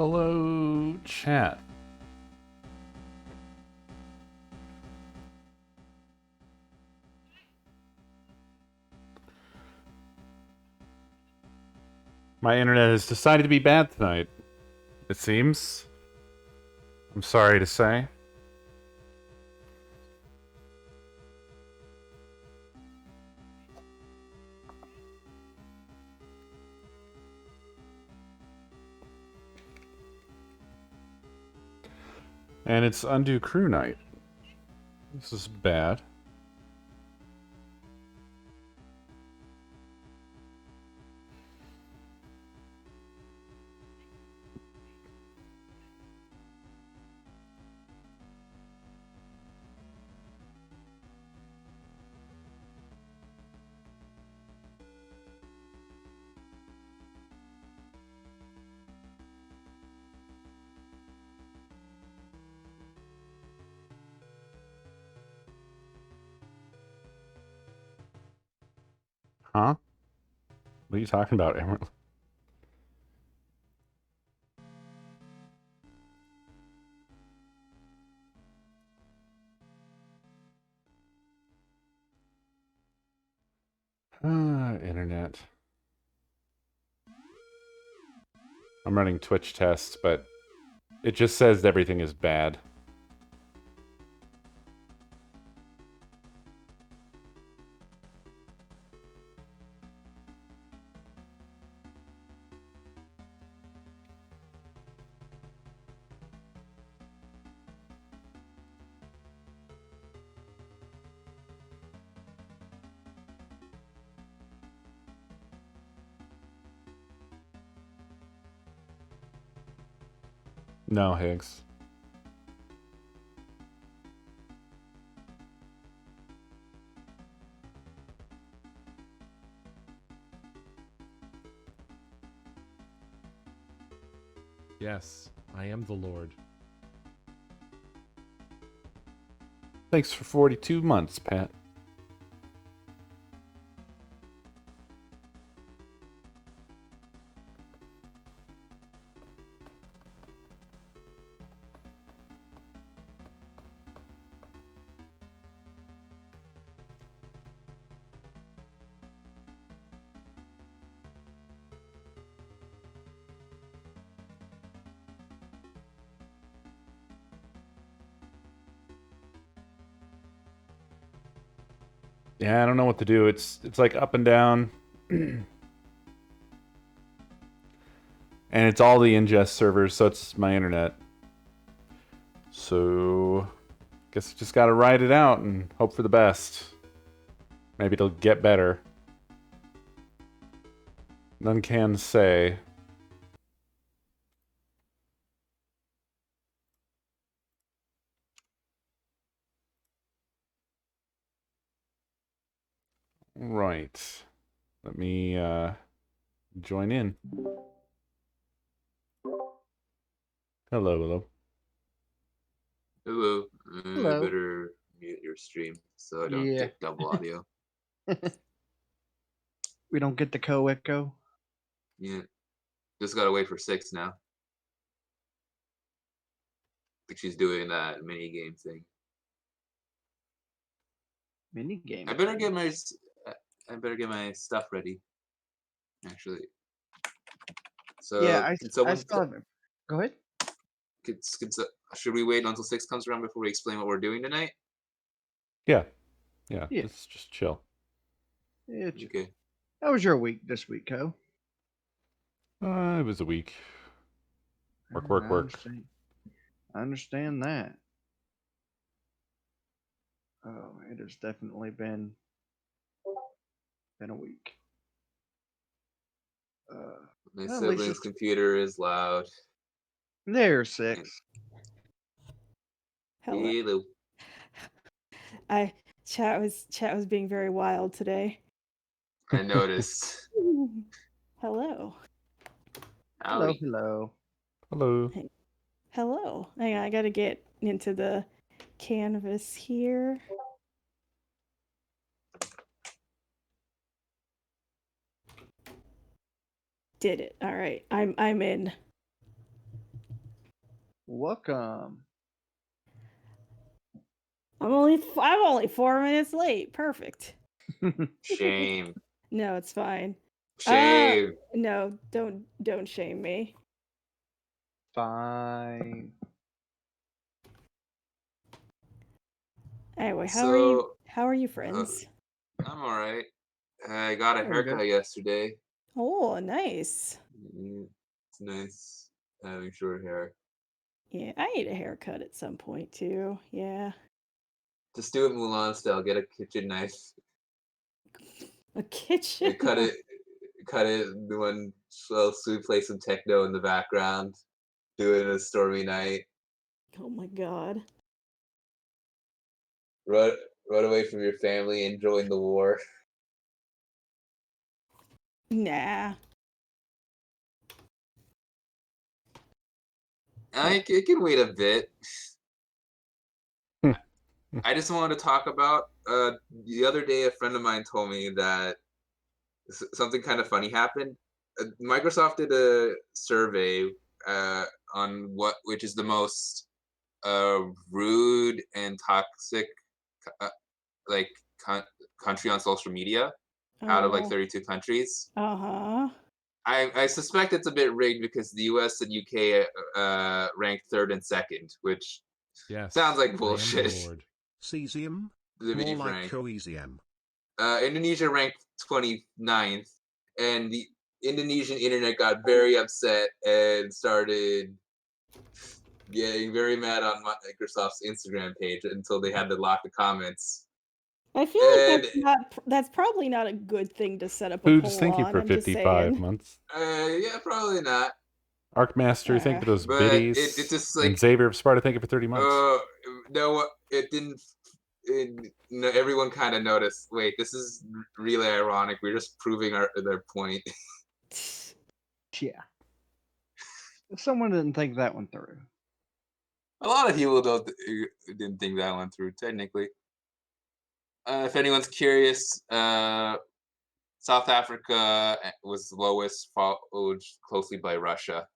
Hello, chat. My internet has decided to be bad tonight, it seems. I'm sorry to say. And it's undue crew night. This is bad. Huh? What are you talking about, Emerald? Internet. I'm running Twitch tests, but it just says everything is bad. No, Higgs. Yes, I am the Lord. Thanks for 42 months, Pat. Yeah, I don't know what to do. It's like up and down. And it's all the ingest servers, so it's my internet. So, guess just gotta ride it out and hope for the best. Maybe it'll get better. None can say. Right. Let me join in. Hello, hello. Hello. Hello. You better mute your stream so I don't Yeah. get double audio. We don't get the co-echo. Yeah. Just gotta wait for 6 now. I think she's doing that mini game thing. Mini game. I better get my stuff ready. Actually. So Yeah, can I someone still haven't. Go ahead. should we wait until 6 comes around before we explain what we're doing tonight? Yeah. Yeah. Let's just chill. Okay. How was your week this week, Co? It was a week. Work. I understand that. Oh, it has definitely been a week. My Well, at least sibling's computer is loud. There's 6. Hello. Chat was being very wild today. I noticed. Hello. Hello, Howdy. hello. Hello. Hey. Hello. Hang on, I gotta get into the canvas here. Did it. All right. I'm in. Welcome. I'm only 4 minutes late. Perfect. Shame. No, it's fine. Shame. No, don't shame me. Fine. Anyway, how So, are you friends? I'm alright. I got a Doing haircut good. yesterday. Oh, nice. It's nice having short hair. Yeah, I need a haircut at some point too. Yeah. Just do it Mulan style. Get a kitchen knife. A kitchen. Cut it. One slow sweet, play some techno in the background. Do it in a stormy night. Oh my god. Run away from your family and join the war. Nah. It can wait a bit. I just wanted to talk about the other day. A friend of mine told me that something kind of funny happened. Microsoft did a survey on which is the most rude and toxic uh, like country on social media out of like Oh. 32 countries. Uh-huh. I suspect it's a bit rigged because the US and UK ranked third and second, which Yes. sounds like I am bullshit. the Lord. Cesium? To be More like frank. Coesium. Indonesia ranked 29th, and the Indonesian internet got very upset and started getting very mad on Microsoft's Instagram page until they had to lock the comments. I feel like that's probably not a good thing to set up a Foods, poll thank you on. for I'm just 55 saying. months. Yeah, probably not. Arkmaster, thank you for those But biddies. it just like and Xavier of Sparta, thank you for 30 months. No, it didn't. No, everyone kind of noticed. Wait, this is really ironic. We're just proving their point. Yeah. Someone didn't think that one through. A lot of people didn't think that one through. Technically, if anyone's curious, South Africa was lowest, followed closely by Russia.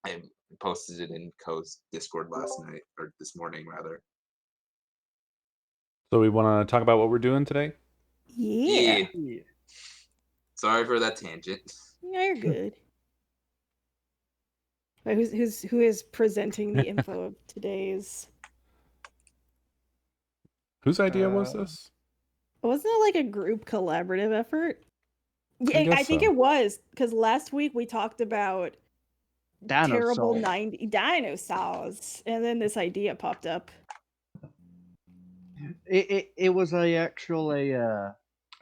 I posted it in Co's Discord last night, or this morning rather. So we want to talk about what we're doing today? Yeah. Yeah. Sorry for that tangent. Yeah, you're good. Wait, who is presenting the info of today's? Whose idea was this? Wasn't it like a group collaborative effort? Yeah, I think so. it was, because last week we talked about terrible 90 dinosaurs, and then this idea popped up. It was a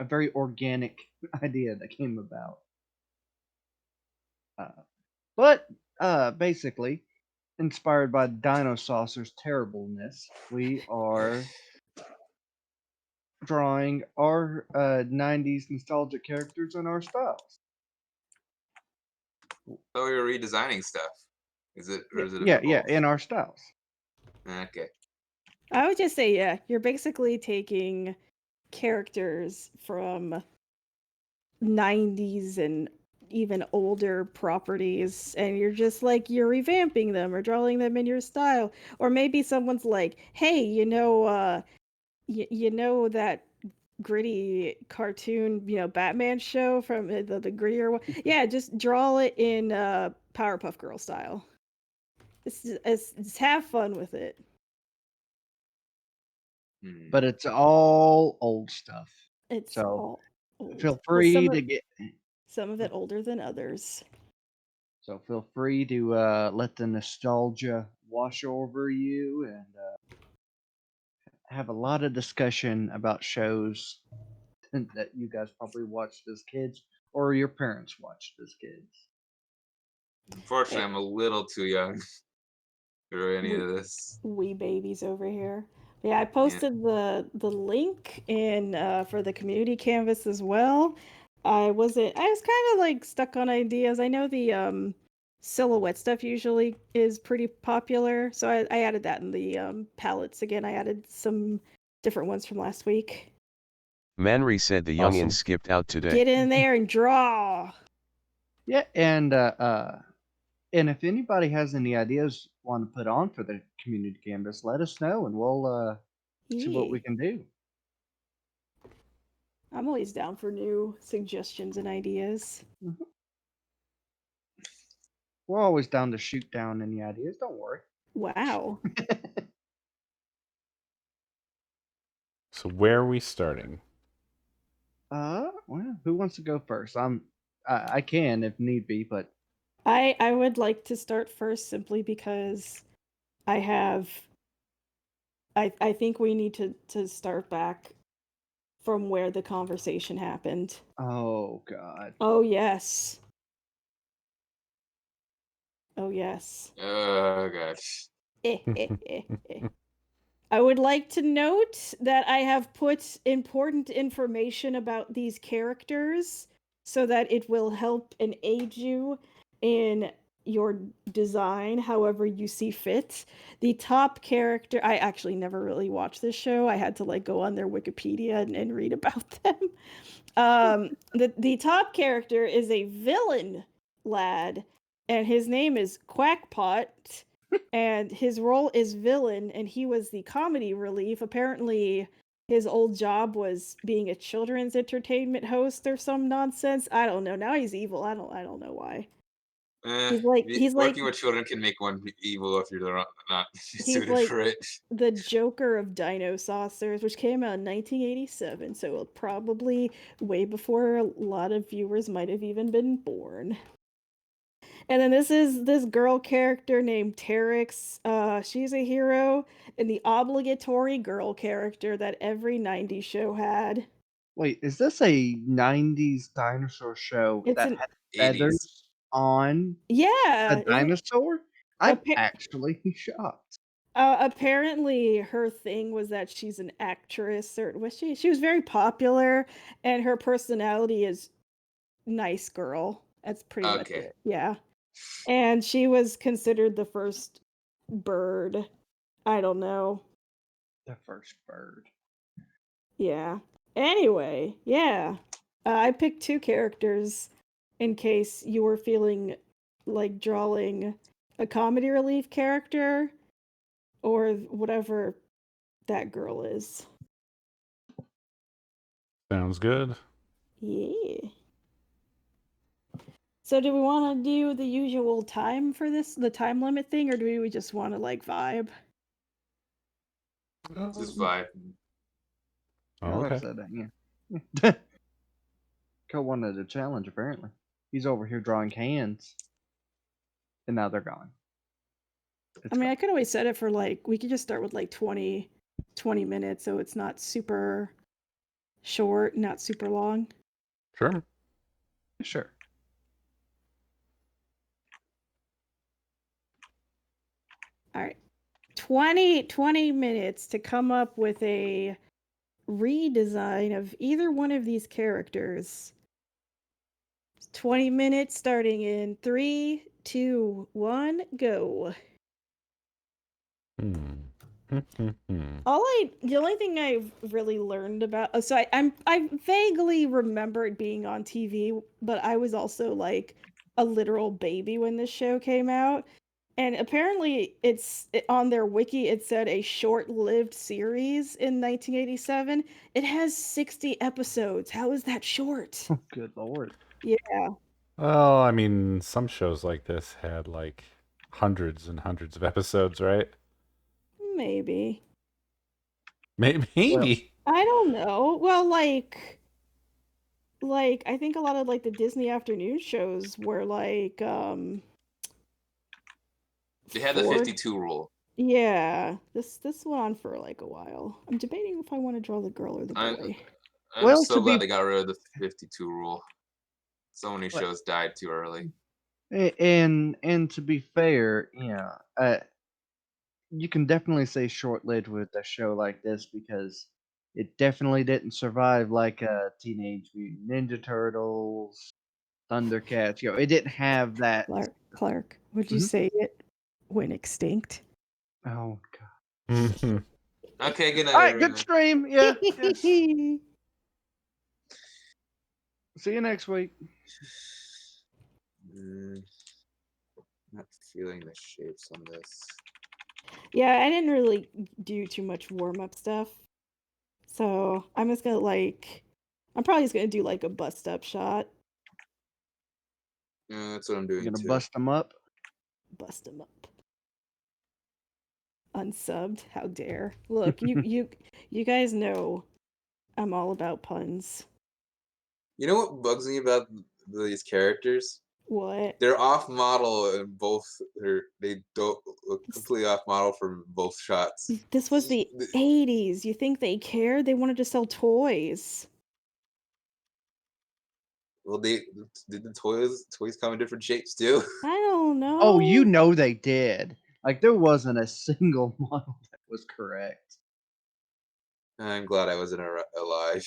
very organic idea that came about. But basically, inspired by Dino Saucer's terribleness, we are drawing our 90s nostalgic characters in our styles. Oh, you're redesigning stuff. Is it? Or is it? Yeah, in our styles. Okay. I would just say, yeah, you're basically taking characters from 90s and even older properties, and you're revamping them or drawing them in your style. Or maybe someone's like, hey, you know that gritty cartoon, Batman show from the grittier one? Yeah, just draw it in Powerpuff Girl style. It's have fun with it. But it's all old stuff. It's So all old. feel free to get some of it older than others. So feel free to let the nostalgia wash over you and have a lot of discussion about shows that you guys probably watched as kids or your parents watched as kids. Unfortunately, I'm a little too young for any of this. Wee babies over here. Yeah, I posted the link in for the community canvas as well. I was kind of like stuck on ideas. I know the silhouette stuff usually is pretty popular, so I added that in the palettes again. I added some different ones from last week. Manry said the youngin skipped out today. Get in there and draw. Yeah, and And if anybody has any ideas want to put on for the community canvas, let us know, and we'll see what we Yeah. can do. I'm always down for new suggestions and ideas. We're always down to shoot down any ideas. Don't worry. Wow. So where are we starting? Well, who wants to go first? I can if need be, but I would like to start first simply because I have I think we need to start back from where the conversation happened. oh god, Oh yes. Oh yes. Oh gosh. I would like to note that I have put important information about these characters so that it will help and aid you in your design however you see fit. The top character, I actually never really watched this show. I had to like go on their Wikipedia and read about them. The top character is a villain lad, and his name is Quackpot, and his role is villain, and he was the comedy relief. Apparently, his old job was being a children's entertainment host or some nonsense. I don't know. Now he's evil. I don't know why. He's like Working with children can make one evil if you're not he's suited like for it. the Joker of Dino Saucers, which came out in 1987, so probably way before a lot of viewers might have even been born. And then this is this girl character named Terex. She's a hero and the obligatory girl character that every 90s show had. wait, is this a '90s dinosaur show It's that an had 80s. feathers on a yeah, isn't dinosaur? I'm appa- actually shocked. apparently her thing was that she's an actress, or was she? She was very popular, and her personality is nice girl. That's pretty much Okay. it. Yeah. And she was considered the first bird. I don't know. The first bird. Yeah. Anyway, yeah. I picked two characters in case you were feeling like drawing a comedy relief character or whatever that girl is. Sounds good. Yeah. So do we want to do the usual time for this, the time limit thing, or do we just want to like vibe? Just vibe. Yeah, like I Okay. said, yeah. Co wanted a challenge apparently. He's over here drawing hands, and now they're gone. I mean, I could always set it for like, we could just start with like 20 minutes so it's not super short, not super long. Sure. Sure. All right. 20 minutes to come up with a redesign of either one of these characters. 20 minutes starting in 3, 2, 1, go. The only thing I've really learned about, so I vaguely remember it being on TV, but I was also like a literal baby when this show came out. And apparently on their wiki it said a short-lived series in 1987. It has 60 episodes. How is that short? Oh, good lord. Yeah. Well, I mean, some shows like this had like hundreds and hundreds of episodes, right? Maybe. Maybe. I don't know. Well, like I think a lot of like the Disney afternoon shows were like They had the 4 52 rule. Yeah. This went on for like a while. I'm debating if I want to draw the girl or the I'm, boy. I'm Well, so to glad be- they got rid of the 52 rule. So many What? shows died too early. And to be fair, you can definitely say short-lived with a show like this because it definitely didn't survive like Teenage Mutant Ninja Turtles, Thundercats. It didn't have that. Clark, would you Mhm. say it went extinct? Oh god. Mhm. Okay, good night, All right, everyone. good stream. Yeah. See you next week. Mm. Not feeling the shapes on this. Yeah, I didn't really do too much warm-up stuff. So I'm just gonna I'm probably just gonna do like a bust-up shot. Yeah, that's what I'm You're doing gonna too. bust them up. Bust them up. Unsubbed, how dare. Look, you guys know I'm all about puns. You know what bugs me about these characters? What? They're off model in both. They don't look completely off model for both shots. This was the 80s. You think they cared? They wanted to sell toys. Well, did the toys come in different shapes too? I don't know. Oh, you know they did. Like there wasn't a single model that was correct. I'm glad I wasn't alive.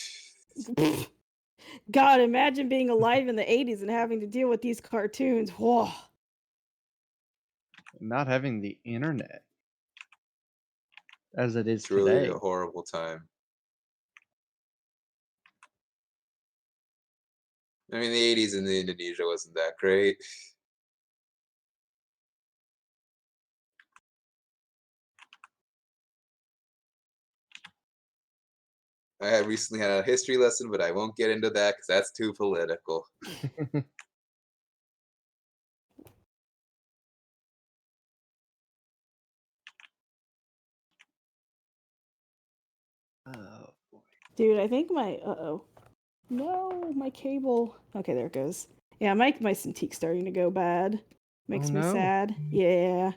God, imagine being alive in the 80s and having to deal with these cartoons. Whoa. Not having the internet as it is It's really today. a horrible time. I mean, the 80s in Indonesia wasn't that great. I had recently had a history lesson, but I won't get into that because that's too political. Oh boy. Dude, I think my no, my cable. Okay, there it goes. Yeah, my Cintiq's starting to go bad. Makes me no. sad. Yeah.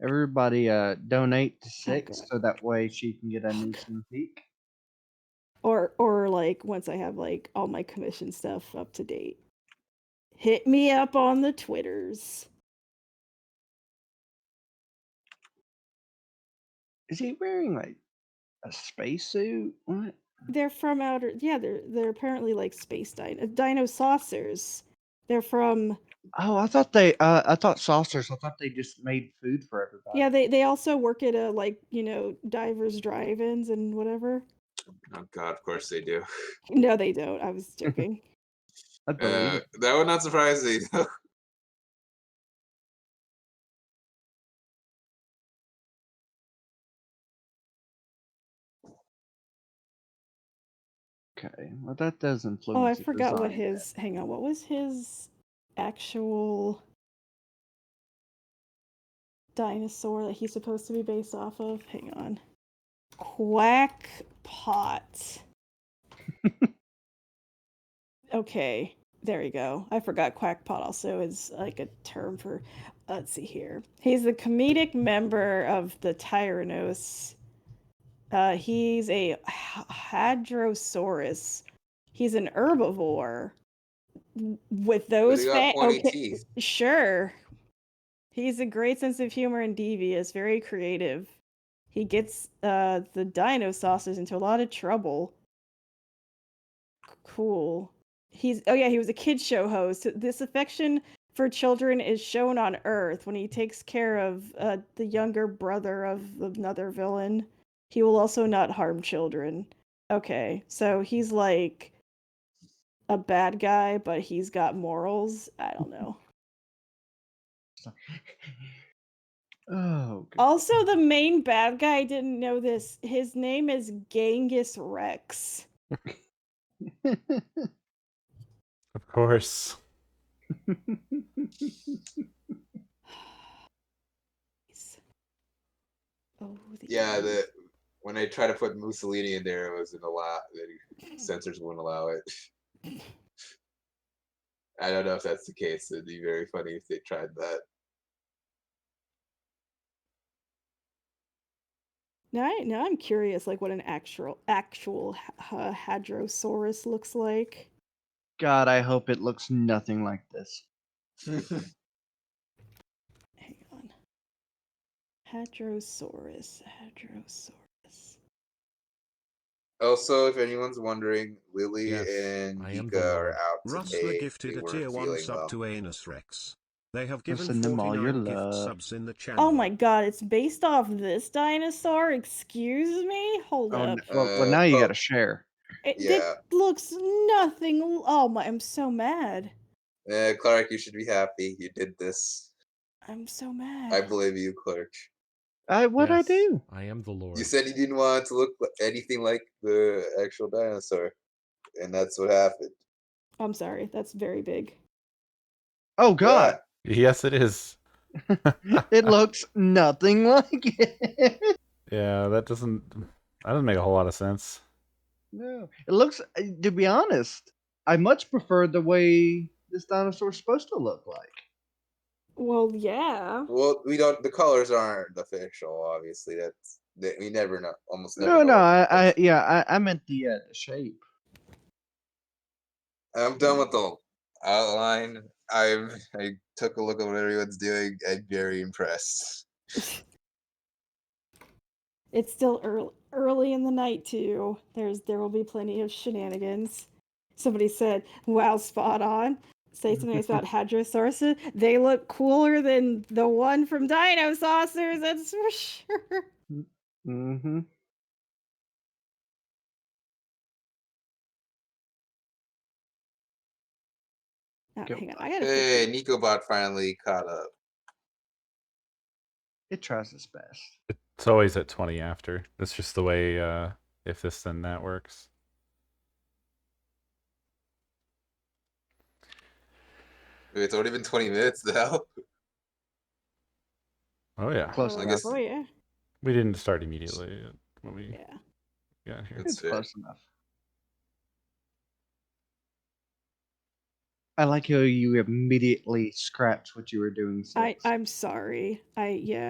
Everybody donate to Oh, 6 God. so that way she can get a new Cintiq. Or like once I have like all my commission stuff up to date. Hit me up on the Twitters. Is he wearing like a spacesuit? What? They're from outer. Yeah, they're apparently like space dino saucers. They're from. Oh, I thought saucers. I thought they just made food for everybody. Yeah, they also work at a like divers drive-ins and whatever. Oh God, of course they do. No, they don't. I was joking. I believe it. That would not surprise me. Okay, well that does influence. Oh, I the forgot what design his. Hang on, what was his actual dinosaur that he's supposed to be based off of? Hang on. Quackpot. Okay, there we go. I forgot quackpot also is like a term for. Let's see here. He's the comedic member of the Tyrannos. He's a Hadrosaurus. He's an herbivore. With But those he got pointy okay, teeth. sure. He's a great sense of humor and devious, very creative. He gets the dino saucers into a lot of trouble. Cool. He was a kids show host. This affection for children is shown on Earth when he takes care of the younger brother of another villain. He will also not harm children. Okay, so he's like a bad guy, but he's got morals. I don't know. Oh. Good. Also, the main bad guy, I didn't know this. His name is Genghis Rex. Of course. Oh, Yeah, when I try to put Mussolini in there, it wasn't allowed. The censors wouldn't allow it. I don't know if that's the case. It'd be very funny if they tried that. Now I'm curious, like what an actual Hadrosaurus looks like. God, I hope it looks nothing like this. Hang on. Hadrosaurus. Also, if anyone's wondering, Lily Yes, and I am the Vika are Lord. out Rustler today. gifted They a weren't tier 1 feeling sub well. to Anus Rex. They have given send them all your 49 gift love. subs in the channel. Oh my god, it's based off this dinosaur? Excuse me? Hold up. Well, now you got to share. It yeah. looks nothing. Oh my, I'm so mad. Clark, you should be happy. You did this. I'm so mad. I blame you, Clark. What'd I Yes, do? I am the Lord. You said you didn't want it to look anything like the actual dinosaur, and that's what happened. I'm sorry. That's very big. Oh God, Yes, it is. it looks nothing like it. Yeah, that doesn't make a whole lot of sense. No, it looks. To be honest, I much prefer the way this dinosaur's supposed to look like. Well, yeah. Well, we don't. The colors aren't official, obviously. We never know. Almost never No, know. no, what it is. I meant the shape. I'm done with the outline. I took a look at what everyone's doing. I'm very impressed. It's still early in the night too. There will be plenty of shenanigans. Somebody said, "Wow, spot on." Say something nice about Hadrosaurus. They look cooler than the one from Dino Saucers. That's for sure. Mm-hmm. Oh, Go hang on, back. I gotta Hey, fix it. NicoBot finally caught up. It tries its best. It's always at 20 after. That's just the way if this then that works. Wait, it's already been 20 minutes now. Oh yeah. Close I enough. guess Oh yeah, We didn't start immediately when we yeah. got here. It's It's fair. close enough. I like how you immediately scrapped what you were doing. I'm sorry. I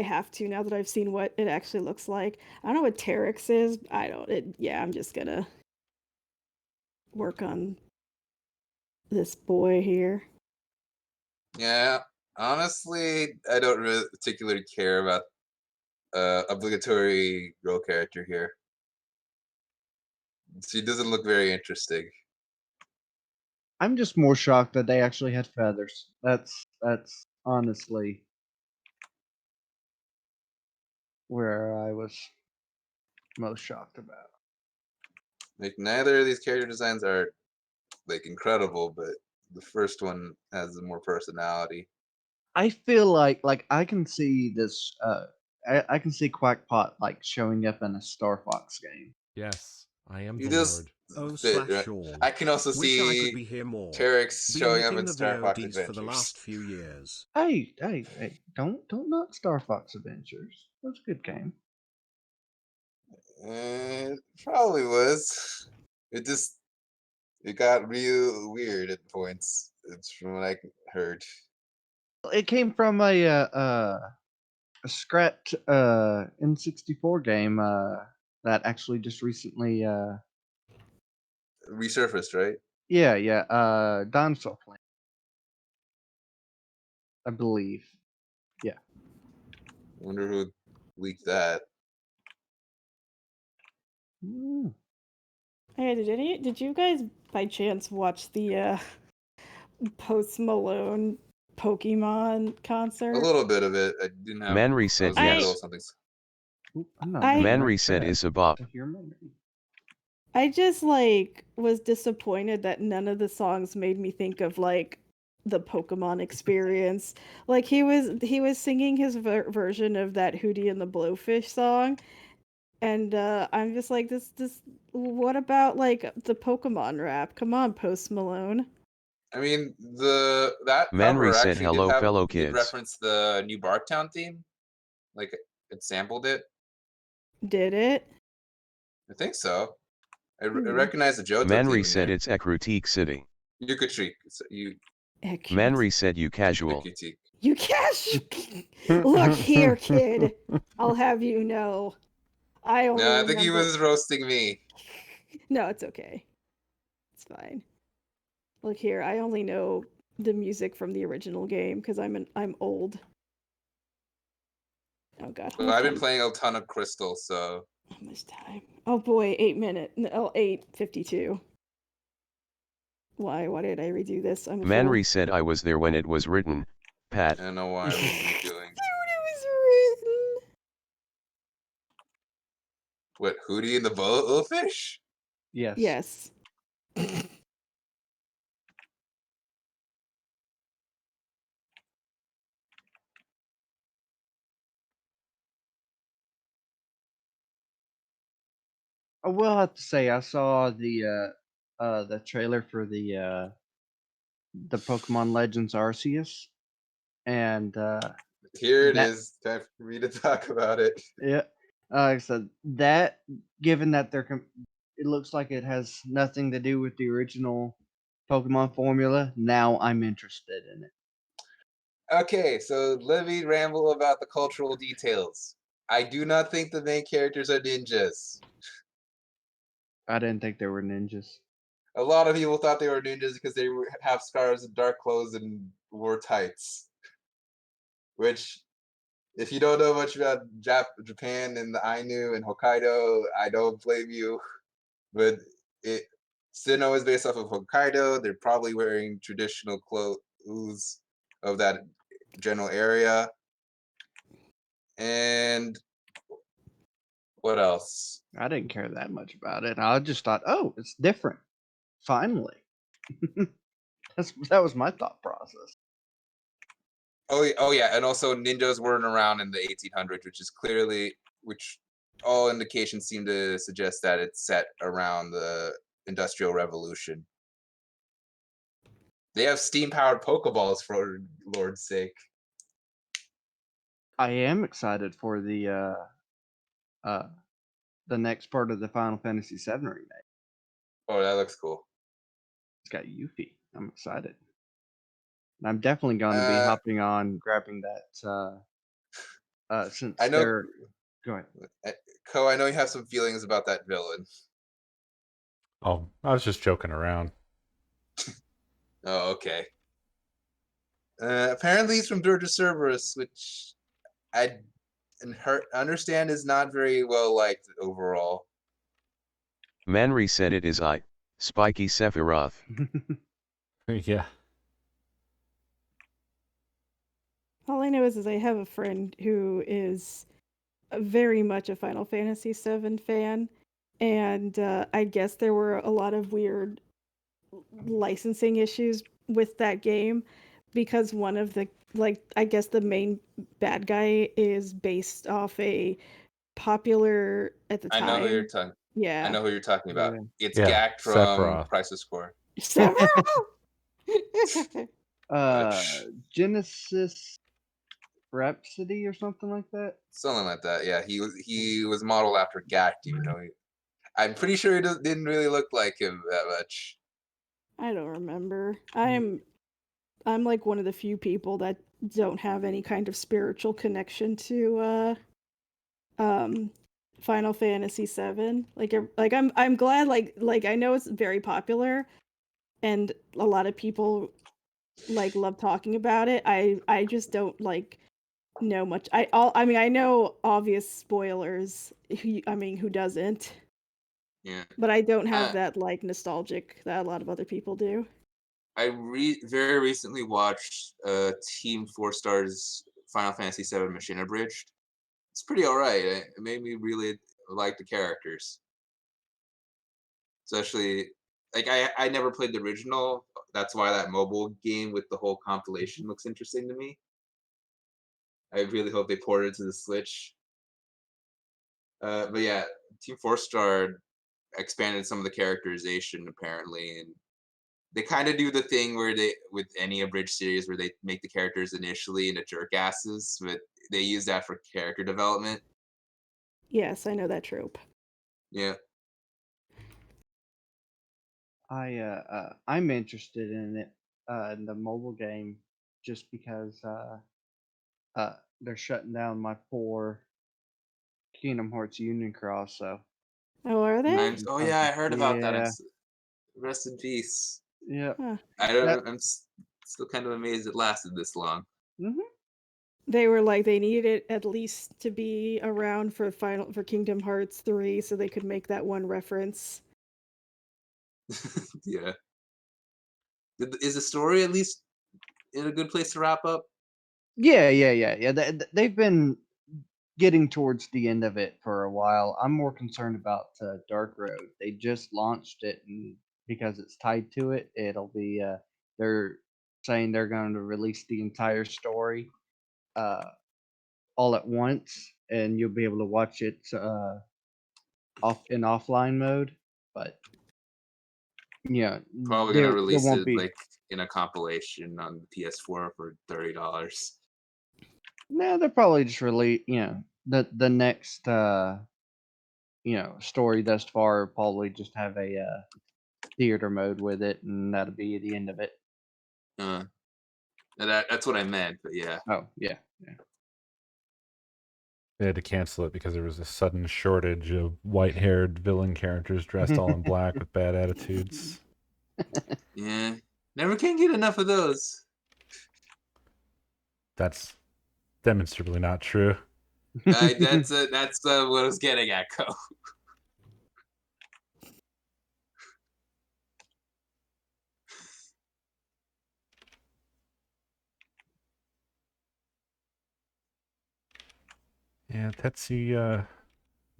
have to now that I've seen what it actually looks like. I don't know what Terex is. I'm just gonna work on this boy here. Yeah, honestly, I don't really particularly care about obligatory girl character here. She doesn't look very interesting. I'm just more shocked that they actually had feathers. That's honestly where I was most shocked about. Like neither of these character designs are like incredible, but the first one has more personality. I feel like I can see this. I can see Quackpot like showing up in a Star Fox game. Yes, I am You the just Lord. Oh fit, right? slash all. I can also Wish I could see be here more. Terex Been showing up hitting in the Star Fox VODs for the Adventures. last few years. Hey, don't knock Star Fox Adventures. That's a good game. It probably was. It got real weird at points. It's from what I heard. It came from a scrapped N64 game that actually just recently Resurfaced, right? Dinosaur Planet, I believe. Yeah. Wonder who leaked that. Mm. Hey, did you guys by chance watch the Post Malone Pokemon A concert? little bit of it. I didn't have. Manry I said was in the middle yes. of something. Ooh, I'm not I- doing Manry that said crap. is a bop. I hear memory. I just was disappointed that none of the songs made me think of the Pokemon experience. Like he was singing his version of that Hootie and the Blowfish song, and I'm just like this. What about the Pokemon rap? Come on, Post Malone. I mean, that Manry cover said actually hello, fellow did kids. reference the new Barktown theme. Like it sampled it. Did it? I think so. I Hmm. recognize the Johto theme. Manry in said there. it's Ekrutique City. Yukatrique. You Manry said you casual. Yukatrique. You cash. Look here, kid. I'll have you know. I only No, I think he remember. was roasting me. No, it's okay. It's fine. Look here, I only know the music from the original game because I'm old. Oh god, how But much I've been time? playing a ton of Crystal, so How much time? Oh boy, 8 minutes. No, 8:52. Why? Why did I redo this? I'm a Manry fool. said I was there when it was written. Pat. I don't know why I'm doing. Dude, it was written. What, Hootie and the Blowfish? Yes. Yes. I will have to say I saw the trailer for the Pokemon Legends Arceus, and Here it that is. Time for me to talk about it. yeah, like I said that given that it looks like it has nothing to do with the original Pokemon formula. Now I'm interested in it. Okay, so let me ramble about the cultural details. I do not think the main characters are ninjas. I didn't think there were ninjas. A lot of people thought they were ninjas because they have scarves and dark clothes and wore tights. Which, if you don't know much about Japan and the Ainu and Hokkaido, I don't blame you. But it Sinnoh is based off of Hokkaido. They're probably wearing traditional clothes of that general area. And what else? I didn't care that much about it. I just thought, oh, it's different. Finally, that was my thought process. Oh yeah, and also ninjas weren't around in the 1800s, which all indications seem to suggest that it's set around the Industrial Revolution. They have steam-powered Pokeballs, for Lord's sake. I am excited for the next part of the Final Fantasy VII remake. Oh, that looks cool. It's got Yuffie. I'm excited. And I'm definitely going to be Uh, hopping on, grabbing that. Since I know, they're go ahead. Ko, I know you have some feelings about that villain. Oh, I was just joking around. Oh, okay. Apparently he's from Dirge Cerberus, which I understand is not very well liked overall. Manri said it is Spiky Sephiroth. Yeah. All I know is I have a friend who is very much a Final Fantasy VII fan, and I guess there were a lot of weird licensing issues with that game because one of the I guess the main bad guy is based off a popular at the I know who you're time. talking. I Yeah. know who you're talking about. Yeah. It's Yeah, Gak from Sephiroth. Crisis Core. Genesis Rhapsody or something like that. Something like that. Yeah, he was modeled after Gak. Even though I'm pretty sure he didn't really look like him that much. I don't remember. I'm like one of the few people that don't have any kind of spiritual connection to Final Fantasy VII. Like I'm glad like I know it's very popular and a lot of people like love talking about it. I just don't like know much. I mean I know obvious spoilers. Who doesn't? Yeah. But I don't have Uh, that like nostalgic that a lot of other people do. I very recently watched Team 4-Star's Final Fantasy VII Machine Abridged. It's pretty alright. It made me really like the characters. Especially, like, I never played the original. That's why that mobile game with the whole compilation looks interesting to me. I really hope they port it to the Switch. But yeah, Team 4-Star expanded some of the characterization apparently, and they kind of do the thing where they, with any abridged series, where they make the characters initially into jerk asses, but they use that for character development. Yes, I know that trope. Yeah. I'm interested in it in the mobile game just because they're shutting down my poor Kingdom Hearts Union Cross. So Oh, are they? Oh yeah, I heard about that. Yeah, Rest in peace. yeah. Huh. I That don't. I'm still kind of amazed it lasted this long. hmm They were like they needed it at least to be around for Kingdom Hearts 3 so they could make that one reference. Yeah. Is the story at least in a good place to wrap up? Yeah. They've been getting towards the end of it for a while. I'm more concerned about Dark Road. They just launched it, and because it's tied to it, it'll be. They're saying they're going to release the entire story uh, all at once, and you'll be able to watch it offline mode, but yeah, Probably gonna there release won't it be. like in a compilation on the PS4 for $30. No, they'll probably just release. The next story thus far will probably just have a theater mode with it, and that'll be the end of it. That's what I meant, but yeah. Oh yeah. They had to cancel it because there was a sudden shortage of white-haired villain characters dressed all in black with bad attitudes. Yeah. Never can get enough of those. That's demonstrably not true. That's what I was getting at, Co. Yeah, Tetsuya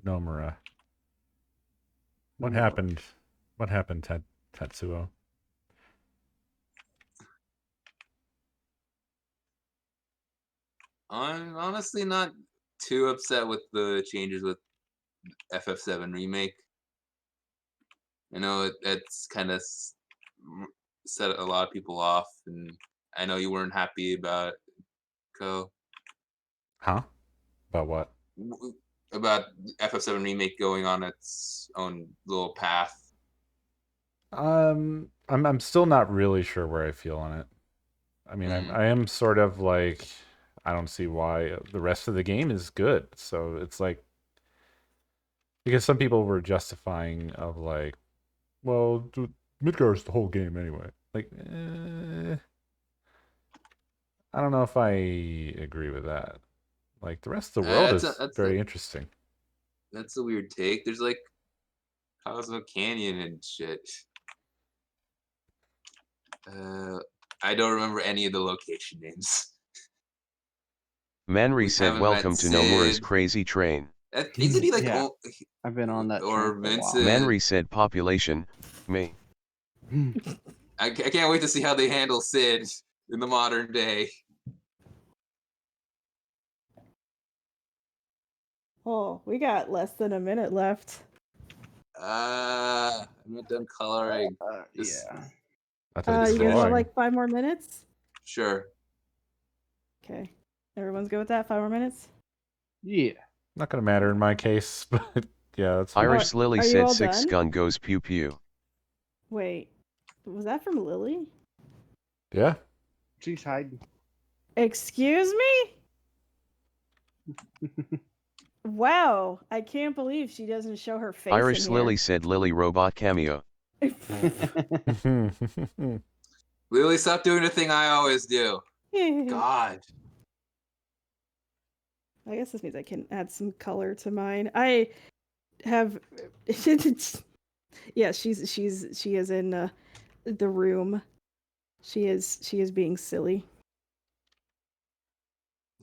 Nomura. What Nomura. happened? What happened, Tetsuo? I'm honestly not too upset with the changes with FF7 Remake. I know it's kind of set a lot of people off, and I know you weren't happy about it, Co. Huh? About what? About FF7 Remake going on its own little path. I'm still not really sure where I feel on it. I mean, I am sort of like, I don't see why the rest of the game is good. So it's like, because some people were justifying of like, well, Midgar's the whole game anyway. Like, I don't know if I agree with that. Like, the rest of the world is very interesting. That's a weird take. There's like Cosmo Canyon and shit. I don't remember any of the location names. Manri We said haven't met welcome to Nomura's Sid. Crazy Train. Isn't he like Yeah. I've been on that or train for a while. Vincent? Manri said population, me. I can't wait to see how they handle Sid in the modern day. Oh, we got less than a minute left. I'm not done coloring. Yeah. I thought You guys want like 5 more minutes? Sure. Okay. Everyone's good with that? 5 more minutes? Yeah. Not gonna matter in my case, but yeah, that's fine. Irish Lily are you said all 6 done? gun goes pew pew. Wait. Was that from Lily? Yeah. She's hiding. Excuse me? Wow. I can't believe she doesn't show her face Irish in here. Lily said Lily robot cameo. Lily, stop doing the thing I always do. God. I guess this means I can add some color to mine. I have yeah, she is in the room. She is being silly.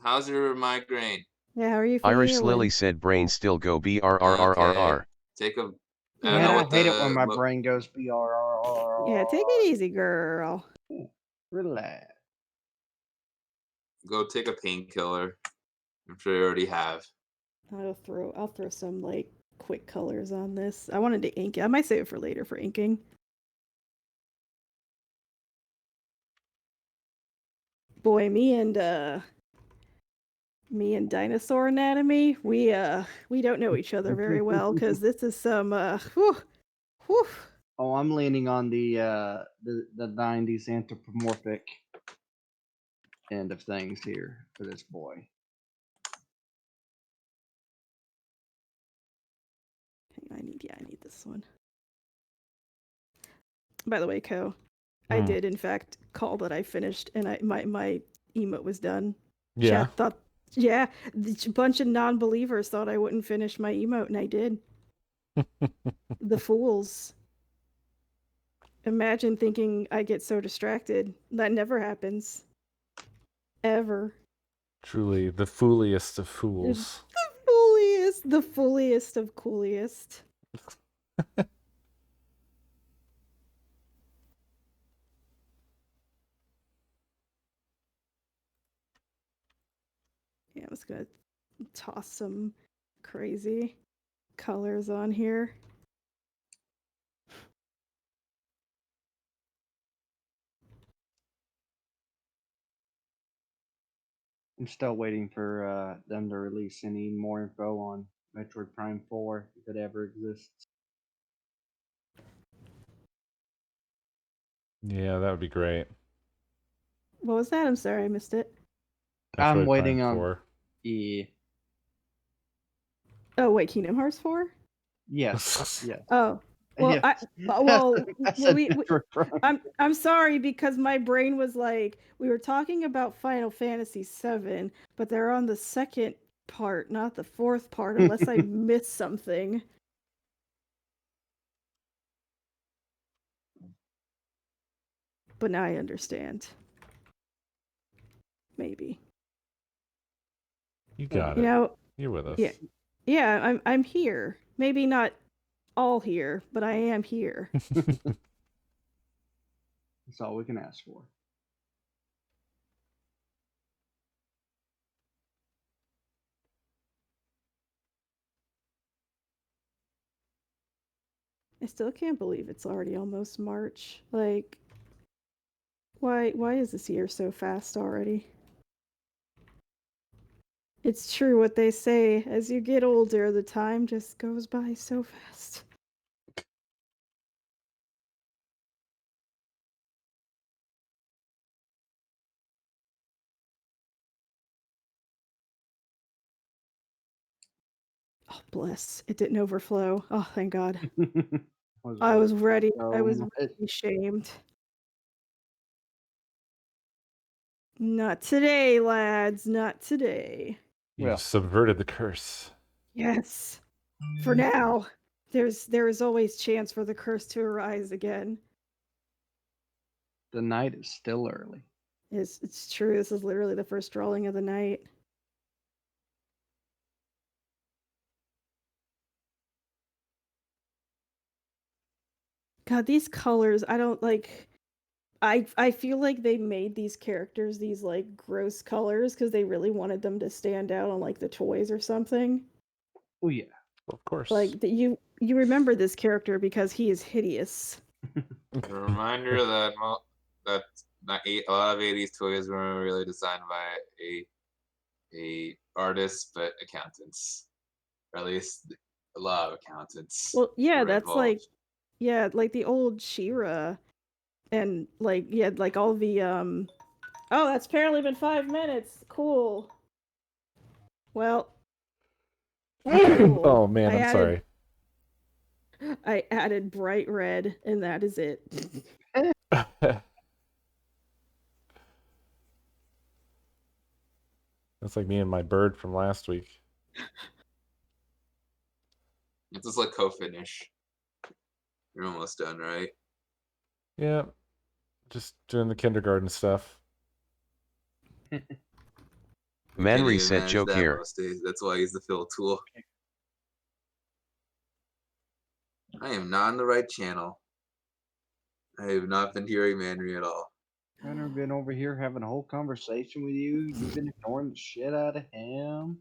How's your migraine? Yeah, how are you feeling? Irish Lily said brain still go BRRRRR. Take a. I Man, don't know I what hate it when my the. brain goes BRRR. Yeah, take it easy, girl. Relax. Go take a painkiller. I'm sure you already have. I'll throw some like quick colors on this. I wanted to ink it. I might save it for later for inking. Boy, me and Dinosaur Anatomy, we don't know each other very well because this is some whew. Oh, I'm leaning on the 90's anthropomorphic end of things here for this boy. I need this one. By the way, I did in fact call that I finished, and my emote was done. Yeah. Chat thought, yeah, a bunch of non-believers thought I wouldn't finish my emote, and I did. The fools. Imagine thinking I get so distracted. That never happens. Ever. Truly the fooliest of fools. The fooliest of cooliest. Yeah, I'm just gonna toss some crazy. colors on here. I'm still waiting for them to release any more info on Metroid Prime 4, if it ever exists. Yeah, that would be great. What was that? I'm sorry, I missed it. I'm Metroid waiting Prime on. 4. Yeah. Oh wait, Kingdom Hearts 4? Yes. Yes. Oh. Well, Yes. well, I said we Metroid Prime. I'm sorry because my brain was like, we were talking about Final Fantasy 7, but they're on the second part, not the fourth part, unless I missed something. But now I understand. Maybe. You got You it. know, You're with us. yeah, I'm here. Maybe not all here, but I am here. That's all we can ask for. I still can't believe it's already almost March. Like, why is this year so fast already? It's true what they say. As you get older, the time just goes by so fast. Oh, bless. It didn't overflow. Oh, thank God. I was ready. I was really shamed. Not today, lads. Not today. You Well. subverted the curse. Yes. For now. There is always chance for the curse to arise again. The night is still early. It's true. This is literally the first drawing of the night. God, these colors, I don't like. I feel like they made these characters these like gross colors because they really wanted them to stand out on like the toys or something. Oh yeah. Of course. Like you remember this character because he is hideous. A reminder that a lot of 80s toys weren't really designed by a artist, but accountants, or at least a lot of accountants. Well, yeah, were that's involved. like the old She-Ra and like like all the Oh, that's apparently been 5 minutes. Cool. Well, cool. Oh man, I'm sorry. I added bright red, and that is it. That's like me and my bird from last week. It's just like co-finish. You're almost done, right? Yeah, just doing the kindergarten stuff. Man Can't even reset manage joke that here. most days. That's why I use the fill tool. I am not on the right channel. I have not been hearing Manry at all. I've never been over here having a whole conversation with you. You've been ignoring the shit out of him.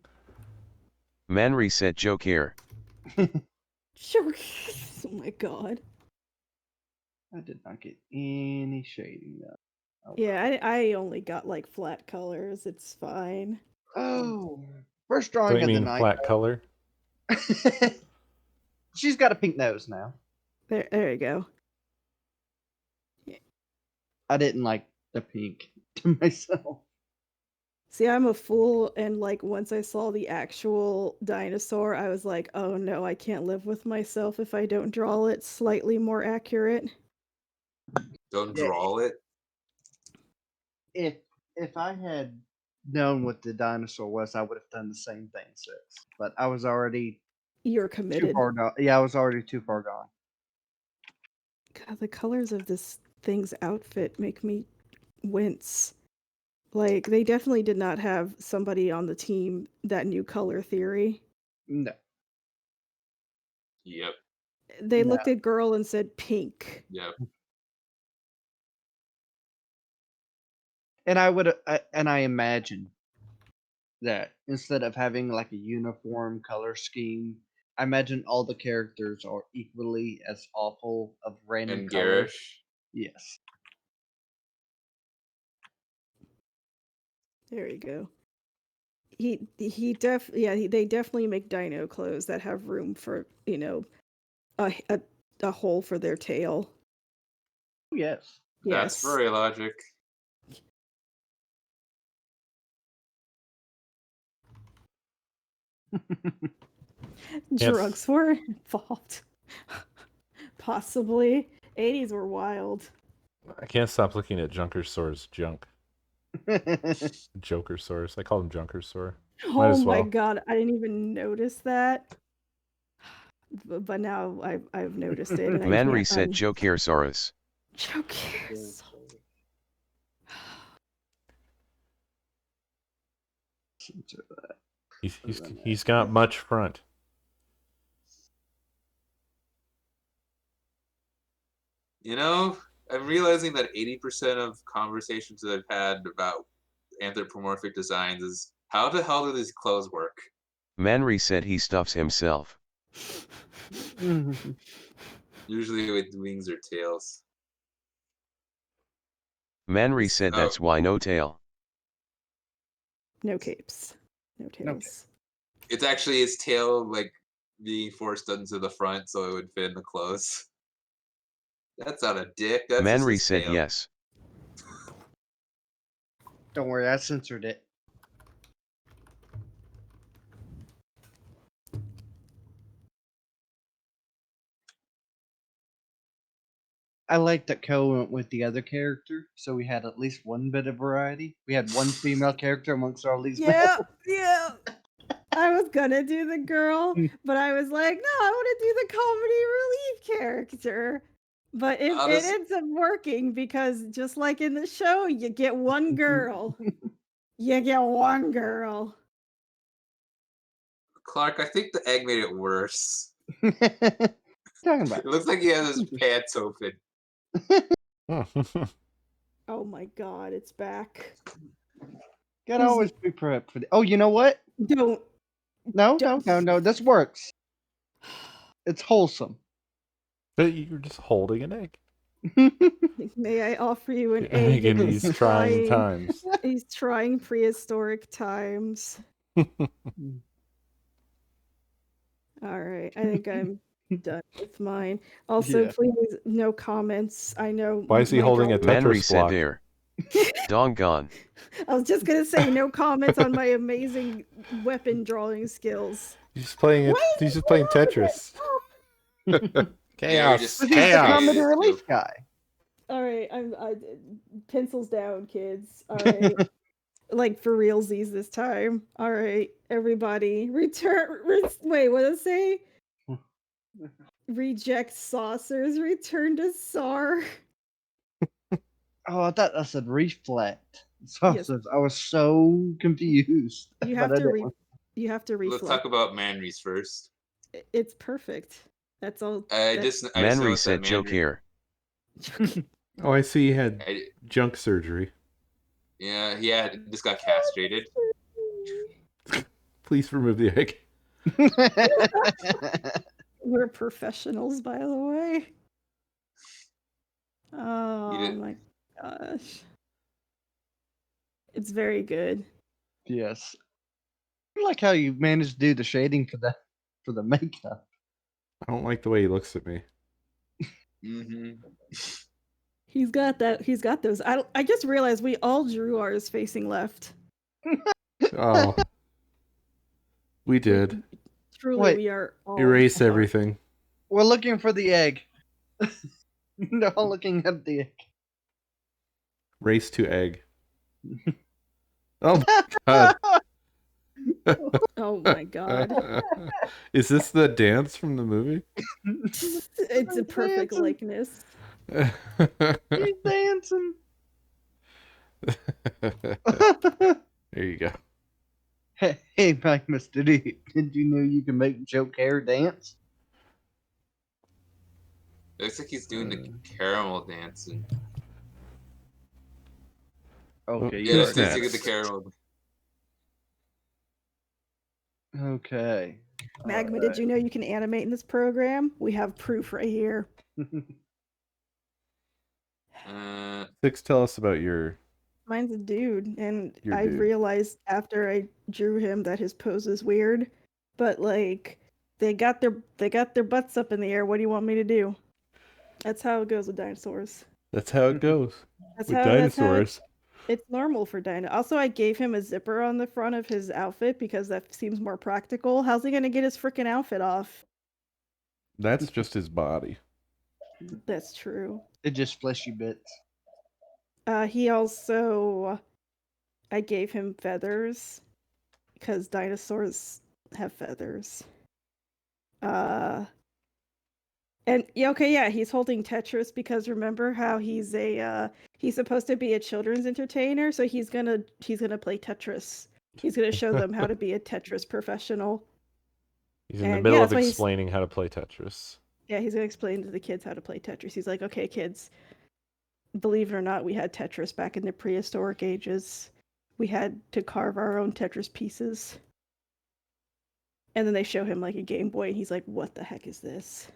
Man reset joke here. Sure. Oh my god. I did not get any shading though. Oh, Yeah, I only got like flat colors. It's fine. Oh, first Don't drawing you of the mean night. flat color? She's got a pink nose now. There you go. I didn't like the pink to myself. See, I'm a fool, and like once I saw the actual dinosaur, I was like, oh no, I can't live with myself if I don't draw it slightly more accurate. Don't Yeah. draw it. If I had known what the dinosaur was, I would have done the same thing, sis. But I was already You're too committed. far gone. Yeah, I was already too far gone. God, the colors of this thing's outfit make me wince. Like, they definitely did not have somebody on the team that knew color theory. No. Yep. They No. looked at girl and said pink. Yep. And I imagine that instead of having like a uniform color scheme, I imagine all the characters are equally as awful of random And colors. garish. Yes. There you go. They definitely make dino clothes that have room for, a hole for their tail. Yes. That's Yes. furry logic. Drugs were involved. Possibly. 80s were wild. I can't stop looking at Junkersaur's junk. Jokersaurus. I call him Junkersaur. Might Oh as my well. god, I didn't even notice that. But now I've noticed it. And I Man can't reset Jokersaurus. Jokers. He's got much front. You know, I'm realizing that 80% of conversations that I've had about anthropomorphic designs is how the hell do these clothes work? Man reset he stuffs himself. Usually with wings or tails. Man reset that's why no tail. No capes. No tails. It's actually his tail like being forced into the front so it would fit in the clothes. That's not a dick. That's Man just his reset tail. yes. Don't worry, I censored it. I like that Ko went with the other character, so we had at least one bit of variety. We had one female character amongst all these Yeah, yeah. I was gonna do the girl, but I was like, no, I want to do the comedy relief character. But it ends up working because just like in the show, you get one girl. You get one girl. Clark, I think the egg made it worse. Talking about It looks like he has his pants open. Oh my god, it's back. Gotta always be prepped for the. Oh, you know what? Don't. No. This works. It's wholesome. But you're just holding an egg. May I offer you an Egg egg in these trying times. He's trying prehistoric times. All right, I think I'm done with mine. Also, please, no comments. I know. Why is he holding a Man Tetris reset block? there. Dong gone. I was just gonna say no comments on my amazing weapon drawing skills. He's just playing it. He's just playing Tetris. Chaos. He's the comedy relief guy. All right, I pencils down, kids. All right, like for realsies this time. All right, everybody, return. Wait, what does it say? Reject saucers. Return to SAR. Oh, I thought that said reflect. Saucers. I was so confused. You have to you have to reflect. Let's talk about Manry's first. It's perfect. That's all. Man reset joke here. Oh, I see he had junk surgery. Yeah, he just got castrated. Please remove the egg. We're professionals, by the way. Oh my gosh. It's very good. Yes. I like how you managed to do the shading for the makeup. I don't like the way he looks at me. He's got those. I just realized we all drew ours facing left. Oh. We did. Truly, we are all erase everything. We're looking for the egg. They're all looking at the egg. Race to egg. Oh my god. Oh my god. Is this the dance from the movie? It's a perfect likeness. He's dancing. There you go. Hey, Mike, Mr. D, did you know you can make joke hair dance? Looks like he's doing the caramel dancing. Okay, yeah, let's get the caramel. Okay. Magma, did you know you can animate in this program? We have proof right here. Six, tell us about your. Mine's a dude, and Your I dude. realized after I drew him that his pose is weird. But like, they got their butts up in the air. What do you want me to do? That's how it goes with dinosaurs. That's how it goes That's with how dinosaurs. it's normal for dino. Also, I gave him a zipper on the front of his outfit because that seems more practical. How's he gonna get his freaking outfit off? That's just his body. That's true. It just fleshy bits. He also, I gave him feathers because dinosaurs have feathers. And yeah, okay, yeah, he's holding Tetris because remember how he's supposed to be a children's entertainer, so he's gonna play Tetris. He's gonna show them how to be a Tetris professional. He's in the And middle yeah, of that's why explaining how to play Tetris. yeah, he's gonna explain to the kids how to play Tetris. He's like, okay, kids, believe it or not, we had Tetris back in the prehistoric ages. We had to carve our own Tetris pieces. And then they show him like a Game Boy, and he's like, what the heck is this?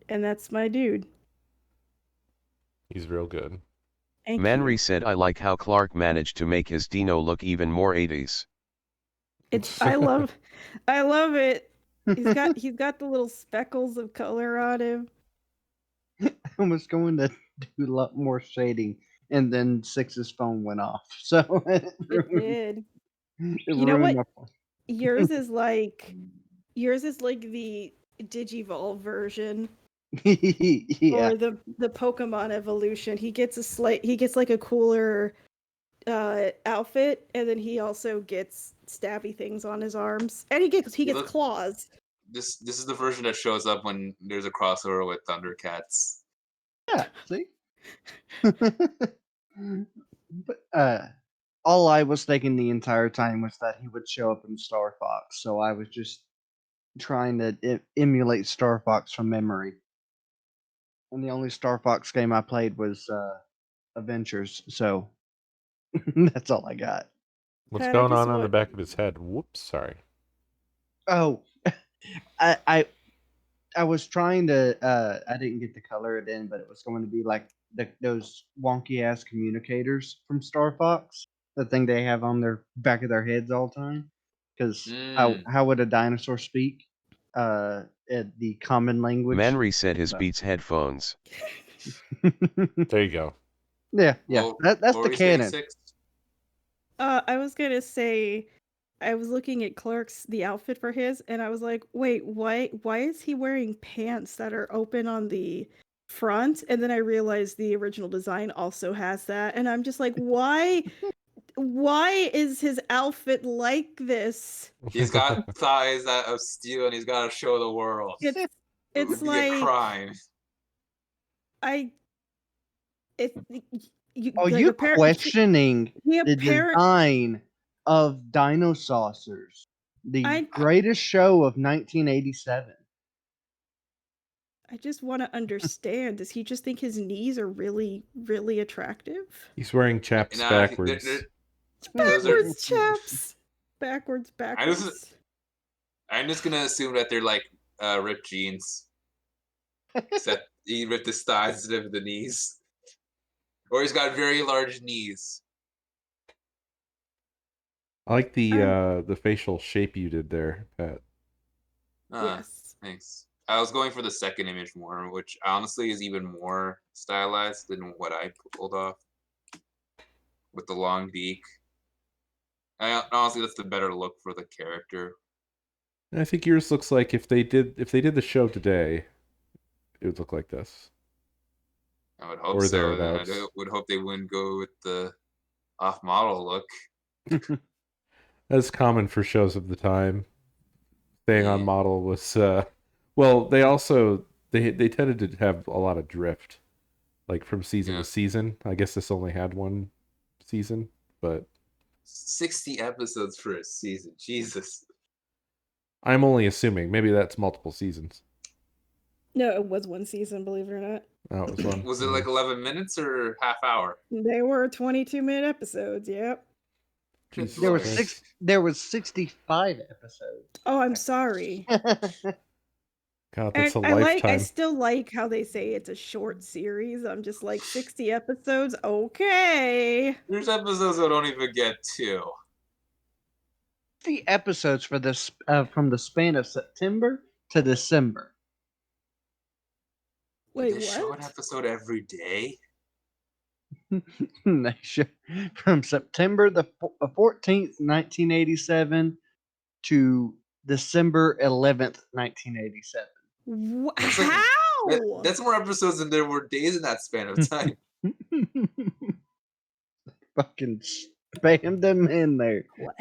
And that's my dude. He's real good. Thank Manry you. said I like how Clark managed to make his dino look even more 80s. I love it. He's got the little speckles of color on him. I was going to do a lot more shading, and then Six's phone went off. So it It did. It You know ruined what? my phone. Yours is like the Digivolve version Yeah. or the Pokemon evolution. He gets like a cooler outfit, and then he also gets stabby things on his arms, and he gets claws. This is the version that shows up when there's a crossover with Thundercats. Yeah, see? But all I was thinking the entire time was that he would show up in Star Fox, so I was just trying to emulate Star Fox from memory. And the only Star Fox game I played was Adventures, so that's all I got. What's Pat, going on the back of his head? Whoops, sorry. Oh, I was trying to I didn't get to color it in, but it was going to be like those wonky ass communicators from Star Fox, the thing they have on their back of their heads all the time. Because how would a dinosaur speak? The common language. Manry said his Beats headphones. There you go. Yeah. That's the canon. I was gonna say, I was looking at the outfit for his, and I was like, wait, why is he wearing pants that are open on the front? And then I realized the original design also has that, and I'm just like, why is his outfit like this? He's got thighs of steel, and he's got to show the world. It's would be like a crime. You're questioning the design of Dinosaucers, the greatest show of 1987. I just want to understand. Does he just think his knees are really, really attractive? He's wearing chaps backwards. Backwards chaps. Backwards. I'm just gonna assume that they're like ripped jeans. Except he ripped his thighs instead of the knees. Or he's got very large knees. I like the facial shape you did there, Pat. Yes. Thanks. I was going for the second image more, which honestly is even more stylized than what I pulled off. With the long beak. Honestly, that's the better look for the character. And I think yours looks like if they did the show today, it would look like this. I would hope or so. Thereabouts. I would hope they wouldn't go with the off-model look. That's common for shows of the time. Staying on Yeah. model was well, they also they tended to have a lot of drift, like from season to season. I guess this only had one season, but 60 episodes for a season. Jesus. I'm only assuming. Maybe that's multiple seasons. No, it was one season, believe it or not. Oh, it was one. Was it like 11 minutes or half hour? They were 22-minute episodes, yep. Jesus There was Christ. There was 65 episodes. Oh, I'm sorry. God, And that's a I lifetime. still like how they say it's a short series. I'm just like 60 episodes. Okay. There's episodes I don't even get to. The episodes for this from the span of September to December. Wait, They show an what? episode every day. They show from September the 14th, 1987 to December 11th, 1987. That's like How? that's more episodes than there were days in that span of time. Fucking spam them in there. What?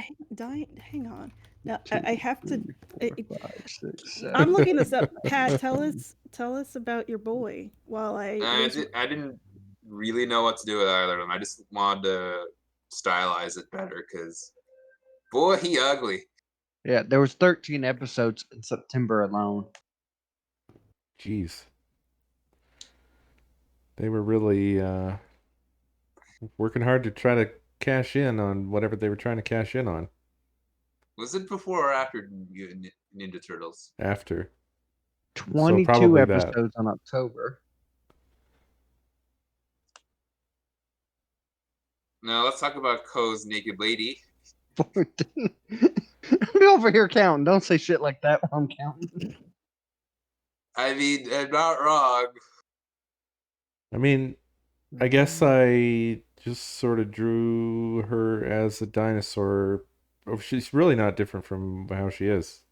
Hang on. Now I have to. 4, 5, 6, 7. I'm looking this up. Pat, tell us about your boy while I didn't really know what to do with either of them. I just wanted to stylize it better because, boy, he ugly. Yeah, there was 13 episodes in September alone. Jeez. They were really working hard to try to cash in on whatever they were trying to cash in on. Was it before or after Ninja Turtles? After. 22 probably that. episodes on October. Now let's talk about Ko's Naked Lady. 14. I'm over here counting. Don't say shit like that while I'm counting. I mean, I'm not wrong. I mean, I guess I just sort of drew her as a dinosaur. Oh, she's really not different from how she is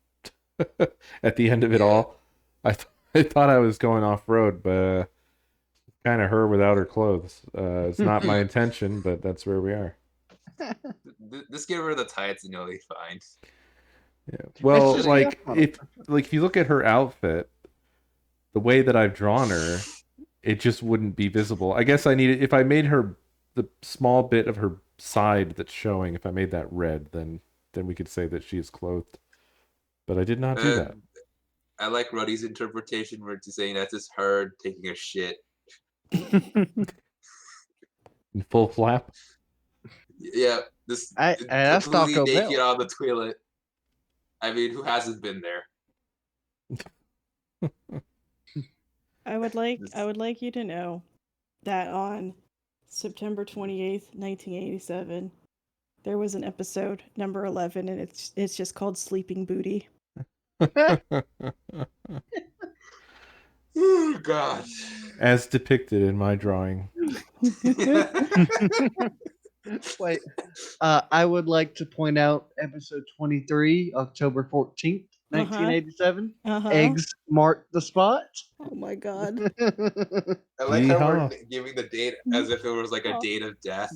at the end of it all. I thought I was going off road, but kind of her without her clothes. It's not my intention, but that's where we are. Just give her the tights and you'll be fine. Yeah. Well, just like if you look at her outfit, the way that I've drawn her, it just wouldn't be visible. I guess I needed, if I made her the small bit of her side that's showing, if I made that red, then we could say that she is clothed. But I did not do that. I like Ruddy's interpretation where it's saying that's just her taking a shit. In full flap. Yeah, this that's completely Taco naked Bell. on the toilet. I mean, who hasn't been there? I would like you to know that on September 28th, 1987, there was an episode number 11 and it's just called Sleeping Booty. Oh God. As depicted in my drawing. Wait, I would like to point out episode 23, October 14th, 1987. Eggs mark the spot. Oh my God. I like how we're Yeehaw. giving the date as if it was like a date of death.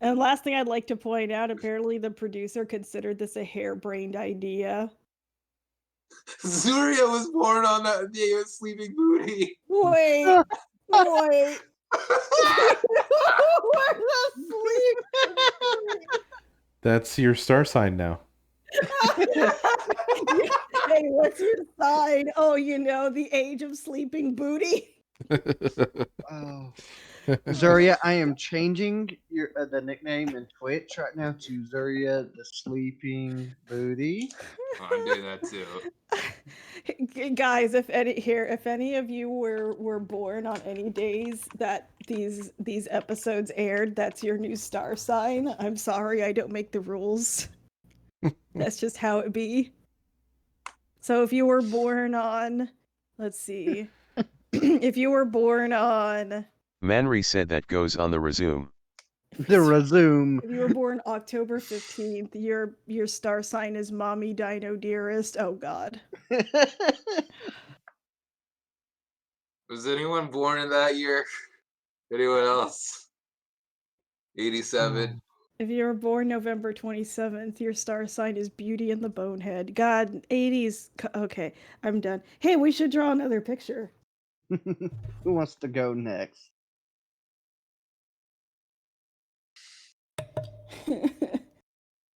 And last thing I'd like to point out, apparently the producer considered this a harebrained idea. Zuria was born on that day of Sleeping Booty. Wait. Where's the sleep? That's your star sign now. Hey, what's your sign? Oh, the age of Sleeping Booty. Oh. Zuria, I am changing your the nickname in Twitch right now to Zuria the Sleeping Booty. Oh, I'm doing that too. Guys, if any of you were born on any days that these episodes aired, that's your new star sign. I'm sorry, I don't make the rules. That's just how it be. So if you were born on, let's see, if you were born on. Manri said that goes on the resume. The resume. If you were born October 15th, your star sign is Mommy Dino Dearest. Oh God. Was anyone born in that year? Anyone else? 87. If you were born November 27th, your star sign is Beauty and the Bonehead. God, 80s. Okay, I'm done. Hey, we should draw another picture. Who wants to go next?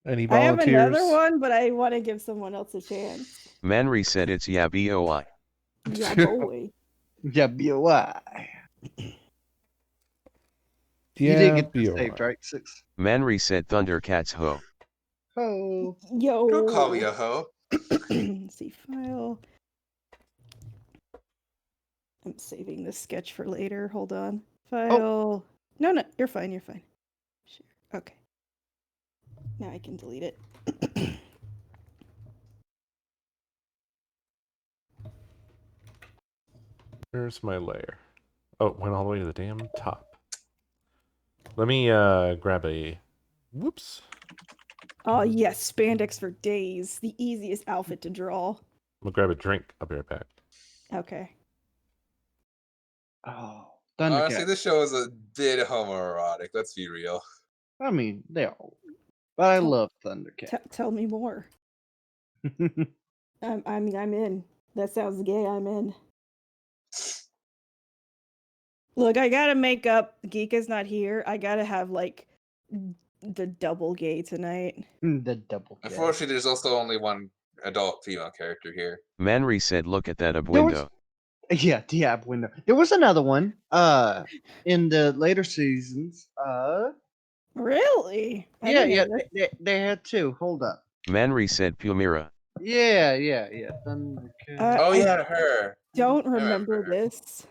Any I have volunteers? another one, but I want to give someone else a chance. Manri said it's yeah boi. Yeah, boy. Yeah, BOI. You did Yeah, get be this saved, alright. right? 6. Manry said Thundercats ho. Oh. Yo. Don't call me a hoe. See file. I'm saving this sketch for later. Hold on. File. No, you're fine. You're fine. Sure. Okay. Now I can delete it. Where's my layer? Oh, it went all the way to the damn top. Let me grab a. Whoops. Oh yes, spandex for days. The easiest outfit to draw. I'm gonna grab a drink. I'll be right back. Okay. Oh. Honestly, Thundercat. this show is a bit homoerotic. Let's be real. I mean, they all. But I Tell- love Thundercat. Tell me more. I mean, I'm in. That sounds gay. I'm in. Look, I gotta make up. Geek is not here. I gotta have like the double gay tonight. The double gay. Unfortunately, there's also only one adult female character here. Manry said look at that up There was- window. Yeah, the app window. There was another one. In the later seasons. Really? I Yeah, didn't know yeah. They had 2. Hold up. Manry said Pumira. Yeah. Thundercat. Oh I yeah, her. don't I remember her. this.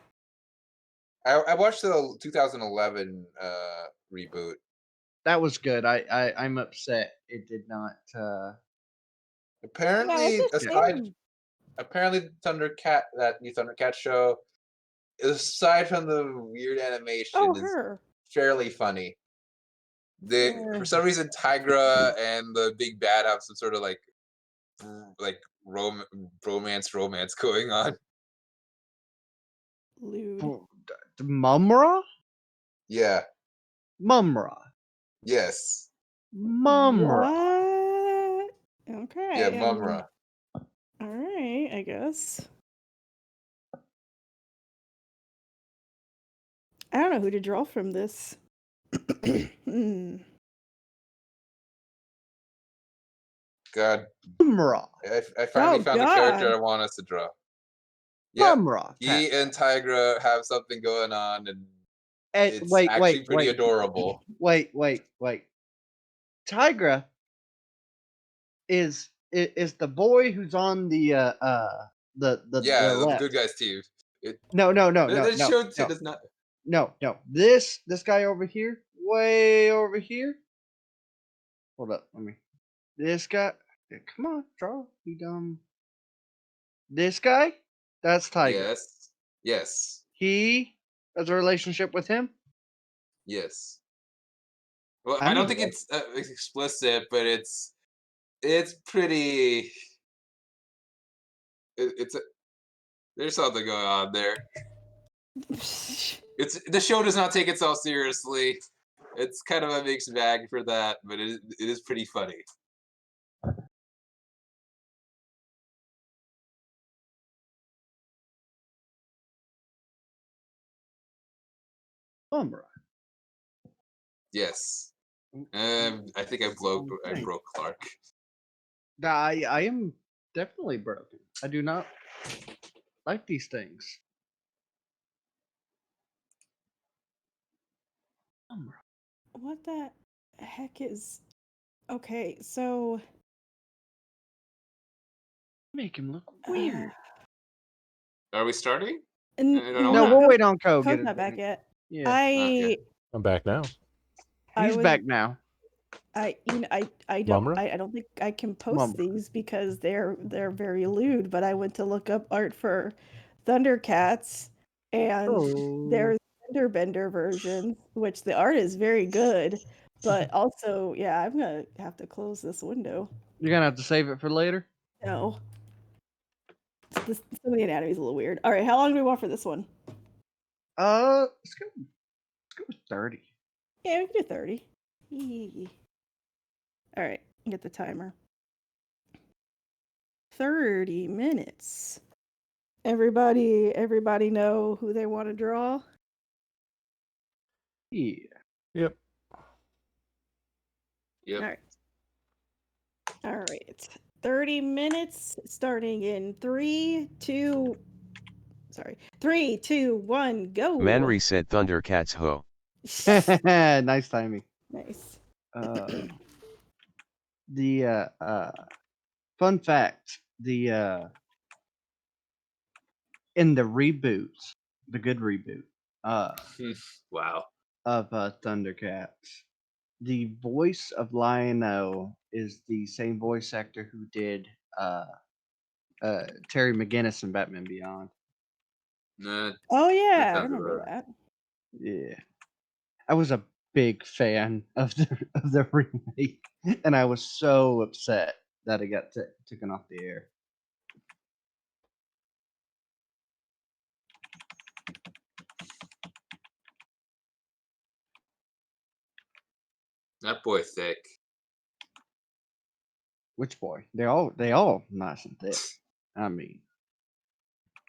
I watched the 2011 reboot. That was good. I'm upset it did not. Apparently, it's a shame. apparently that new Thundercat show, aside from the weird animation, Oh, is her. fairly funny. For some reason, Tigra and the big bad have some sort of like romance going on. Lewd. Mumra? Yeah. Mumra. Yes. Mumra. What? Okay. Yeah, Mumra. All right, I guess. I don't know who to draw from this. God, Mumra. I finally Oh, found the character God. I want us to draw. Yep. Mumra. He and Tigra have something going on, and Eh, it's wait, actually wait, pretty wait. adorable. Wait. Tigra is the boy who's on the Yeah, the left. good guys team. No. This show does not. No. This guy over here, way over here. Hold up, let me. This guy. Come on, draw. You dumb. This guy, that's Tiger. Yes. He has a relationship with him. Yes. Well, I I don't mean, think it's explicit, but it's pretty. There's something going on there. The show does not take itself seriously. It's kind of a mixed bag for that, but it is pretty funny. Umbra. Yes. I think I broke Clark. I am definitely broken. I do not like these things. Umbra. What the heck is... Okay, so... Make him look weird. Are we starting? N- I don't know No, what we'll happened. wait on Code. Code's not back yet. Yeah, Okay. I'm back now. I he's was- back now. I don't Mumra? I don't think I can post Mumra. these because they're very lewd, but I went to look up art for Thundercats and there's Bender versions, which the art is very good, but also, yeah, I'm gonna have to close this window. You're gonna have to save it for later. No. Some of the anatomy is a little weird. All right, how long do we want for this one? Let's go with 30. Yeah, we can do 30. Yee. All right, get the timer. 30 minutes. Everybody know who they want to draw? Yeah. Yep. Yep. All right. 30 minutes starting in 3, 2, 1, go. Manry said Thundercats ho. Nice timing. Nice. The fun fact: in the reboot, the good reboot, Wow. of Thundercats, the voice of Lion-O is the same voice actor who did Terry McGinnis in Batman Beyond. Nah, Oh that yeah, I sounds remember about right. that. Yeah, I was a big fan of the remake, and I was so upset that it got taken off the air. That boy thick. Which boy? They all nice and thick. I mean,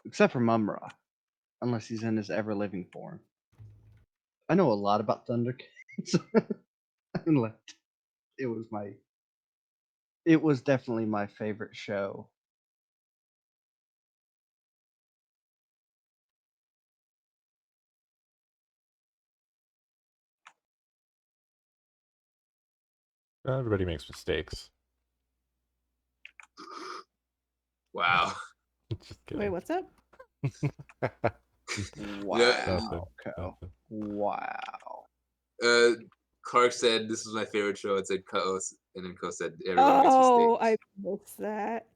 except for Mumra, unless he's in his ever living form. I know a lot about Thundercats. Unless it was it was definitely my favorite show. Everybody makes mistakes. Wow. Just kidding. Wait, what's up? Wow, Co. Nothing. Wow. Clark said this was my favorite show. It said Co, and then Co said everyone makes Oh, I mistakes. missed that.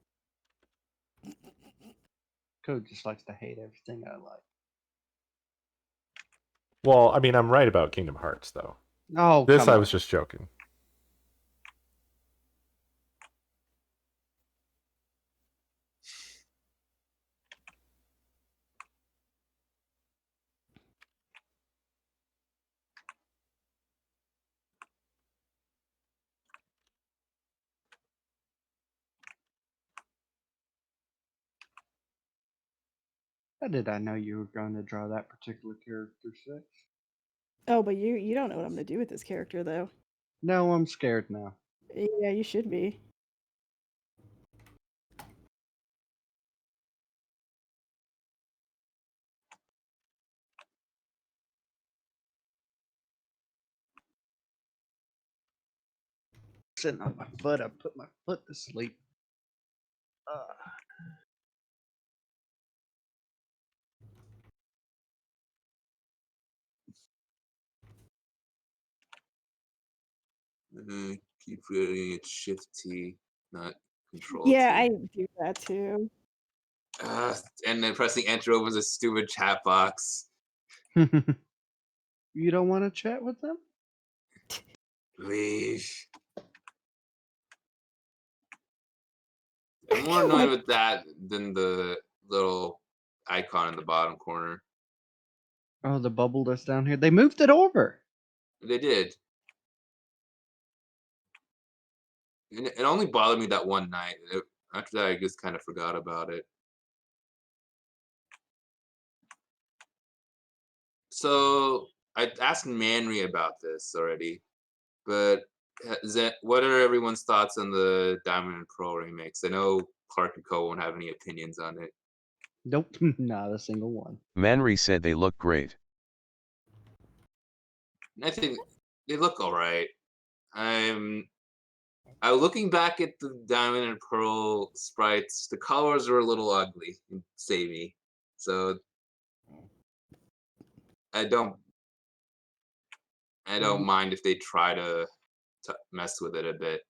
Code just likes to hate everything I like. Well, I mean, I'm right about Kingdom Hearts, though. Oh, This come I on. was just joking. How did I know you were going to draw that particular character 6? Oh, but you don't know what I'm gonna do with this character though. No, I'm scared now. Yeah, you should be. Sitting on my foot, I put my foot to sleep. Keep reading it Shift T, not Control Yeah, T. I do that too. And then pressing enter opens a stupid chat box. You don't want to chat with them? Leave. I'm more annoyed with that than the little icon in the bottom corner. Oh, the bubble that's down here. They moved it over. They did. And it only bothered me that one night. After that, I just kind of forgot about it. So I asked Manry about this already, but what are everyone's thoughts on the Diamond and Pearl remakes? I know Clark and Co won't have any opinions on it. Nope, not a single one. Manry said they look great. I think they look all right. I'm looking back at the Diamond and Pearl sprites. The colors are a little ugly, samey. So I don't mind if they try to mess with it a bit.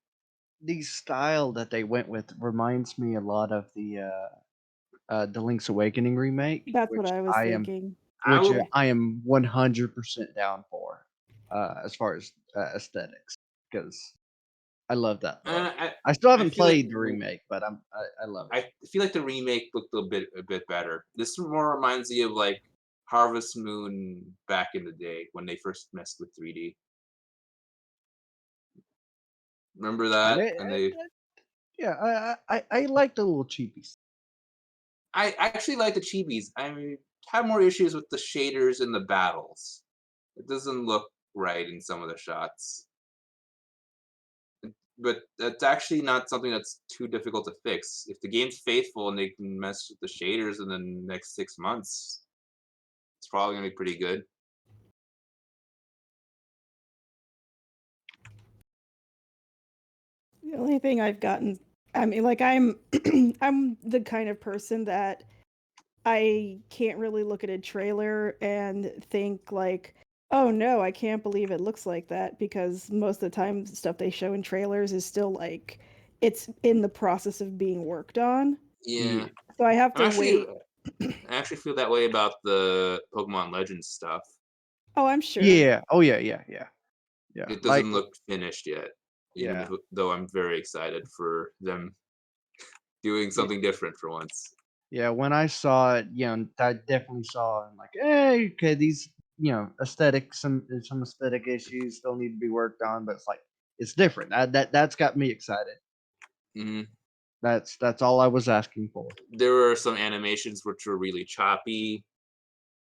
The style that they went with reminds me a lot of the Link's Awakening remake, That's what which I was I am thinking. I which will, I am 100% down for, as far as aesthetics, because I love that look. I still I haven't feel like played the remake, but I love it. I feel like the remake looked a bit better. This more reminds me of like Harvest Moon back in the day when they first messed with 3D. Remember And that? And they yeah, I like the little cheapies. I actually like the chibis. I have more issues with the shaders in the battles. It doesn't look right in some of the shots. But that's actually not something that's too difficult to fix. If the game's faithful and they can mess with the shaders in the next 6 months, it's probably gonna be pretty good. The only thing I've gotten, I mean, like I'm I'm the kind of person that I can't really look at a trailer and think like, oh no, I can't believe it looks like that, because most of the time stuff they show in trailers is still like it's in the process of being worked on. Yeah. So I have I'm to actually wait. I actually feel that way about the Pokemon Legends stuff. Oh, I'm sure. Yeah. Oh yeah. Yeah. Yeah. Yeah. It Like doesn't look finished yet, even yeah. if though I'm very excited for them doing something different for once. Yeah, when I saw it, I definitely saw and like, hey, okay, these, aesthetic some aesthetic issues still need to be worked on, but it's like it's different. That's got me excited. hmm That's all I was asking for. There were some animations which were really choppy,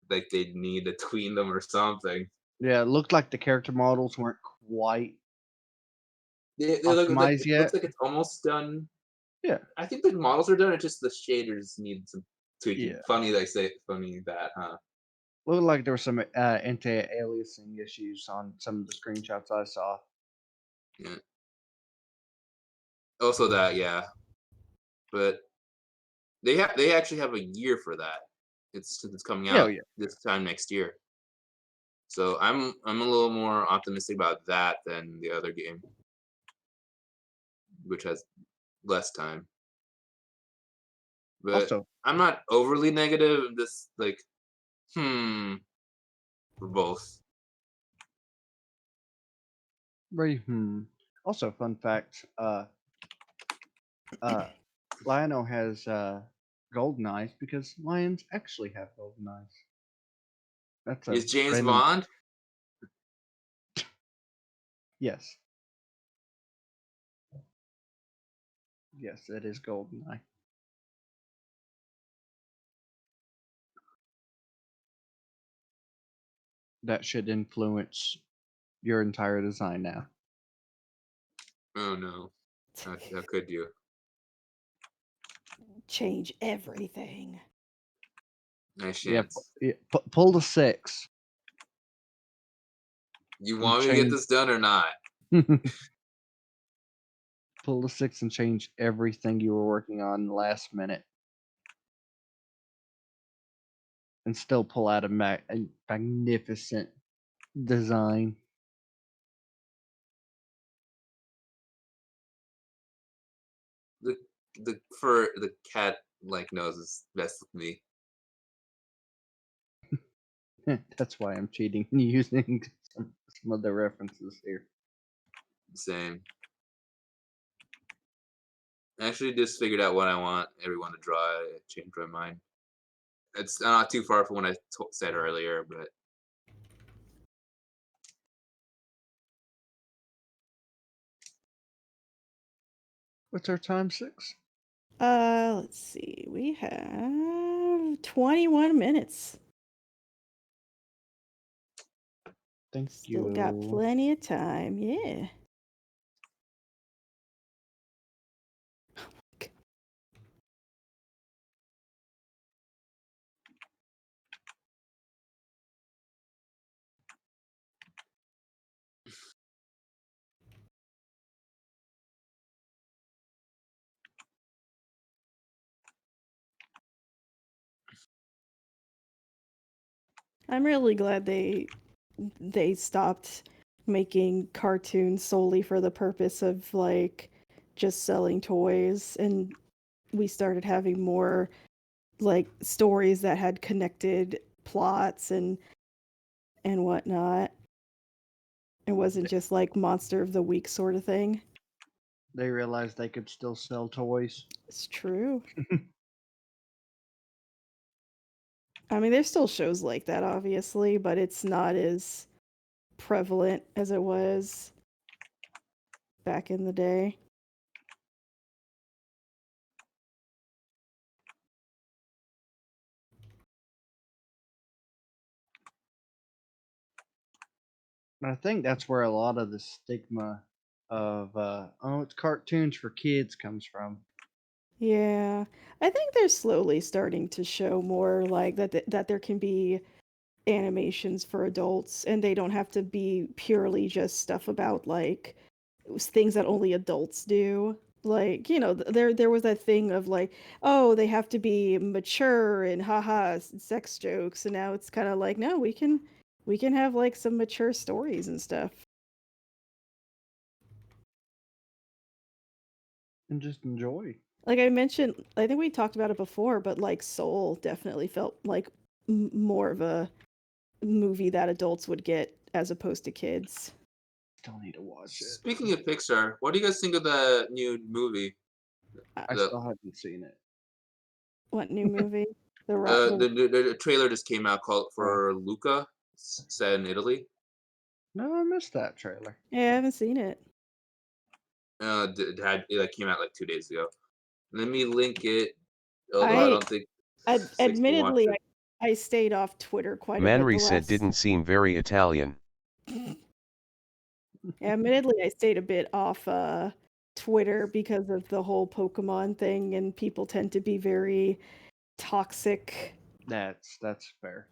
like they need to tween them or something. Yeah, it looked like the character models weren't quite They look like optimized it yet. looks like it's almost done. Yeah, I think the models are done. It's just the shaders need some tweaking. yeah. Funny that, huh? Looked like there were some anti-aliasing issues on some of the screenshots I saw. Yeah. Also that, yeah. But they actually have a year for that. It's coming Yeah, out yeah. this time next year. So I'm a little more optimistic about that than the other game, which has less time. But Also, I'm not overly negative. I'm just like, for both. very Also, fun fact. Uh, Lionel has golden eyes because lions actually have golden eyes. That's a Is James random. Bond? Yes, yes, it is golden eye. That should influence your entire design now. Oh no, how could you? Change everything. Nice Yeah, chance. pull the 6 You and want me to get change. this done or not? Pull the 6 and change everything you were working on last minute, and still pull out a magnificent design. The the cat like nose is best with me. That's why I'm cheating and using some other references here. Same. I actually just figured out what I want everyone to draw. I changed my mind. It's not too far from what I said earlier, but What's our time? 6? Let's see. We have 21 minutes. Thank Still got you. plenty of time. Yeah. I'm really glad they stopped making cartoons solely for the purpose of like just selling toys, and we started having more like stories that had connected plots and whatnot. It wasn't just like monster of the week sort of thing. They realized they could still sell toys. It's true. I mean, there's still shows like that, obviously, but it's not as prevalent as it was back in the day. And I think that's where a lot of the stigma of it's cartoons for kids comes from. Yeah, I think they're slowly starting to show more like that there can be animations for adults, and they don't have to be purely just stuff about like things that only adults do. Like, there was that thing of like, oh, they have to be mature and haha sex jokes, and now it's kind of like, no, we can have like some mature stories and stuff. And just enjoy. Like I mentioned, I think we talked about it before, but like Soul definitely felt like more of a movie that adults would get as opposed to kids. Still need to watch it. Speaking of Pixar, what do you guys think of the new movie? I The still haven't seen it. What new movie? The the trailer just came out called for Luca, set in Italy. No, I missed that trailer. Yeah, I haven't seen it. It came out like 2 days ago. Let me link it. Although I I don't think Six will watch admittedly, it. I stayed off Twitter quite a bit. Manri said didn't seem very Italian. Yeah, admittedly, I stayed a bit off Twitter because of the whole Pokemon thing, and people tend to be very toxic. That's fair.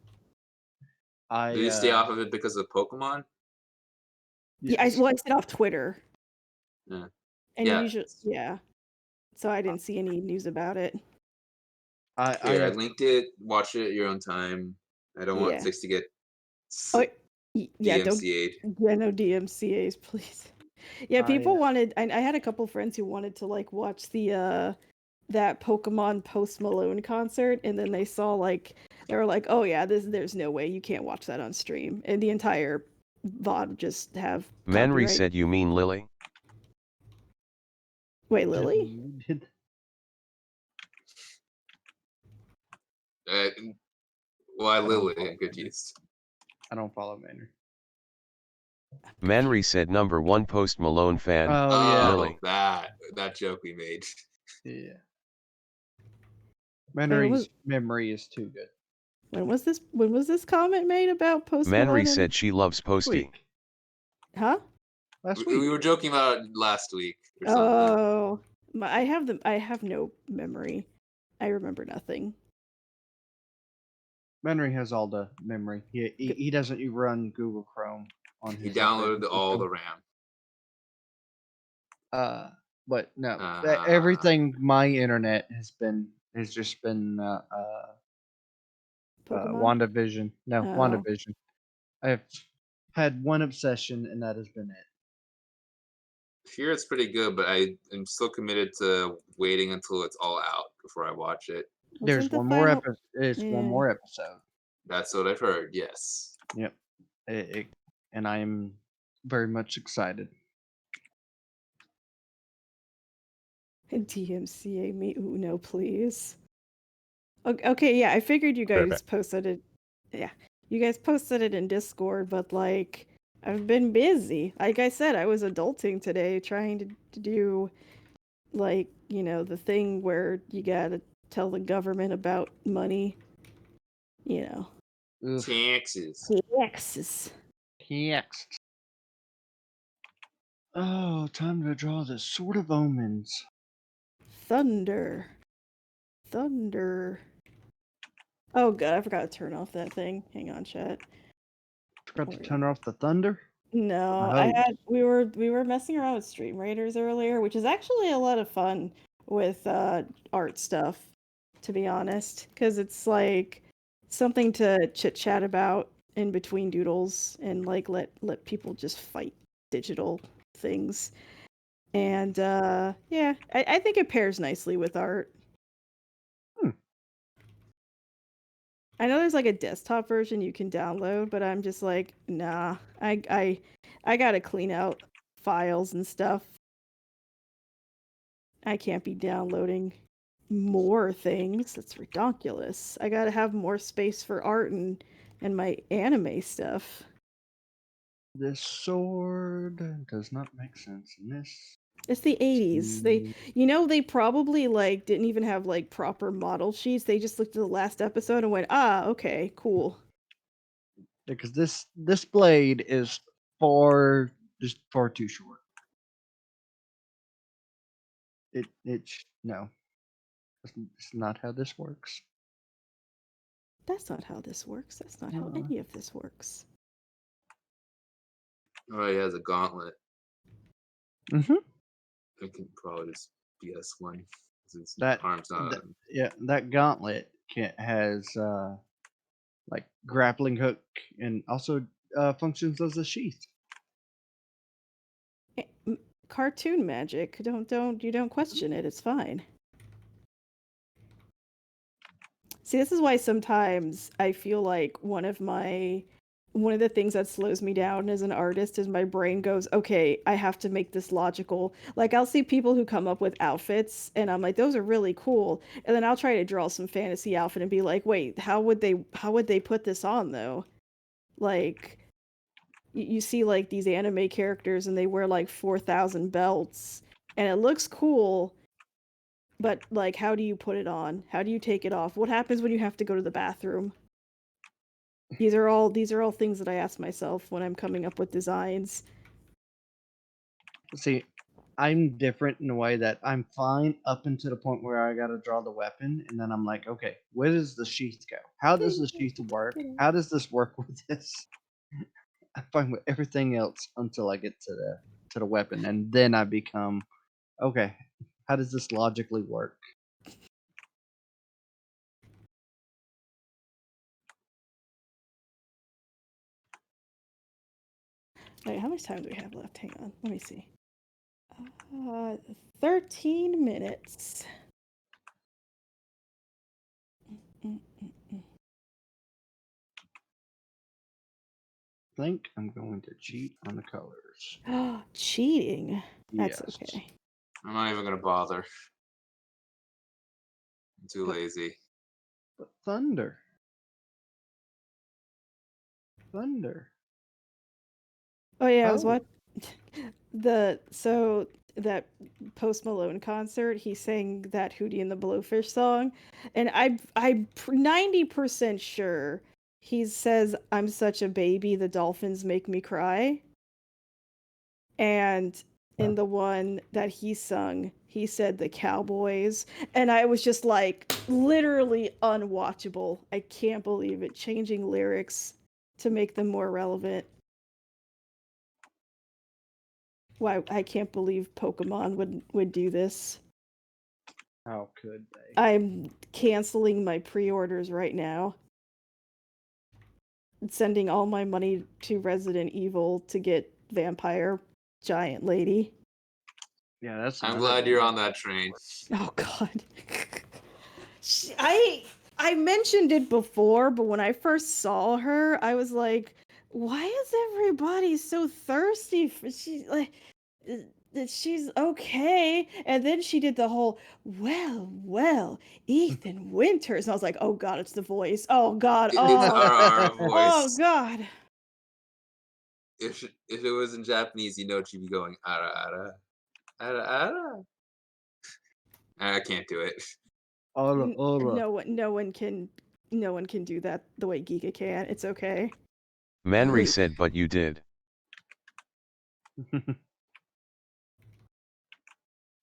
Do you stay off of it because of Pokemon? Yeah, I stayed off Twitter. Yeah. And Yeah. usually, yeah. So I didn't see any news about it. I linked it. Watch it at your own time. I don't want Yeah. Six to get Yeah, don't. DMCA'd. Yeah, no DMCA's, please. Yeah, people wanted. I had a couple friends who wanted to like watch the that Pokemon Post Malone concert, and then they saw like they were like, oh yeah, there's no way you can't watch that on stream, and the entire VOD would just have. Manri copyright. said you mean Lily? Wait, Lily? Why Lily? I'm confused. I don't follow Manry. Manri said #1 Post Malone fan. Oh yeah, Lily. that joke we made. Yeah. Manry's memory is too good. When was this comment made about Post Manri Malone? said she loves Posty. Huh? Last week. We were joking about it last week or something. Oh, I have no memory. I remember nothing. Manry has all the memory. He doesn't run Google Chrome on his. He downloaded all the RAM. But no, everything my internet has just been WandaVision. No, WandaVision. I've had one obsession, and that has been it. Here it's pretty good, but I am still committed to waiting until it's all out before I watch it. There's one more episode. It's one more episode. That's what I've heard. Yes. Yep. And I am very much excited. DMCA me Uno, please. Okay, yeah, I figured you guys posted it. Yeah, you guys posted it in Discord, but like, I've been busy. Like I said, I was adulting today, trying to do, like, the thing where you gotta tell the government about money. Taxes. Taxes. Oh, time to draw the Sword of Omens. Thunder. Oh god, I forgot to turn off that thing. Hang on, chat. Forgot to turn off the thunder? No, we were messing around with Stream Raiders earlier, which is actually a lot of fun with art stuff, to be honest, because it's like something to chit chat about in between doodles and like let people just fight digital things. And yeah, I think it pairs nicely with art. I know there's like a desktop version you can download, but I'm just like, nah. I gotta clean out files and stuff. I can't be downloading more things. That's ridiculous. I gotta have more space for art and my anime stuff. This sword does not make sense in this. It's the 80s. They probably like didn't even have like proper model sheets. They just looked at the last episode and went, okay, cool. Because this blade is far too short. No. It's not how this works. That's not how this works. That's not how any of this works. Oh, he has a gauntlet. Mm-hmm. It can probably just be S1. His That, arm's not. that gauntlet has like grappling hook and also functions as a sheath. Cartoon magic. Don't question it. It's fine. See, this is why sometimes I feel like one of the things that slows me down as an artist is my brain goes, okay, I have to make this logical. Like, I'll see people who come up with outfits and I'm like, those are really cool. And then I'll try to draw some fantasy outfit and be like, wait, how would they put this on though? Like, you see like these anime characters and they wear like 4,000 belts and it looks cool, but like, how do you put it on? How do you take it off? What happens when you have to go to the bathroom? These are all things that I ask myself when I'm coming up with designs. See, I'm different in a way that I'm fine up until the point where I got to draw the weapon, and then I'm like, okay, where does the sheath go? How does the sheath work? How does this work with this? I'm fine with everything else until I get to the weapon, and then I become, okay, how does this logically work? Wait, how much time do we have left? Hang on, let me see. 13 minutes. I think I'm going to cheat on the colors. Cheating. That's Yes. okay. I'm not even gonna bother. I'm too lazy. But thunder. Oh yeah, I was Oh. watching that Post Malone concert. He sang that Hootie and the Blowfish song, and I'm 90% sure he says, "I'm such a baby, the dolphins make me cry." And in the one that he sung, he said the Cowboys, and I was just like, literally unwatchable. I can't believe it. Changing lyrics to make them more relevant. Why, I can't believe Pokemon would do this. How could they? I'm canceling my pre-orders right now. Sending all my money to Resident Evil to get Vampire Giant Lady. Yeah, that's. I'm another glad good you're one. on that train. Oh god. I mentioned it before, but when I first saw her, I was like, why is everybody so thirsty for she's okay. And then she did the whole, well, Ethan Winters. And I was like, oh god, it's the voice. Oh god. It's Oh, our oh voice. god. If it was in Japanese, you know she'd be going ara ara, ara ara. I can't do it. No one can do that the way Giga can. It's okay. Manri Wait. said, but you did.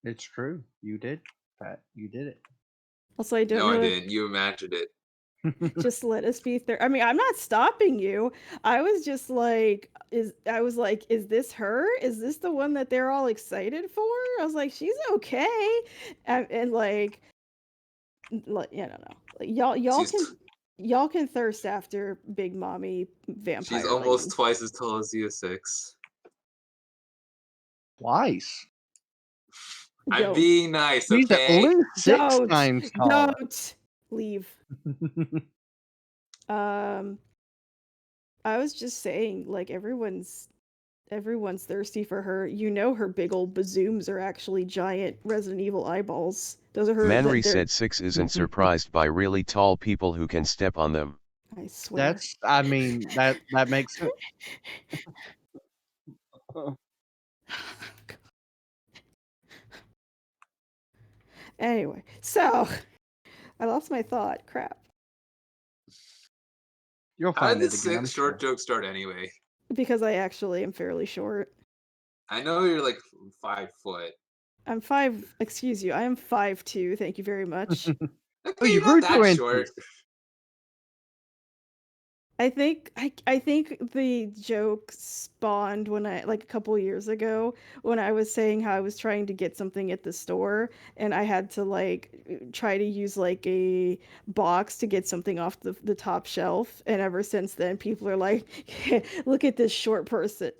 It's true. You did, Pat. You did it. Also, I don't No, know I if didn't. You imagined it. just let us be I mean, I'm not stopping you. I was just like, is this her? Is this the one that they're all excited for? I was like, she's okay. And like I don't know. Y'all can thirst after Big Mommy Vampire She's almost Lady. twice as tall as Z6. Twice. I'm Don't. being nice, He's at okay? least 6 Don't. times taller. Don't leave. I was just saying, like, everyone's thirsty for her. You know, her big old bazooms are actually giant Resident Evil eyeballs. Those are her. Manri said 6 isn't surprised by really tall people who can step on them. I swear. I mean, that makes sense. Anyway, so I lost my thought. Crap. You'll How find did it this again. I'm short sure. joke start anyway? Because I actually am fairly short. I know you're like 5 foot. I'm 5. Excuse you. I am 5'2". Thank you very much. Okay, Oh, you you're grew not that 2 short. inches. I think the joke spawned when I like a couple years ago when I was saying how I was trying to get something at the store and I had to like try to use like a box to get something off the top shelf. And ever since then, people are like, "Look at this short person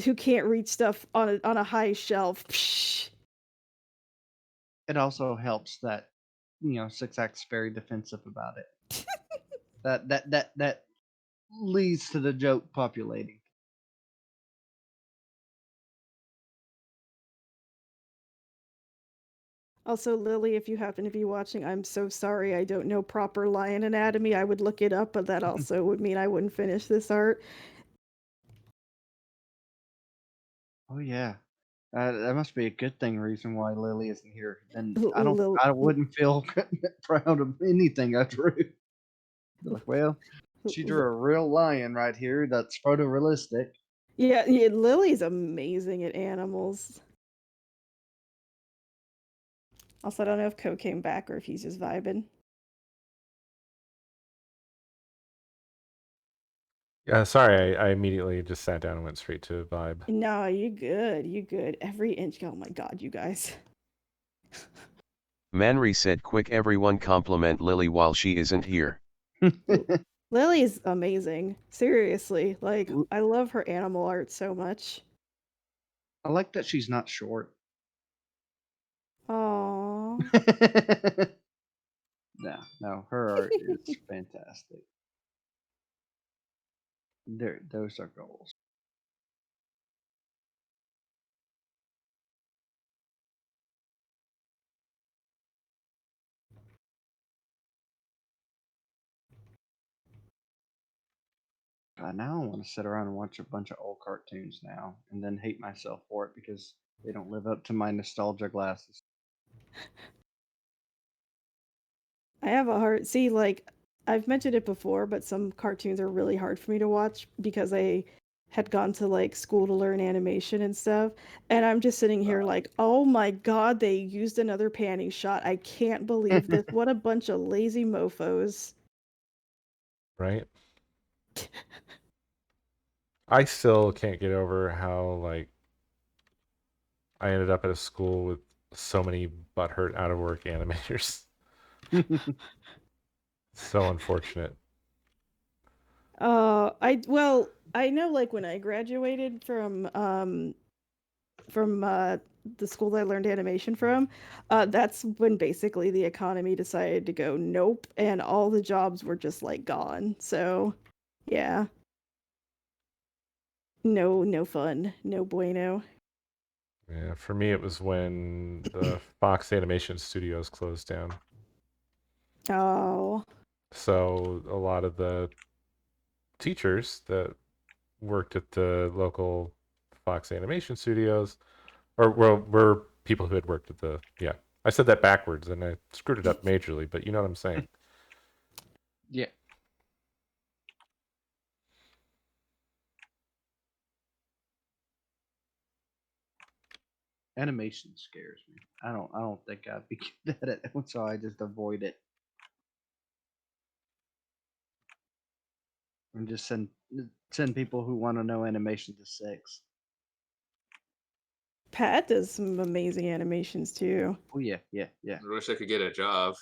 who can't reach stuff on a high shelf." Psh. It also helps that Six Act's very defensive about it. That leads to the joke populating. Also, Lily, if you happen to be watching, I'm so sorry I don't know proper lion anatomy. I would look it up, but that also would mean I wouldn't finish this art. Oh yeah, that must be a good reason why Lily isn't here. Then Lil- I wouldn't feel proud of anything I drew. Be like, well, she drew a real lion right here that's photorealistic. Yeah, Lily's amazing at animals. Also, I don't know if Co came back or if he's just vibing. Yeah, sorry, I immediately just sat down and went straight to vibe. No, you good. You good. Every inch. Oh my god, you guys. Manri said quick everyone compliment Lily while she isn't here. Lily's amazing. Seriously. Like, I love her animal art so much. I like that she's not short. Aww. No, her art is fantastic. Those are goals. Now I want to sit around and watch a bunch of old cartoons now, and then hate myself for it because they don't live up to my nostalgia glasses. I have a hard see, like I've mentioned it before, but some cartoons are really hard for me to watch because I had gone to like school to learn animation and stuff. And I'm just sitting here like, oh my god, they used another panty shot. I can't believe this. What a bunch of lazy mofos. Right? I still can't get over how like I ended up at a school with so many butthurt out of work animators. So unfortunate. I know like when I graduated from the school that I learned animation from, that's when basically the economy decided to go nope, and all the jobs were just like gone. So, yeah, no fun, no bueno. Yeah, for me it was when the Fox Animation Studios closed down. Oh, So a lot of the teachers that worked at the local Fox Animation Studios, or well, were people who had worked at the yeah. I said that backwards and I screwed it up majorly, but you know what I'm saying. Yeah. Animation scares me. I don't think I'd be good at it, so I just avoid it. And just send people who want to know animation to Six. Pat does some amazing animations too. Oh yeah. I wish I could get a job.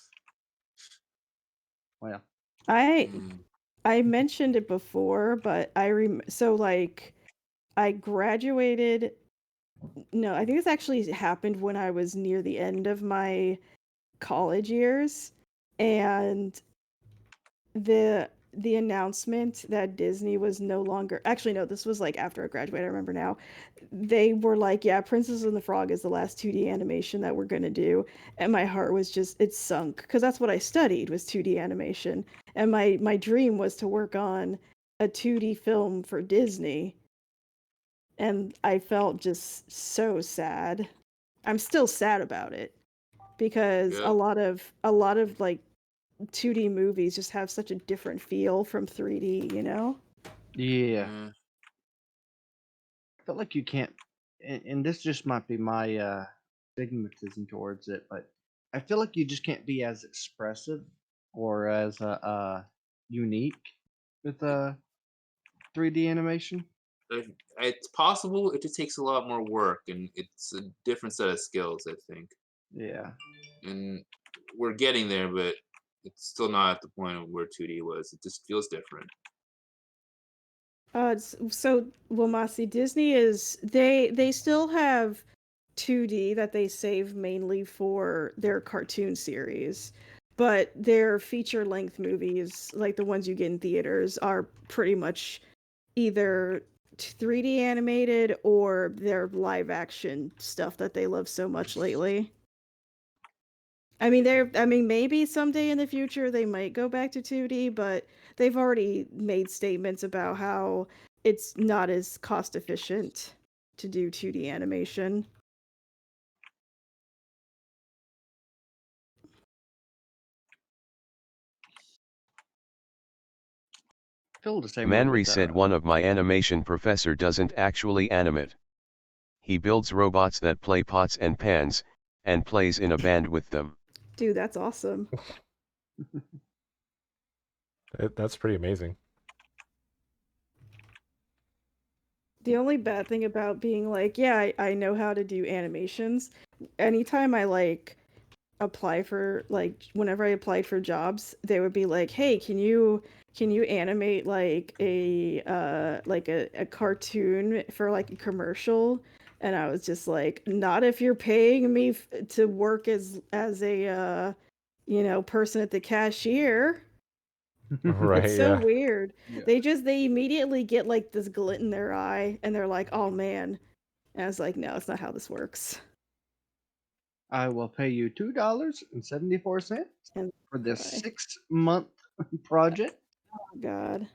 Well, I Hmm. I mentioned it before, but so like I graduated. No, I think this actually happened when I was near the end of my college years, and the announcement that Disney was no longer, actually no, this was like after I graduated, I remember now. They were like, yeah, Princess and the Frog is the last 2D animation that we're going to do. And my heart was just, it sunk because that's what I studied was 2D animation. And my dream was to work on a 2D film for Disney. And I felt just so sad. I'm still sad about it because Yeah. a lot of like 2D movies just have such a different feel from 3D, you know? yeah. Yeah. I feel like you can't, and this just might be my stigmatism towards it, but I feel like you just can't be as expressive or as unique with 3D animation? It's possible. It just takes a lot more work, and it's a different set of skills, I think. Yeah. And we're getting there, but it's still not at the point of where 2D was. It just feels different. So Wamasi, Disney is they still have 2D that they save mainly for their cartoon series, but their feature length movies, like the ones you get in theaters, are pretty much either 3D animated or their live action stuff that they love so much lately. I mean maybe someday in the future they might go back to 2D, but they've already made statements about how it's not as cost efficient to do 2D animation. Feel the same way Manri with said one of my animation professor doesn't actually animate. He builds robots that play pots and pans, and plays in a band with them. Dude, that's awesome. That's pretty amazing. The only bad thing about being like, yeah, I know how to do animations, anytime I like apply for, like, whenever I applied for jobs, they would be like, hey, can you animate like a cartoon for like a commercial? And I was just like, not if you're paying me to work as a person at the cashier. Right, It's so yeah. weird. Yeah. They immediately get like this glint in their eye and they're like, oh man. And I was like, no, it's not how this works. I will pay you $2.74 And for this cry. 6-month project. Oh god.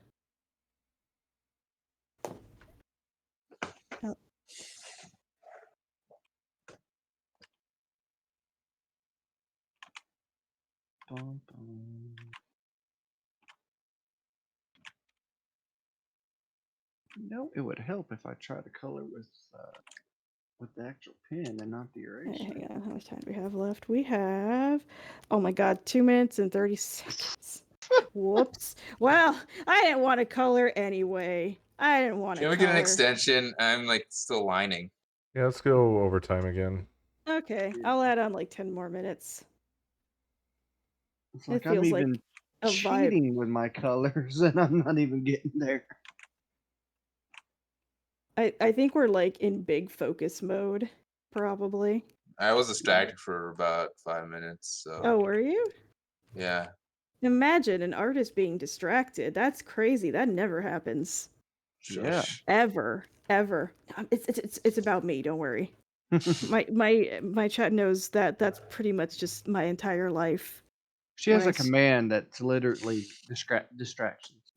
Oh. Bum, bum. It would help if I try to color with the actual pen and not the eraser. Hang on, how much time do we have left? We have, oh my god, 2 minutes and 30 seconds. Whoops. Well, I didn't want to color anyway. I didn't want to Can we color. get an extension? I'm like still lining. Yeah, let's go overtime again. Okay, I'll add on like 10 more minutes. It's It like I'm feels like even a vibe. cheating with my colors and I'm not even getting there. I think we're like in big focus mode, probably. I was distracted for about 5 minutes, so Oh, were you? yeah. Imagine an artist being distracted. That's crazy. That never happens. Yeah. Shush. Ever. It's about me, don't worry. My chat knows that that's pretty much just my entire life. She has When a I s- command that's literally distractions.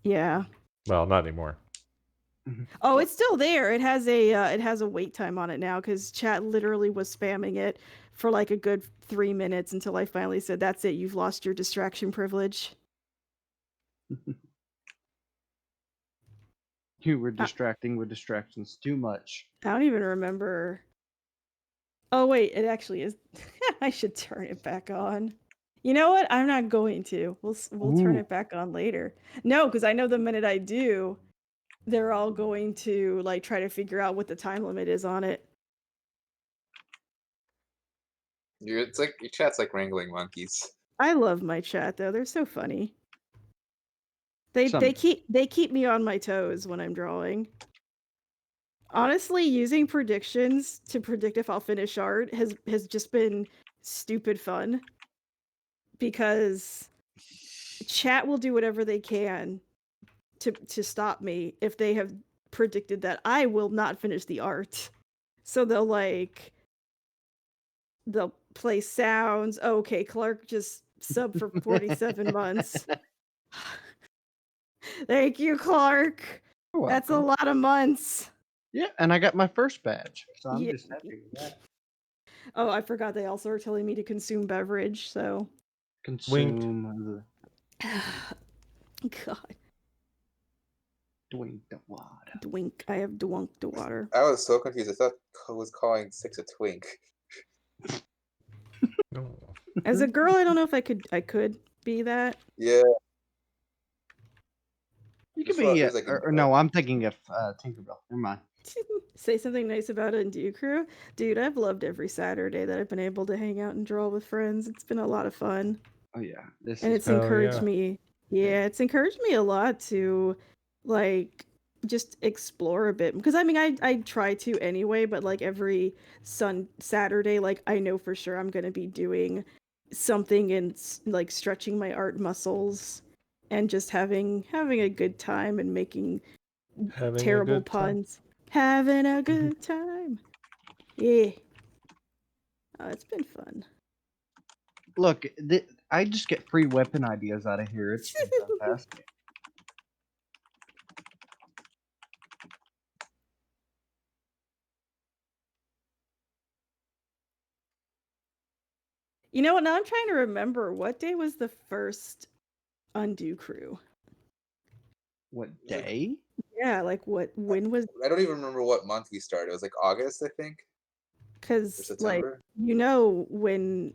Yeah. Well, not anymore. Oh, it's still there. It has a wait time on it now because chat literally was spamming it for like a good 3 minutes until I finally said, "That's it. You've lost your distraction privilege." You were distracting with distractions too much. I don't even remember. Oh wait, it actually is. I should turn it back on. You know what? I'm not going to. We'll turn Ooh. it back on later. No, because I know the minute I do, they're all going to like try to figure out what the time limit is on it. It's like your chat's like wrangling monkeys. I love my chat though. They're so funny. They Some- keep me on my toes when I'm drawing. Honestly, using predictions to predict if I'll finish art has just been stupid fun because chat will do whatever they can to stop me if they have predicted that I will not finish the art. So they'll play sounds. Oh, okay, Clark just subbed for 47 months. Thank you, Clark. You're That's a welcome. lot of months. Yeah, and I got my first badge, so I'm Yeah. just happy with that. Oh, I forgot they also are telling me to consume beverage, so. Consume God, drink the water. Dwink. I have dwunked the water. I was so confused. I thought I was calling 6 a twink. No. As a girl, I don't know if I could be that. Yeah. You could Just thought be, there's, like, or no, I'm thinking of Tinkerbell. Never mind. Say something nice about it in Do Crew. Dude, I've loved every Saturday that I've been able to hang out and draw with friends. It's been a lot of fun. Oh yeah, this And is. it's Hell encouraged yeah. me. Yeah, it's encouraged me a lot to like just explore a bit because I mean I try to anyway, but like every Saturday, like I know for sure I'm gonna be doing something and like stretching my art muscles and just having a good time and making Having a terrible good time. puns. Having a good time. Yeah. Oh, it's been fun. Look, I just get free weapon ideas out of here. It's been fantastic. You know what? Now I'm trying to remember what day was the first Undo Crew. What day? Yeah, like when was, I don't even remember what month we started. It was like August, I think, or because like September. when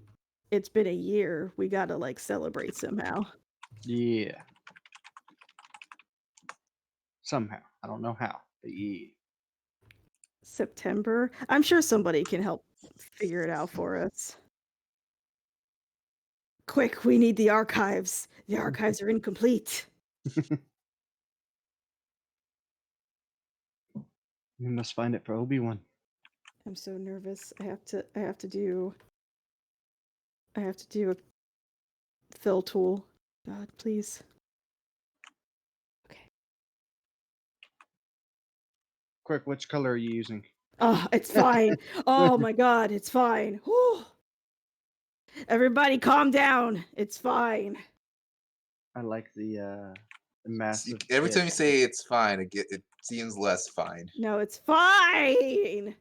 it's been a year, we gotta like celebrate somehow. Yeah. Somehow. I don't know how, but yeah. September. I'm sure somebody can help figure it out for us. Quick, we need the archives. The archives are incomplete. We must find it for Obi-Wan. I'm so nervous. I have to do a fill tool. God, please. Okay. Quick, which color are you using? Oh, it's fine. Oh my God, it's fine. Whew. Everybody calm down. It's fine. I like the massive. Every kit. time you say it's fine, it seems less fine. No, it's fine.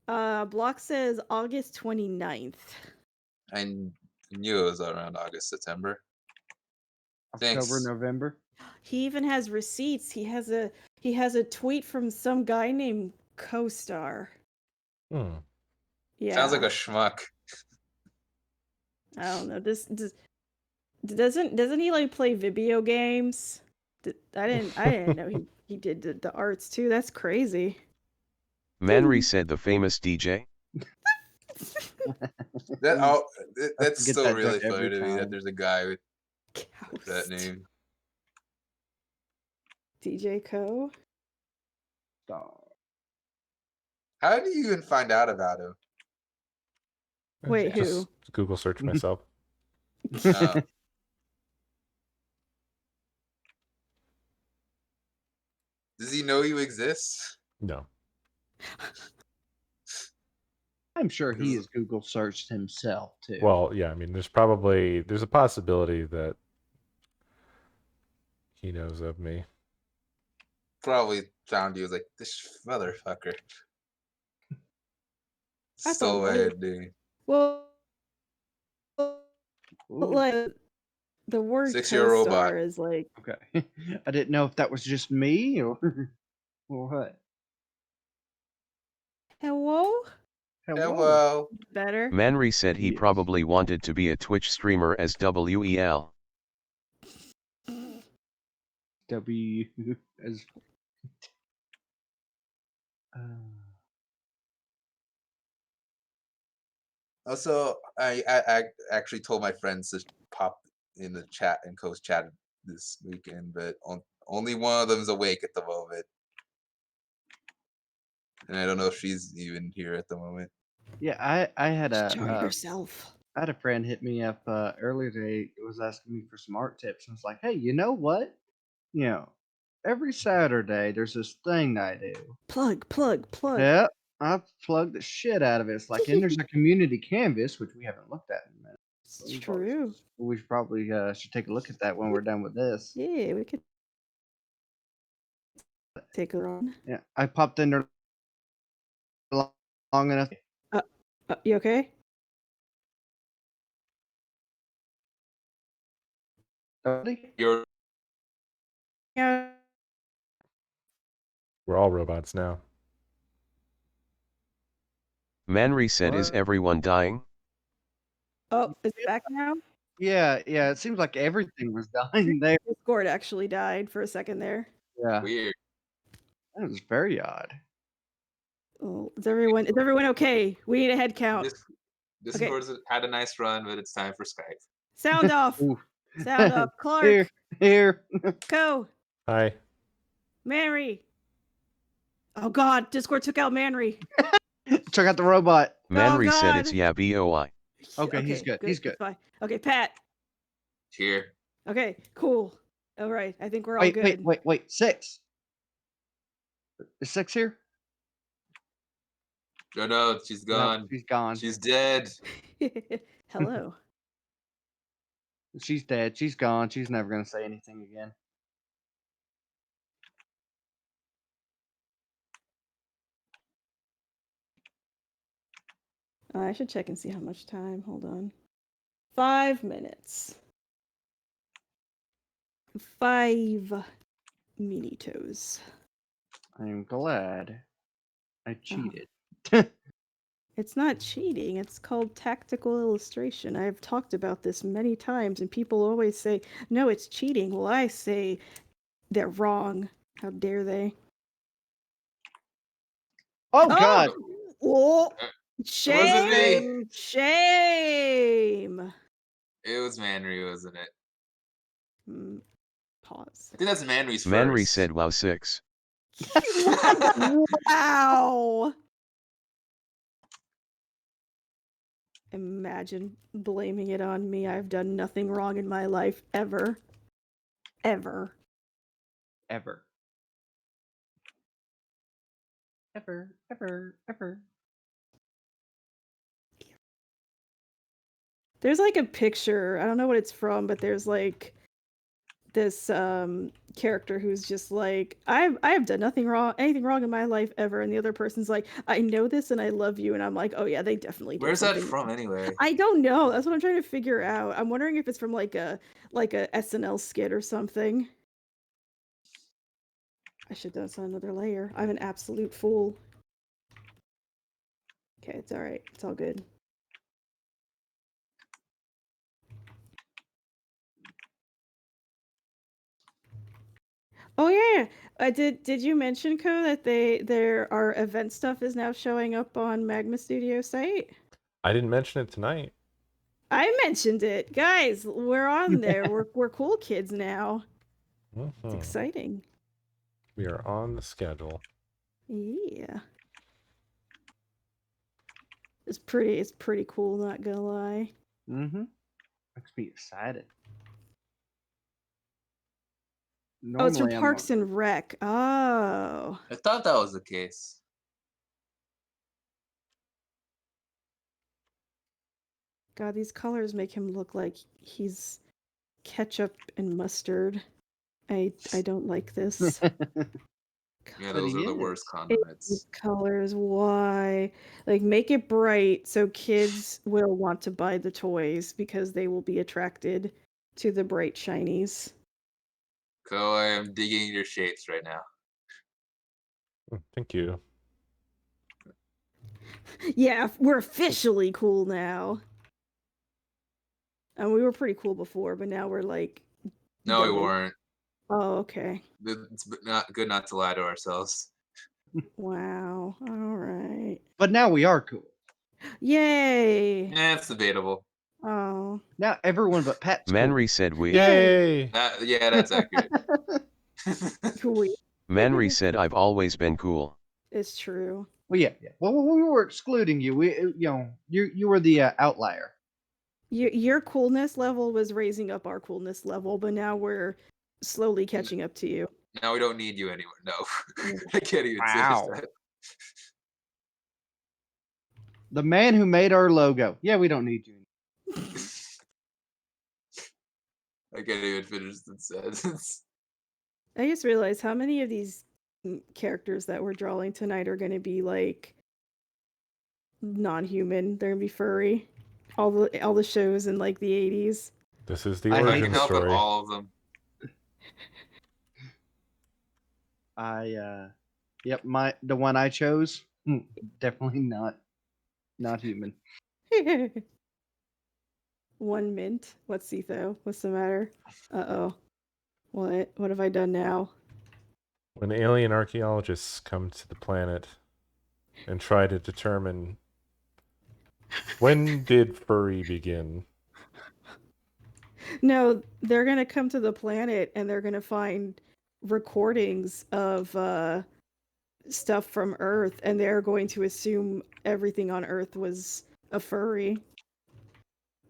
Block says August 29th. I knew it was around August, September. October, Thanks. November. He even has receipts. He has a tweet from some guy named Coestar. Hmm. Yeah. Sounds like a schmuck. I don't know. Doesn't he like play video games? I didn't know he did the arts too. That's crazy. Manri said the famous DJ. That's forget still that really joke funny every to me that time. there's a guy with that Coast. name. DJ Co. Stop. How do you even find out about him? Wait, Just who? Google search myself. Uh, does he know you exist? No. I'm sure he has Google searched himself too. Well, yeah, I mean, there's a possibility that he knows of me. Probably found you, was like, this motherfucker. I So thought, bad, dude. well, Ooh, like the word 6-year robot. co-star is like, okay. I didn't know if that was just me or what. hello? Hello. Better? Manri said he Yes. probably wanted to be a Twitch streamer as WEL. W as. Also, I actually told my friends to pop in the chat and Coast chat this weekend, but only one of them is awake at the moment. And I don't know if she's even here at the moment. Yeah, I had Join a yourself. I had a friend hit me up earlier today. It was asking me for some art tips. I was like, hey, you know what? You know, every Saturday there's this thing I do. Plug. Yep, I plugged the shit out of it. It's like, and there's a community canvas, which we haven't looked at in a minute. It's true. We probably should take a look at that when we're done with this. Yeah, we could take her on. Yeah, I popped in there long enough. You okay? You're Yeah. We're all robots now. Manri said, is What? everyone dying? Oh, is it back now? Yeah, it seems like everything was dying there. Discord actually died for a second there. Yeah, Weird. that was very odd. Oh, is everyone okay? We need a head count. This Discord's had a nice run, but it's time for Skype. Sound off. Ooh. Sound off. Clark. Here. Co. Hi. Manry. Oh God, Discord took out Manry. Check out the robot. Manry said God. it's yeah BOI. Okay, he's good. He's good. That's fine. Okay, Pat. Here. Okay, cool. All right, I think we're all good. Wait. 6. Is 6 here? No, she's gone. No, she's gone. She's dead. Hello. She's dead. She's gone. She's never gonna say anything again. I should check and see how much time. Hold on. 5 minutes. 5 minutos. I'm glad I cheated. It's not cheating. It's called tactical illustration. I've talked about this many times, and people always say, no, it's cheating. Well, I say they're wrong. How dare they? Oh God! Oh, wasn't me. Shame! It was Manry, wasn't it? Pause. I think that's Manry's first. Manry said wow 6. Wow! Imagine blaming it on me. I've done nothing wrong in my life ever. Ever. There's like a picture, I don't know what it's from, but there's like this character who's just like, I have done anything wrong in my life ever, and the other person's like, I know this and I love you, and I'm like, oh yeah, they definitely did. Where's that something from wrong. anyway? I don't know. That's what I'm trying to figure out. I'm wondering if it's from like a SNL skit or something. I should have done another layer. I'm an absolute fool. Okay, it's all right. It's all good. Oh yeah, did you mention, Co, that our event stuff is now showing up on Magma Studio site? I didn't mention it tonight. I mentioned it, guys. We're on there. We're cool kids now. It's exciting. We are on the schedule. Yeah, it's pretty cool. Not gonna lie. Makes me excited. Oh, it's from Normally, Parks and Rec. Oh. I thought that was the case. God, these colors make him look like he's ketchup and mustard. I don't like this. Yeah, But those he are the is. worst condiments. These colors, why? Like, make it bright so kids will want to buy the toys because they will be attracted to the bright shinies. Co, I am digging your shapes right now. Thank you. Yeah, we're officially cool now. And we were pretty cool before, but now we're like... No, we double. weren't. Oh, okay. It's not good not to lie to ourselves. Wow. All right. But now we are cool. Yay! Yeah, it's debatable. Oh. Now everyone but Pat's cool. Manry said we. Yay! Yeah, that's accurate. Cool. Manry said I've always been cool. It's true. Well, yeah. Well, we were excluding you. You were the outlier. Your coolness level was raising up our coolness level, but now we're slowly catching up to you. Now we don't need you anymore. No, I can't even Wow. finish that. The man who made our logo. Yeah, we don't need you. I can't even finish the sentence. I just realized how many of these characters that we're drawing tonight are going to be like non-human. They're going to be furry. All the shows in like the 80s. This is the I I origin can help with story. all of them. Yep, the one I chose, definitely not human. 1 mint. What's Cetho? What's the matter? Uh-oh. What have I done now? When alien archaeologists come to the planet and try to determine when did furry begin. No, they're gonna come to the planet and they're gonna find recordings of stuff from Earth, and they're going to assume everything on Earth was a furry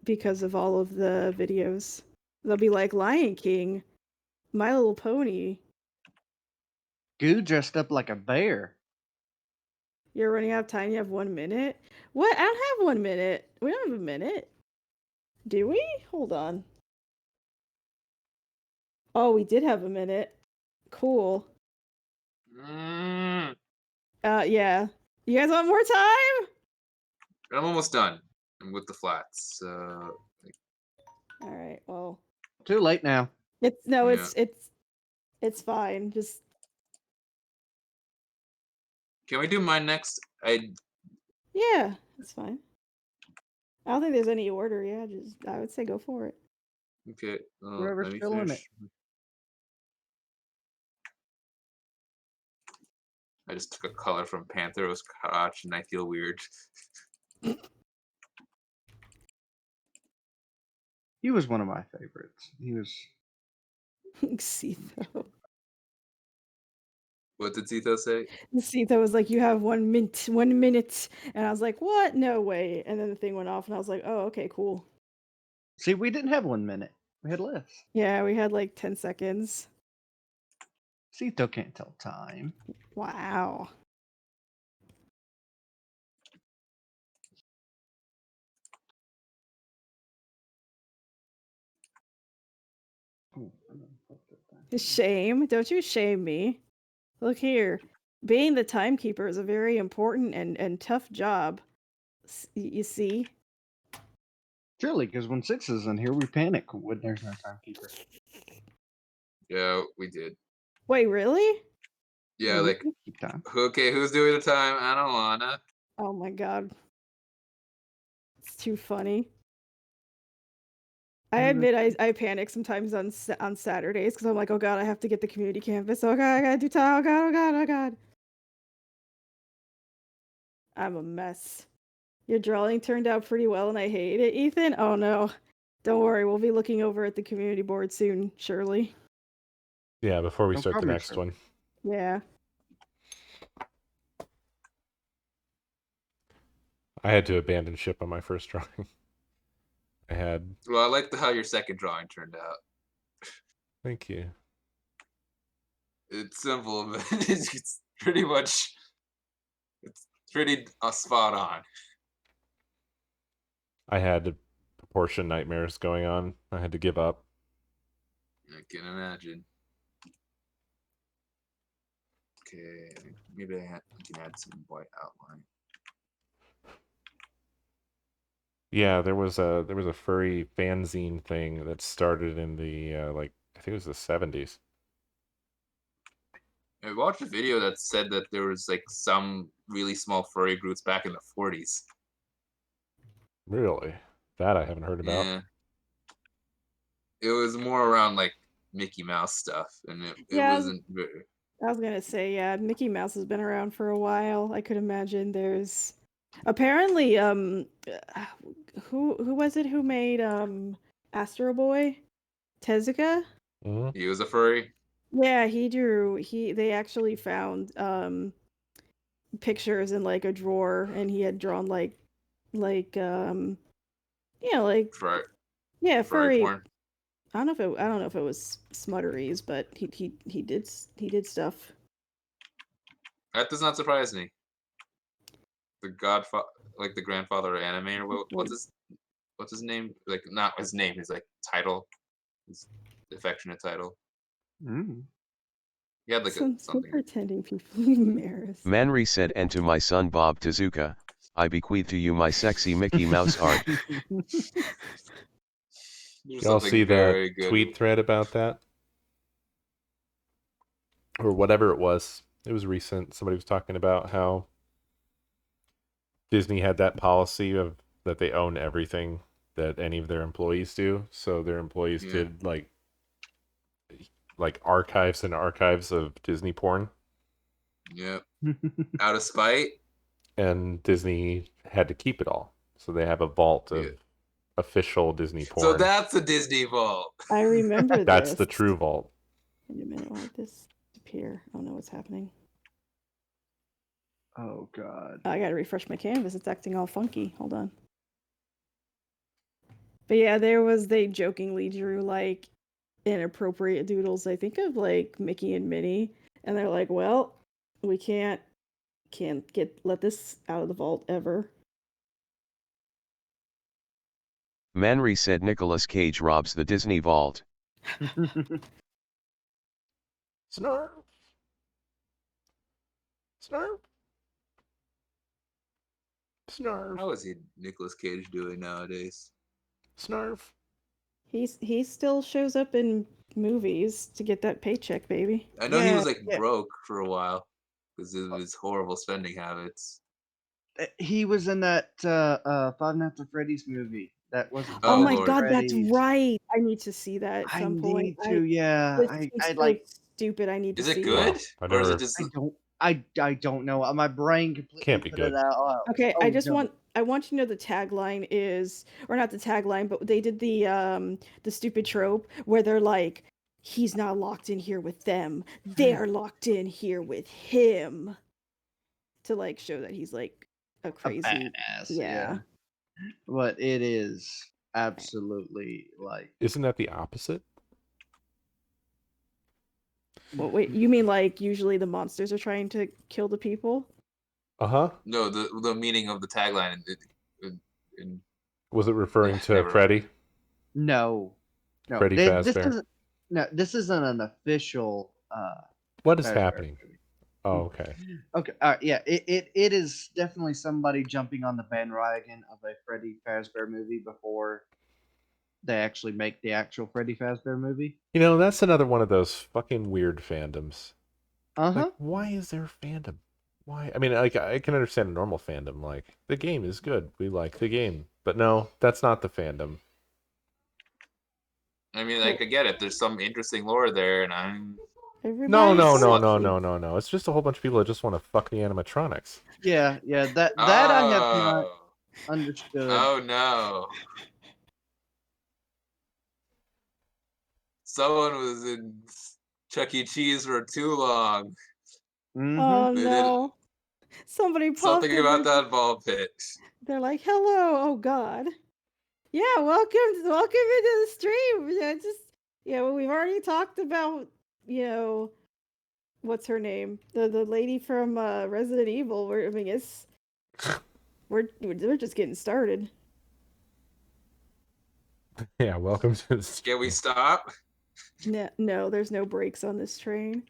because of all of the videos. They'll be like Lion King, My Little Pony. Goo dressed up like a bear. You're running out of time. You have 1 minute. What? I don't have 1 minute. We don't have a minute. Do we? Hold on. Oh, we did have a minute. Cool. Yeah. You guys want more time? I'm almost done with the flats. All right. Well, Too late now. Yeah. it's fine. Just Can we do mine next? yeah, it's fine. I don't think there's any order. Yeah, just I would say go for it. Okay. Whoever's Let me still in finish. it. I just took a color from Panthero's crotch and I feel weird. He was one of my favorites. He was. Cetho. What did Zito say? Cetho was like, "You have 1 minute, 1 minute," and I was like, "What? No way!" And then the thing went off, and I was like, "Oh, okay, cool." See, we didn't have 1 minute. We had less. Yeah, we had like 10 seconds. Cito can't tell time. Wow. Ooh, Shame. Don't you shame me. Look here. Being the timekeeper is a very important and tough job. You see? Surely, because when 6 is in here, we panic when there's no timekeeper. Yeah, we did. Wait, really? Yeah, we like, can keep time. okay, who's doing the time? I don't wanna. Oh my god. It's too funny. I admit I panic sometimes on Saturdays because I'm like, oh god, I have to get the community campus. Oh god, I gotta do time. Oh god, oh god, oh god. I'm a mess. Your drawing turned out pretty well and I hate it, Ethan. Oh no. Don't worry, we'll be looking over at the community board soon, surely. Yeah, before we No start the problem, next sir. one. Yeah. I had to abandon ship on my first drawing. I had. Well, I like how your second drawing turned out. Thank you. It's simple, but it's pretty much. It's pretty spot on. I had proportion nightmares going on. I had to give up. I can imagine. Okay, maybe I can add some white outline. Yeah, there was a furry fanzine thing that started in the like I think it was the 70s. I watched a video that said that there was like some really small furry groups back in the 40s. Really? That I haven't heard about. Yeah. It was more around like Mickey Mouse stuff, and it Yeah. wasn't very. I was gonna say, yeah, Mickey Mouse has been around for a while. I could imagine there's apparently who was it who made Astro Boy? Tezuka? Mhm. He was a furry. Yeah, they actually found pictures in like a drawer and he had drawn like like Furry, yeah, furry furry. porn. I don't know if it was smutteries, but he did stuff. That does not surprise me. The godfather, like the grandfather of anime, or what's his name? Like not his name, his like title, his affectionate title. Mm. He had like Some something. pretending people embarrassed. Manri said, and to my son Bob Tezuka, I bequeath to you my sexy Mickey Mouse art. There's Y'all something see very that good. tweet thread about that? Or whatever it was. It was recent. Somebody was talking about how Disney had that policy of that they own everything that any of their employees do. So their employees Yeah. did like archives and archives of Disney porn, Yep. Out of spite. and Disney had to keep it all. So they have a vault of Yeah. official Disney So porn. that's a Disney vault. I remember That's this. the true vault. Wait a minute, why did this appear? I don't know what's happening. Oh God. I gotta refresh my canvas. It's acting all funky. Hold on. But yeah, they jokingly drew like inappropriate doodles. I think of like Mickey and Minnie, and they're like, "Well, we can't let this out of the vault ever." Manry said Nicolas Cage robs the Disney vault. Snarf. Snarf. Snarf. How is he Nicolas Cage doing nowadays? Snarf. He still shows up in movies to get that paycheck, baby. I know he was Yeah, like yeah. broke for a while because of his horrible spending habits. He was in that Five Nights at Freddy's movie. That wasn't Oh, Oh, my Lord. God, that's Freddy's. right. I need to see that at I some point. need to, yeah. This I seems so like. stupid. I need to Is it see good? it. I Or is never- it just I don't know. My brain completely Can't be put good. it out. Okay, Oh, I want you to know the tagline is, or not the tagline, but they did the stupid trope where they're like, he's not locked in here with them. They're locked in here with him. To like show that he's like a a crazy badass. yeah. But it is absolutely like. Isn't that the opposite? Well, wait, you mean like usually the monsters are trying to kill the people? Uh-huh. no the meaning of the tagline? In Was it referring to Never. Freddy? No. Freddy This Fazbear. isn't. No, this isn't an official. What is Fazbear happening? movie. Oh, okay. Okay. Yeah. It is definitely somebody jumping on the bandwagon of a Freddy Fazbear movie before they actually make the actual Freddy Fazbear movie. You know, that's another one of those fucking weird fandoms. Uh-huh. Like, why is there a fandom? Why? I mean, like, I can understand a normal fandom. Like, the game is good. We like the game. But no, that's not the fandom. I mean, like, I get it. There's some interesting lore there, and I'm No. Everybody's It's just a whole bunch of people that just want to fuck the animatronics. Yeah. That I have not Oh. understood. Oh no. Someone was in Chuck E. Cheese for too long. Mhm. Oh They did no. Somebody popped something in about there. that ball pit. They're like, "Hello, oh God, yeah, welcome into the stream." Well, we've already talked about, what's her name, the lady from Resident Evil. We're just getting started. Yeah, welcome to the Can we stop? No, there's no brakes on this train.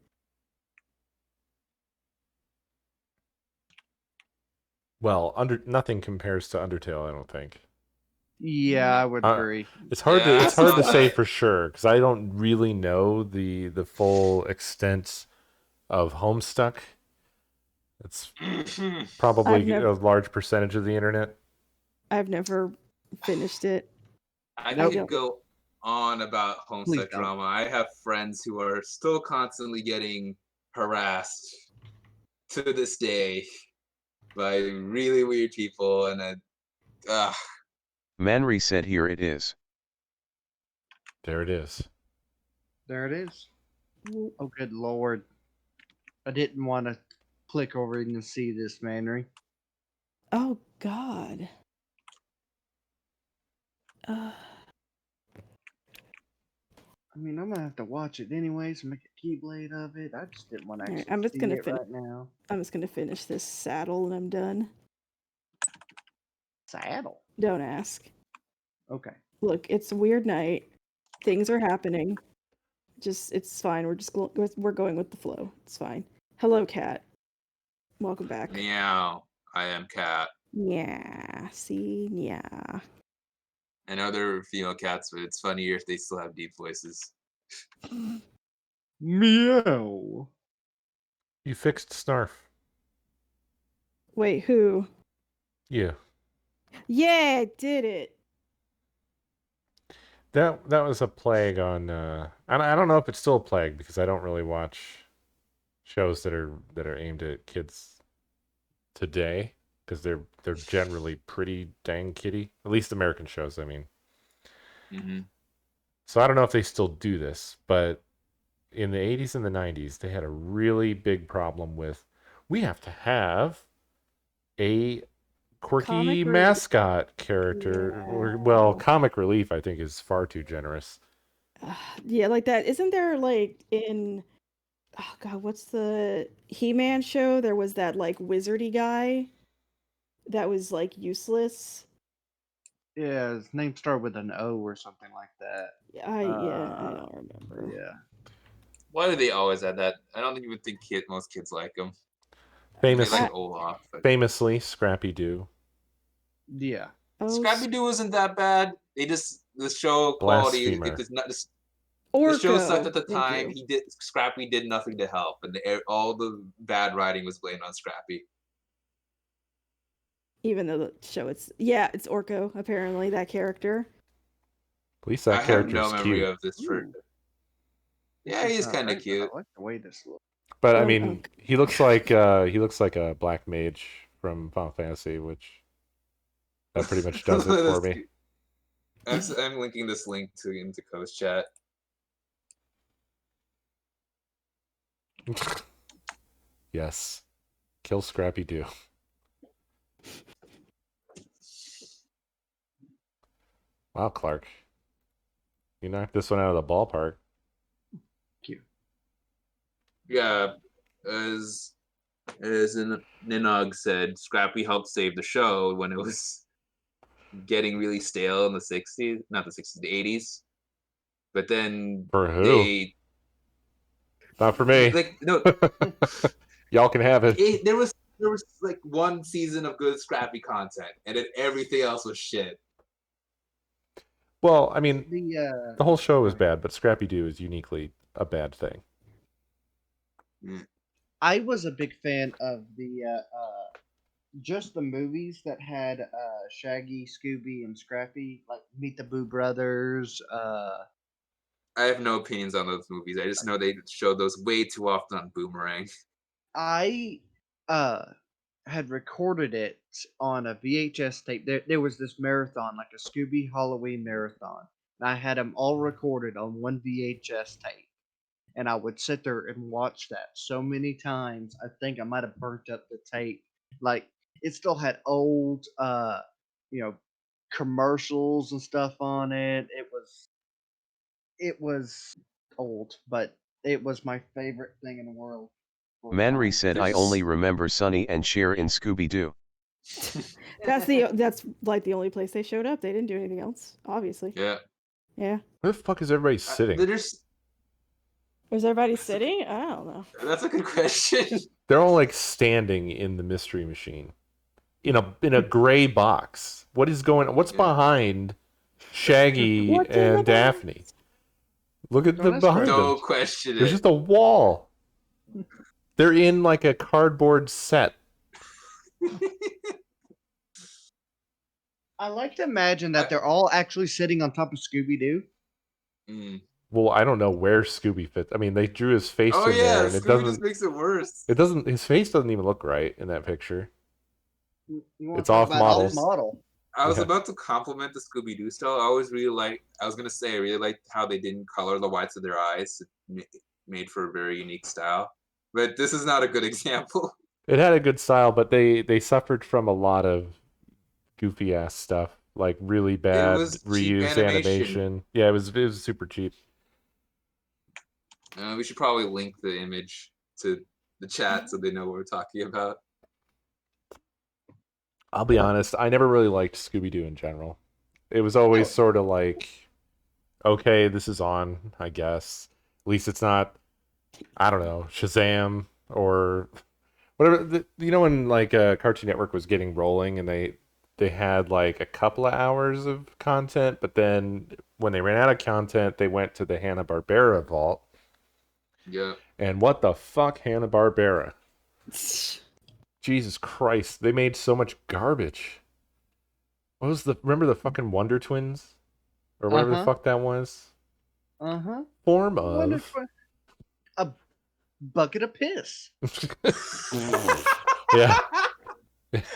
Well, nothing compares to Undertale, I don't think. Yeah, I would agree. It's hard Yeah, to I saw say that. for sure because I don't really know the full extent of Homestuck. It's probably a large percentage of the internet. I've never finished it. I Nope. could go on about Please Homestuck don't. drama. I have friends who are still constantly getting harassed to this day by really weird people, and Manry said here it is. There it is. There it is. Oh, good lord. I didn't want to click over and see this, Manry. Oh God. I mean, I'm gonna have to watch it anyways and make a keyblade of it. I just didn't want to Alright, actually I'm just see gonna it right now. I'm just gonna finish this saddle and I'm done. Saddle. Don't ask. Okay. Look, it's a weird night. Things are happening. It's fine. We're going with the flow. It's fine. Hello, cat. Welcome back. meow. I am Cat. Yeah. See, yeah. I know they're female cats, but it's funnier if they still have deep voices. Meow. You fixed Snarf. Wait, who? Yeah. Yeah, I did it. That was a plague on. I don't know if it's still a plague because I don't really watch shows that are aimed at kids today because they're generally pretty dang kiddie. At least American shows, I mean. Hmm. So I don't know if they still do this, but in the 80s and the 90s, they had a really big problem with we have to have a quirky Comic relief. mascot character. Well, comic relief, I think, is far too generous. Yeah, like that. Isn't there like in oh god, what's the He-Man show? There was that like wizardy guy that was like useless. Yeah, his name started with an O or something like that. I don't remember. Yeah. Why do they always add that? I don't even think most kids like them. Famous, They like Olaf. But famously, Scrappy Doo. Yeah. Oh, Scrappy Doo isn't that bad. The show quality Blasphemer. it does not. Orko. The show sucked at the Thank time. you. Scrappy did nothing to help, and all the bad writing was blamed on Scrappy. Even though the show it's Orko, apparently, that character. At least that I have character no is memory cute. of this. Ooh. Yeah, he's Not kind of right, but cute. I like the way this looks. But I Oh, mean, he looks like a black mage from Final Fantasy, which that pretty much does it for me. I'm linking this link into Coast Chat. Yes, kill Scrappy Doo. Wow, Clark, you knocked this one out of the ballpark. Cute. Yeah, as Ninog said, Scrappy helped save the show when it was getting really stale in the 60s, not the 60s, the 80s. But then For who? Not for me. like no, Y'all can have it. there was like one season of good Scrappy content, and then everything else was shit. Well, I mean, The the whole show was bad, but Scrappy Doo is uniquely a bad thing. I was a big fan of the just the movies that had Shaggy, Scooby, and Scrappy, like Meet the Boo Brothers. I have no opinions on those movies. I just know they showed those way too often on Boomerang. I had recorded it on a VHS tape. There was this marathon, like a Scooby Halloween marathon. And I had them all recorded on one VHS tape. And I would sit there and watch that so many times. I think I might have burnt up the tape. Like it still had old you know, commercials and stuff on it. It was old, but it was my favorite thing in the world. Manri said, I only remember Sonny and Cher in Scooby-Doo. That's like the only place they showed up. They didn't do anything else, obviously. Yeah. Yeah. Where the fuck is everybody sitting? Was everybody sitting? I don't know. That's a good question. They're all like standing in the mystery machine, in a gray box. What is going? What's behind Shaggy What's in the and box? Daphne? Look at them behind them. Don't question There's it. just a wall. They're in like a cardboard set. I like to imagine that they're all actually sitting on top of Scooby Doo. Mm. Well, I don't know where Scooby fits. I mean, they drew his face Oh in yeah, there, and it Scooby doesn't. just makes it worse. It doesn't. His face doesn't even look right in that picture. You wanna It's talk off about model. off-model. I was Yeah. about to compliment the Scooby Doo style. I was gonna say I really liked how they didn't color the whites of their eyes. It made for a very unique style. But this is not a good example. It had a good style, but they suffered from a lot of goofy ass stuff, like really bad was cheap reused animation. animation. Yeah, it was super cheap. We should probably link the image to the chat so they know what we're talking about. I'll be honest, I never really liked Scooby Doo in general. It was always sort of like, okay, this is on, I guess. At least it's not, I don't know, Shazam or whatever. You know when like Cartoon Network was getting rolling and they had like a couple of hours of content, but then when they ran out of content, they went to the Hanna-Barbera vault. Yeah. And what the fuck, Hanna-Barbera? Jesus Christ, they made so much garbage. Remember the fucking Wonder Twins? or whatever the Uh-huh. fuck that was. Form Wonder of. a bucket of piss. Yeah.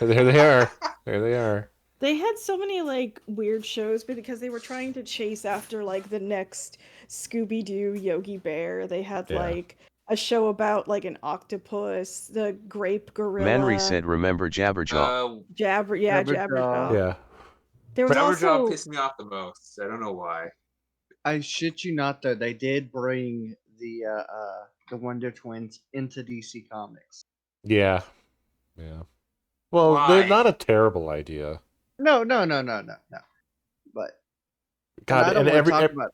There they are. There they are. They had so many like weird shows because they were trying to chase after like the next Scooby-Doo Yogi Bear. They had Yeah. like a show about like an octopus, the grape gorilla. Manry said, remember Jabberjaw. Jabberjaw. Jabberjaw. Yeah. There was Jabberjaw also pissed me off the most. I don't know why. I shit you not, though. They did bring the Wonder Twins into DC Comics. Yeah. Yeah. Well, they're Why? not a terrible idea. No. But God, I don't and want to talk about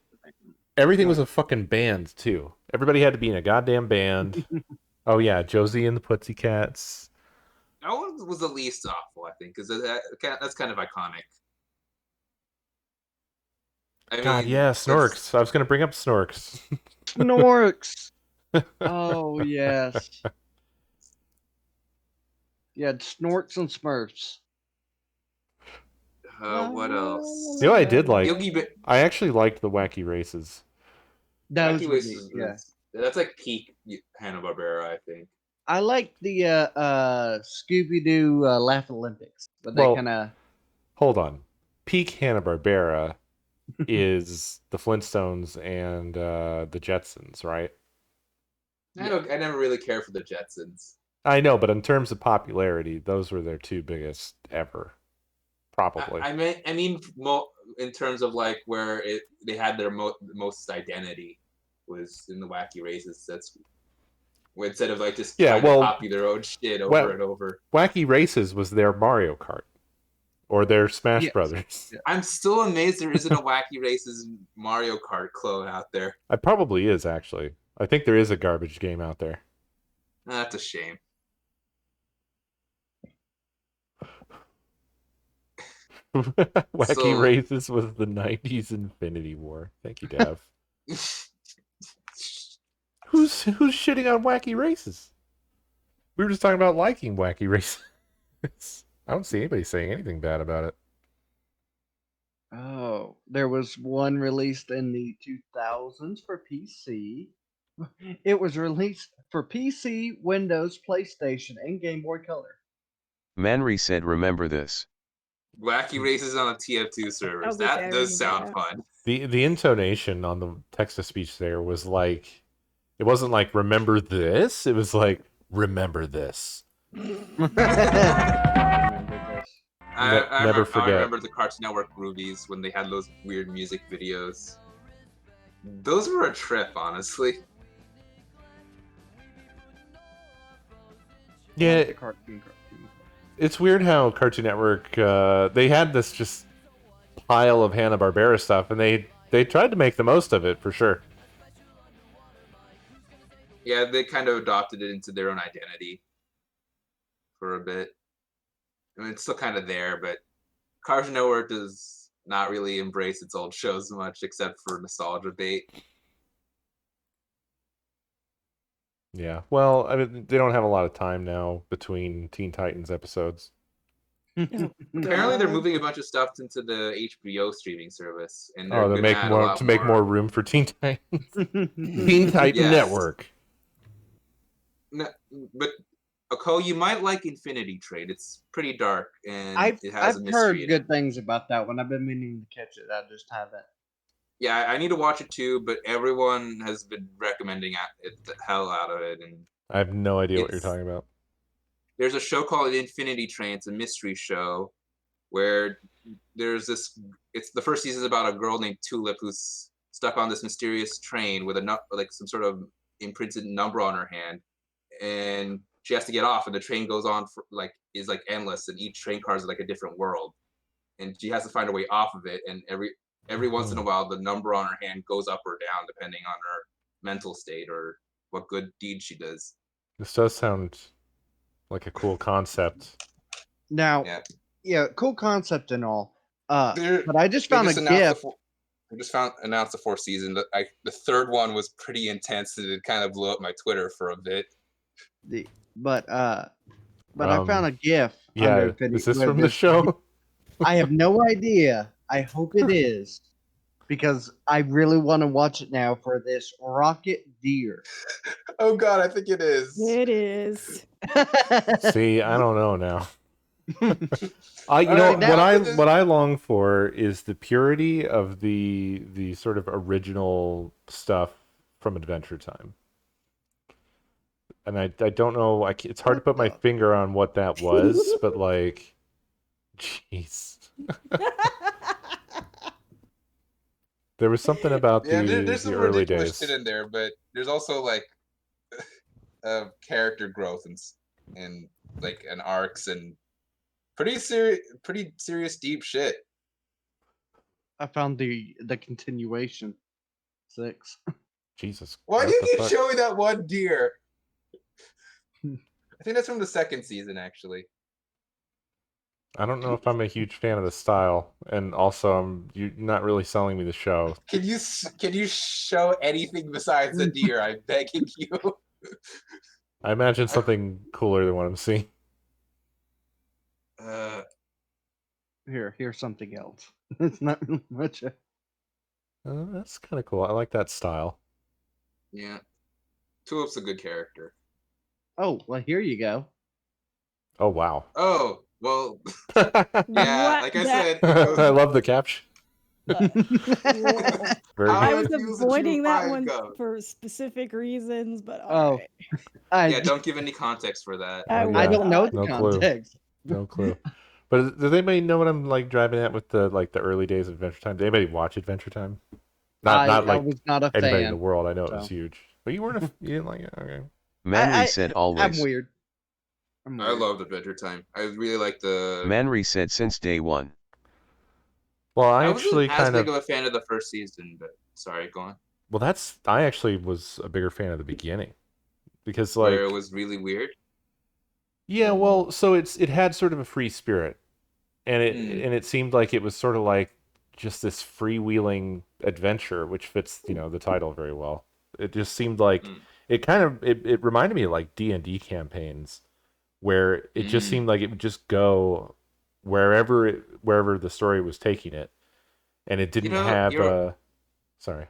everything Go was a fucking band too. Everybody had to be in a goddamn band. Oh yeah, Josie and the Pussycats. That one was the least awful, I think, because that's kind of iconic. I God, mean, yeah, that's- Snorks. I was gonna bring up Snorks. Snorks. Oh yes. Yeah, Snorks and Smurfs. What else? You know what I did like? Yogi Bear. I actually liked the Wacky Races. Those Wacky were Races neat, yeah. that's like peak Hanna-Barbera, I think. I like the Scooby-Doo Laugh Olympics, but they Well, kind of Hold on. Peak Hanna-Barbera is the Flintstones and the Jetsons, right? I never really cared for the Jetsons. I know, but in terms of popularity, those were their two biggest ever. Probably. I mean, in terms of like where they had their most identity was in the Wacky Races. That's instead of like just trying to copy their own shit over and over. Wacky Races was their Mario Kart or their Smash Brothers. Yeah. I'm still amazed there isn't a Wacky Races Mario Kart clone out there. It probably is, actually. I think there is a garbage game out there. That's a shame. Wacky Races was the 90's Infinity War. Thank you, Dav. Who's shitting on Wacky Races? We were just talking about liking Wacky Races. I don't see anybody saying anything bad about it. Oh, there was one released in the 2000s for PC. It was released for PC, Windows, PlayStation, and Game Boy Color. Manry said, remember this. Wacky Races on the TF2 servers. Oh, That I does remember sound that. fun. The intonation on the text to speech there was like, it wasn't like remember this. It was like remember this. Remember this. Never forget. I remember the Cartoon Network movies when they had those weird music videos. Those were a trip, honestly. Yeah, The cartoon. it's weird how Cartoon Network they had this just pile of Hanna-Barbera stuff, and they tried to make the most of it for sure. Yeah, they kind of adopted it into their own identity for a bit. I mean, it's still kind of there, but Cartoon Network does not really embrace its old shows much, except for nostalgia bait. Yeah, well, I mean, they don't have a lot of time now between Teen Titans episodes. Apparently, they're moving a bunch of stuff into the HBO streaming service, and they're To gonna make add more a lot make more room for Teen Titans. Teen Titan Yes. Network. No, but you might like Infinity Trade. It's pretty dark, and I've it has a mystery heard in it. good things about that one. I've been meaning to catch it. I just haven't. Yeah, I need to watch it too, but everyone has been recommending it the hell out of it, and I have no idea what you're talking about. there's a show called Infinity Train. It's a mystery show where there's this. It's the first season is about a girl named Tulip who's stuck on this mysterious train with like some sort of imprinted number on her hand, and she has to get off, and the train goes on for is endless, and each train car is like a different world, and she has to find a way off of it, and every once in a while the number on her hand goes up or down depending on her mental state or what good deed she does. This does sound like a cool concept. Now, yeah, cool concept and all. But I just They found just a announced GIF. They just announced the fourth season. The third one was pretty intense, and it kind of blew up my Twitter for a bit. But I found a GIF. Yeah, under Infinity is this with from the show? I have no idea. I hope it is. because I really want to watch it now for this Rocket Deer. Oh God, I think it is. It is. See, I don't know now. You All know right, what now I for this- what I long for is the purity of the sort of original stuff from Adventure Time. And I don't know, it's hard to put my finger on what that was, but like, jeez. There was something about Yeah, there's the some early ridiculous days. shit in there, but there's also like character growth and like and arcs and pretty serious deep shit. I found the continuation 6. Jesus. Why do what you the keep fuck? showing that one deer? I think that's from the second season, actually. I don't know if I'm a huge fan of the style, and also you're not really selling me the show. Can you show anything besides the deer? I'm begging you. I imagine something cooler than what I'm seeing. Here's something else. It's not much. That's kind of cool. I like that style. Yeah, Tulip's a good character. Oh, well, here you go. Oh wow. Oh well, I yeah. What Like I that- said, it goes, love the caption. Whoa. Very How I good. was infused the avoiding true that pride one goes. for specific reasons, but Oh, alright. Yeah, don't give any context for that. I Oh, will I yeah. don't know not. the No clue. context. No clue. But does anybody know what I'm like driving at with the early days of Adventure Time? Did anybody watch Adventure Time? Not I like was not a anybody in fan. the world. I know it was so. huge. But you weren't you didn't like it? Okay. Manri said I'm always. weird. I loved Adventure Time. I really like the. Manri said since day one. Well, I wasn't actually as kind big of of a fan of the first season, but sorry, go on. well I actually was a bigger fan of the beginning. Because like Where it was really weird. yeah, well, so it had sort of a free spirit. And it seemed like it was sort of like just this freewheeling adventure, which fits, the title very well. It just seemed like it reminded me of like D&D campaigns where it just seemed like it would just go wherever the story was taking it, and it didn't have sorry.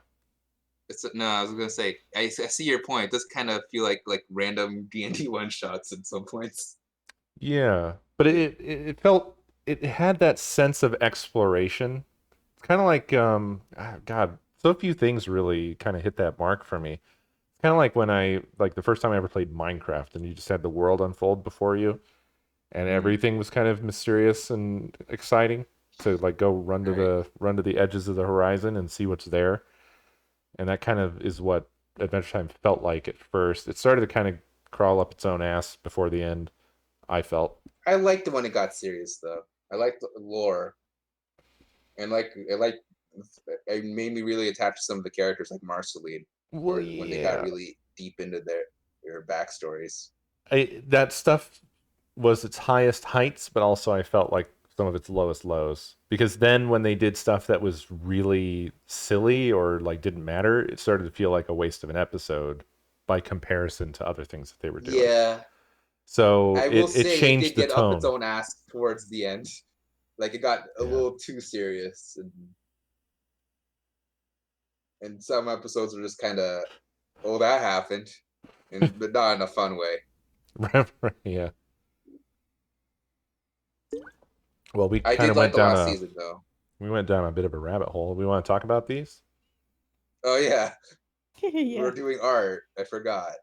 No, I was gonna say I see your point. It does kind of feel like random D&D one shots at some points. Yeah, but it felt it had that sense of exploration. It's kind of like God, so few things really kind of hit that mark for me. It's kind of like when the first time I ever played Minecraft, and you just had the world unfold before you, and everything was kind of mysterious and exciting to like go run to the edges of the horizon and see what's there. And that kind of is what Adventure Time felt like at first. It started to kind of crawl up its own ass before the end, I felt. I liked it when it got serious, though. I liked the lore, and it made me really attached to some of the characters, like Marceline, Well, when they got really deep into their backstories. That stuff was its highest heights, but also I felt like some of its lowest lows. Because then when they did stuff that was really silly or like didn't matter, it started to feel like a waste of an episode by comparison to other things that they were doing. Yeah. So I will it say changed it did the get up tone. its own ass towards the end. Like it got a little too serious, and some episodes were just kind of, oh, that happened, but not in a fun way. Yeah. Well, we I kind did of like went the down last season, though. we went down a bit of a rabbit hole. We want to talk about these? Oh yeah, Yeah. we're doing art. I forgot.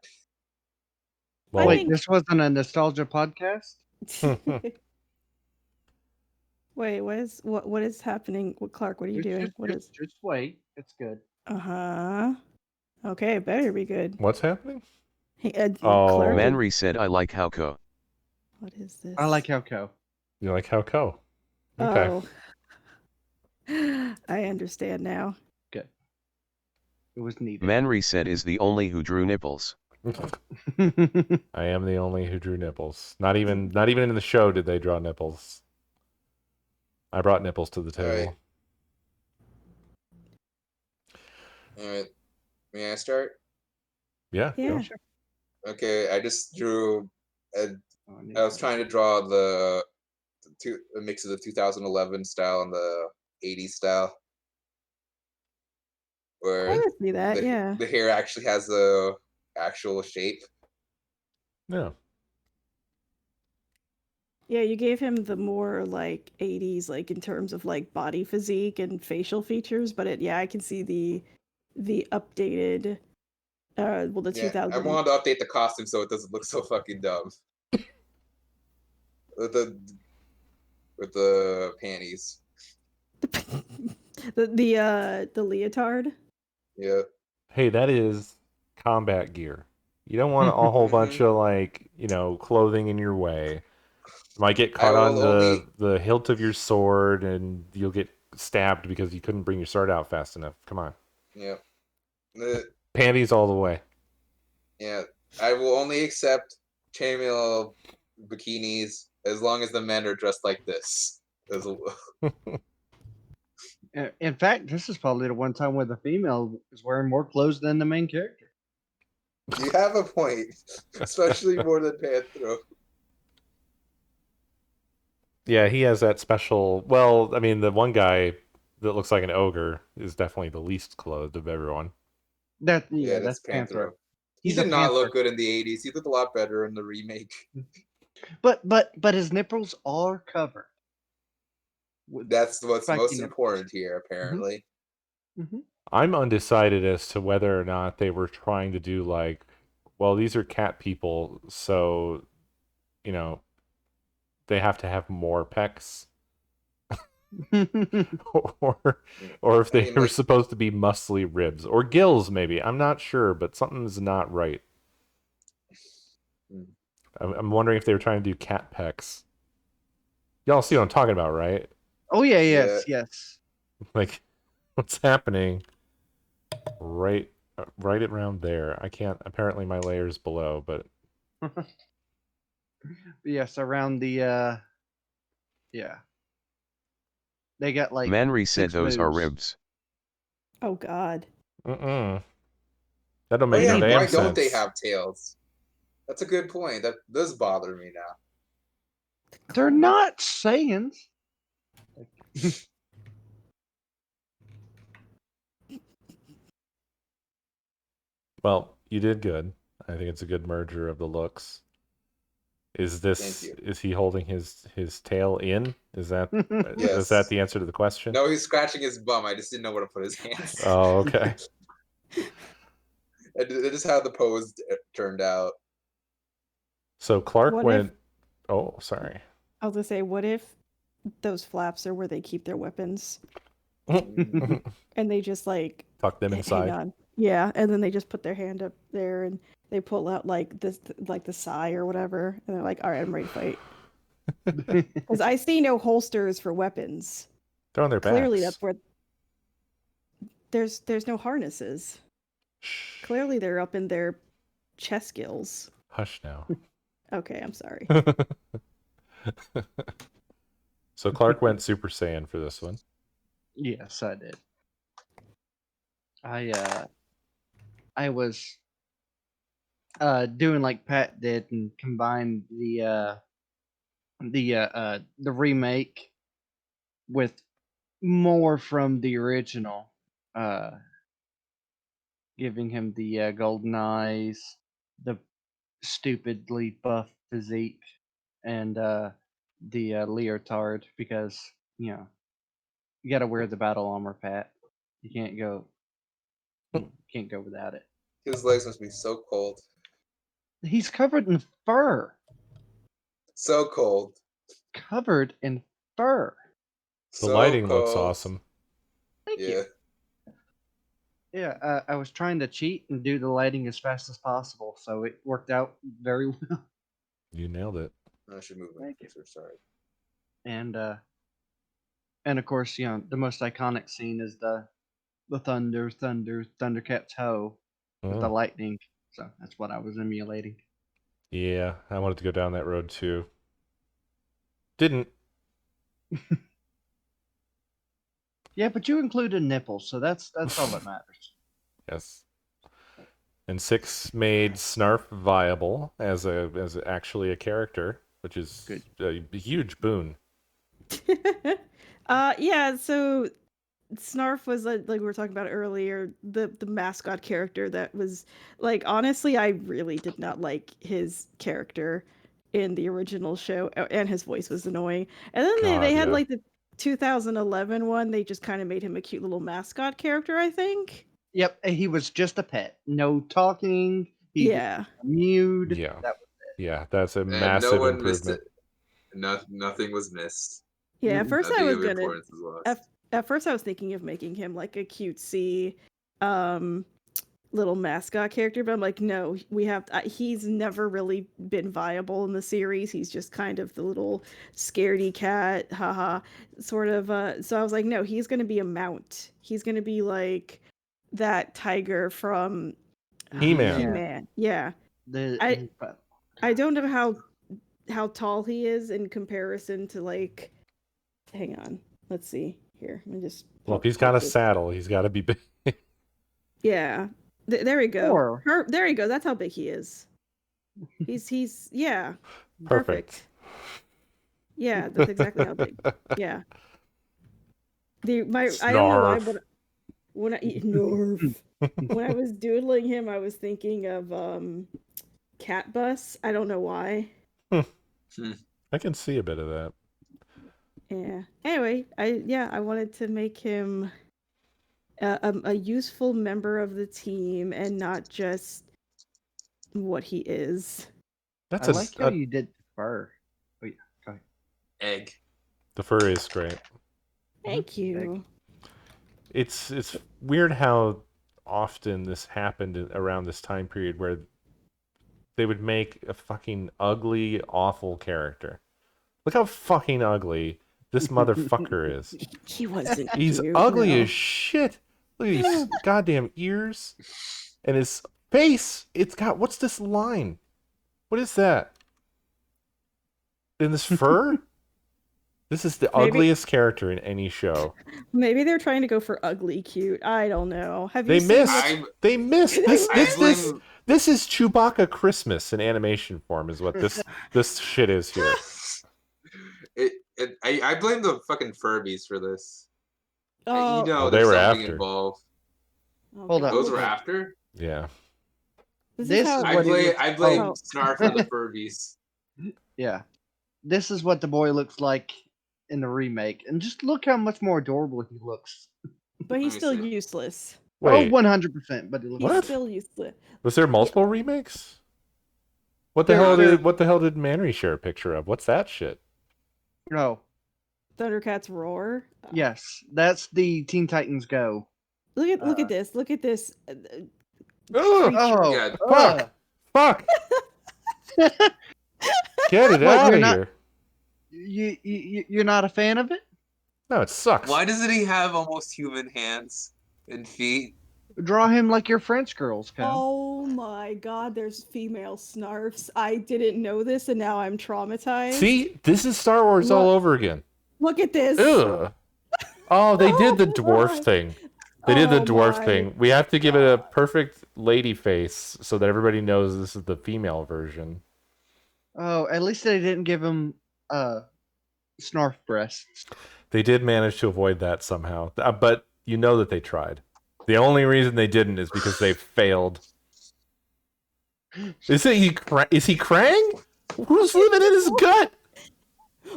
Well, Wait, this wasn't a nostalgia podcast? Wait, what is happening? Clark, what are you doing? Just wait. It's good. Uh-huh. Okay, it better be good. What's happening? Clark, Manri said I like Hauko. what is this? I like Hauko. You like Hauko? Okay. Oh. I understand now. Good. It was needed. Manri said is the only who drew nipples. I am the only who drew nipples. Not even in the show did they draw nipples. I brought nipples to the table. All right. May I start? Yeah. Yeah. Go. Sure. Okay, I just drew. I was trying to draw a mix of the 2011 style and the 80s style. I where would see that, yeah. the hair actually has a actual shape. Yeah. Yeah, you gave him the more like 80s, like in terms of like body physique and facial features, but yeah, I can see the updated well the Yeah, I 2000 wanted to update the costume so it doesn't look so fucking dumb. With the panties. the leotard. Yeah. Hey, that is combat gear. You don't want a whole bunch of like, clothing in your way. You might get I caught on will only the hilt of your sword and you'll get stabbed because you couldn't bring your sword out fast enough. Come on. yeah. The, Panties all the way. yeah. I will only accept chainmail bikinis as long as the men are dressed like this. In fact, this is probably the one time where the female is wearing more clothes than the main character. You have a point, especially more than Panthro. Yeah, he has that special. Well, I mean, the one guy that looks like an ogre is definitely the least clothed of everyone. Yeah, That's that's Panthro. Panthro. He He's a did not panther. look good in the 80s. He looked a lot better in the remake. But his nipples are covered. That's what's Spiky most nipples. important here, apparently. Mm-hmm. I'm undecided as to whether or not they were trying to do like, well, these are cat people, so, they have to have more pecs. or if they were supposed to be muscly ribs or gills, maybe. I'm not sure, but something's not right. I'm wondering if they were trying to do cat pecs. Y'all see what I'm talking about, right? Oh yeah, yes. Like, what's happening right around there? I can't. Apparently, my layer's below, but Yes, around the yeah. They got like Manri said 6 those are moves. ribs. Oh god. that don't Oh make yeah, no damn why don't they sense. have tails? That's a good point. That does bother me now. They're not Saiyans. Well, you did good. I think it's a good merger of the looks. Is Thank you. he holding his tail in? Is that Yes. is that the answer to the question? No, he's scratching his bum. I just didn't know where to put his hands. Oh, okay. It is how the pose turned out. So Clark What went. Oh, sorry. I was gonna say, what if those flaps are where they keep their weapons and they just like Tuck them hang inside. on. Yeah, and then they just put their hand up there and they pull out like this, like the sai or whatever, and they're like, "All right, I'm ready to fight." Because I see no holsters for weapons. They're on their Clearly, backs. that's where there's no harnesses. Shh. Clearly, they're up in their chest gills. Hush now. Okay, I'm sorry. So Clark went Super Saiyan for this one. Yes, I did. I was doing like Pat did and combined the remake with more from the original, giving him the golden eyes, the stupidly buff physique, and the leotard because you got to wear the battle armor, Pat. You can't go without it. His legs must be so cold. He's covered in fur. So cold. Covered in fur. The So lighting cold. looks awesome. Thank Yeah. you. Yeah, I was trying to cheat and do the lighting as fast as possible, so it worked out very well. You nailed it. I should move my Thank you. cursor. Sorry. And of course, the most iconic scene is the Thundercats hoe with the lightning. So that's what I was emulating. Yeah, I wanted to go down that road too. Didn't. Yeah, but you included nipples, so that's all that matters. Yes. And 6 made Snarf viable as actually a character, which is Good. a huge boon. Yeah, so Snarf was like we were talking about earlier, the mascot character that was like, honestly, I really did not like his character in the original show, and his voice was annoying. And then they God, had yeah. like the 2011 one. They just kind of made him a cute little mascot character, I think. Yep, and he was just a pet. No talking. He was Yeah. mewed. Yeah. That Yeah, that's a And no massive one missed improvement. it. Nothing was missed. Yeah, at first I Nothing was of gonna importance was lost. at first I was thinking of making him like a cutesy little mascot character, but I'm like, no, we have he's never really been viable in the series. He's just kind of the little scaredy cat, haha, sort of. So I was like, no, he's gonna be a mount. He's gonna be like that tiger from He-Man. He-Man. Yeah, the I don't know how tall he is in comparison to like. Hang on, let's see here. Let me just. Well, if he's got a saddle, he's got to be big. Yeah. There we go. Or- There you go. That's how big he is. He's yeah. Perfect. Yeah, that's exactly how big. Yeah. I don't know why, but when when I was doodling him, I was thinking of Cat Bus. I don't know why. I can see a bit of that. Yeah. Anyway, I wanted to make him a useful member of the team and not just what he is. That's I like how you did the fur. Oh, yeah. Go ahead. Egg. The fur is great. Thank you. It's weird how often this happened around this time period where they would make a fucking ugly, awful character. Look how fucking ugly this motherfucker is. He wasn't. He's cute, ugly no. as shit. Look at his goddamn ears and his face. It's got, what's this line? What is that? In this fur? This is the ugliest character in any show. Maybe they're trying to go for ugly cute. I don't know. Have you They seen missed. what- They missed. This blame- is Chewbacca Christmas in animation form is what this shit is here. I blame the fucking Furbies for this. Oh, You know, Oh, they there's were something after. involved. oh, Hold God. up. Those were after. Yeah. This This is how is I what he blame looks- I blame Oh. Snarf for the Furbies. Yeah. This is what the boy looks like in the remake. And just look how much more adorable he looks. but he's Let me still see. useless. Wait, 100%, but he looks He's What? still useless. was there multiple remakes? What the hell did Manry share a picture of? What's that shit? No. Thundercats roar. Yes. That's the Teen Titans Go. Look at this. Look at this. Ugh, Oh. Yeah. fuck! Fuck! Get it What, out you're of not- here! You're not a fan of it? No, it sucks. Why doesn't he have almost human hands and feet? Draw him like your French girls, Kyle. Oh my God! There's female snarfs. I didn't know this, and now I'm traumatized. See, this is Star Wars all Look. over again. Look at this. Ugh. Oh, they did the Oh dwarf my. thing. They did the Oh dwarf my thing. We have to give it a perfect lady face so that everybody knows this is the female version. Oh, at least they didn't give him snarf breasts. They did manage to avoid that somehow, but you know that they tried. The only reason they didn't is because they failed. Is he Krang? Who's living in his gut?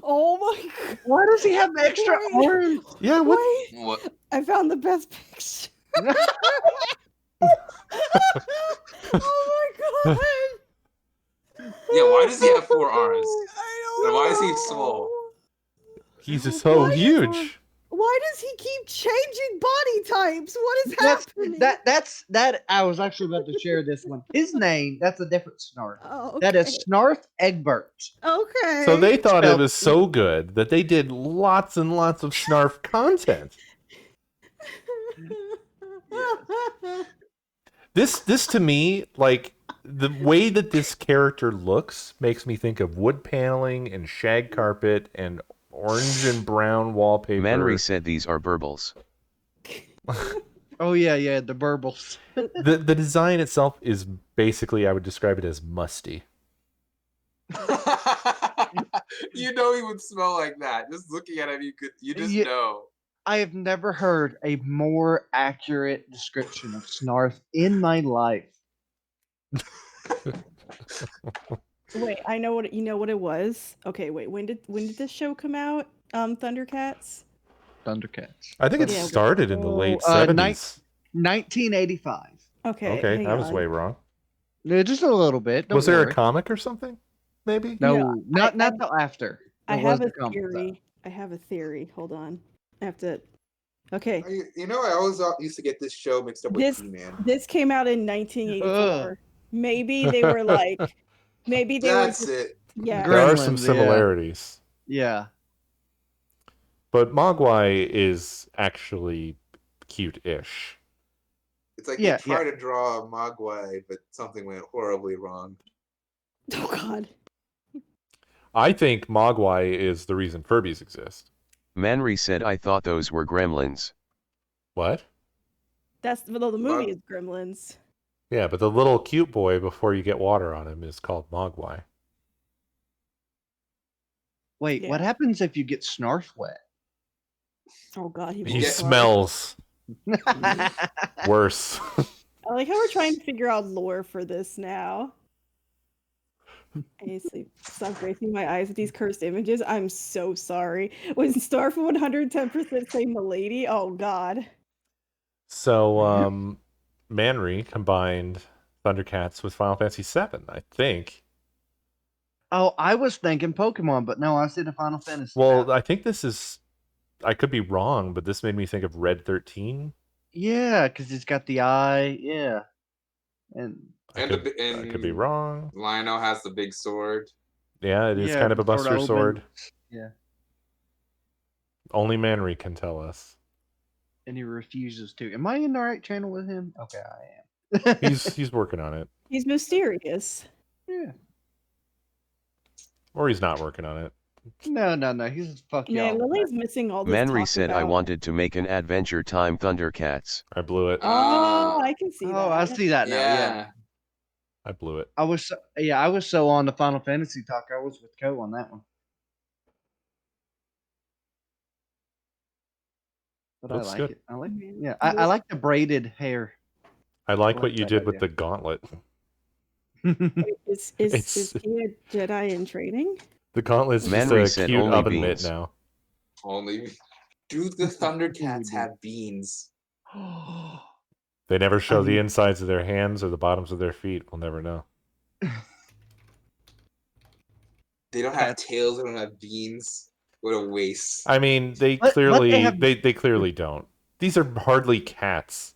Oh my God! Why does he have extra Wait. arms? Yeah, what? Wait, What? I found the best picture. Oh my God! Yeah, why does he have 4 arms? I don't And why is he know. small? He's just so Why is huge. Why does he keep changing body types? What is happening? That I was actually about to share this one. His name, that's a different snarf. Oh, okay. That is Snarf Egbert. Okay. So they thought it Spelled was so good that they did lots and lots of Snarf content. This to me, like the way that this character looks makes me think of wood paneling and shag carpet and orange and brown wallpaper. Manry said these are burbles. Oh yeah, the burbles. The design itself is basically, I would describe it as musty. You know he would smell like that. Just looking at him, you just Yeah. know. I have never heard a more accurate description of Snarf in my life. Wait, I know what you know what it was. Okay, wait. When did this show come out? Thundercats. Thundercats. I think it Yeah, started in the late Uh, 70s. 1985. Okay, Okay, hang I was on. way wrong. Yeah, just a little bit. Don't Was there worry. a comic or something? Maybe? No, not I- till after. I There have was a the comic, though. theory. I have a theory. Hold on. I have to. Okay, You know, I always used to get this show mixed up with this He-Man. this came out in 1984. Maybe they were like, maybe they were That's just it. yeah. There are some Gremlins, yeah. similarities. Yeah. But Mogwai is actually cute-ish. It's like Yeah, they tried to draw a Mogwai, but something went horribly wrong. Oh God. I think Mogwai is the reason Furbies exist. Manri said I thought those were gremlins. What? That's well, the movie is Gremlins. Yeah, but the little cute boy before you get water on him is called Mogwai. Wait, Yeah. what happens if you get Snarf wet? Oh God, He will smells worse. I like how we're trying to figure out lore for this now. I need to stop gracing my eyes with these cursed images. I'm so sorry. Was Starf 110% say Milady? Oh God. So, Manry combined Thundercats with Final Fantasy VII, I think. Oh, I was thinking Pokemon, but no, I said the Final Fantasy. Well, I think this is... I could be wrong, but this made me think of Red 13. Yeah, because it's got the eye. Yeah. And I could be wrong. Lionel has the big sword. Yeah, it is yeah, kind of a it sorta Buster Sword. opens. Yeah. Only Manry can tell us. And he refuses to. Am I in the right channel with him? Okay, I am. He's working on it. He's mysterious. Yeah. Or he's not working on it. No. He's fuck y'all. Man, Lily's missing all this. Manri talk said I about... wanted to make an Adventure Time Thundercats. I blew it. Oh, I can see that. Oh, I see that now. Yeah. I blew it. I was so on the Final Fantasy talk. I was with Co on that one. But Looks I like good. it. I like yeah. I like the braided hair. I like I what like you that did with idea. the gauntlet. Wait, is It's- he a Jedi in training? The gauntlet's Manry just a said cute only oven beans. mitt now. Only. Do the Thundercats have beans? They never show the mean- insides of their hands or the bottoms of their feet. We'll never know. They don't have tails. They don't have beans. What a waste. I mean, they But clearly they have- they clearly don't. These are hardly cats.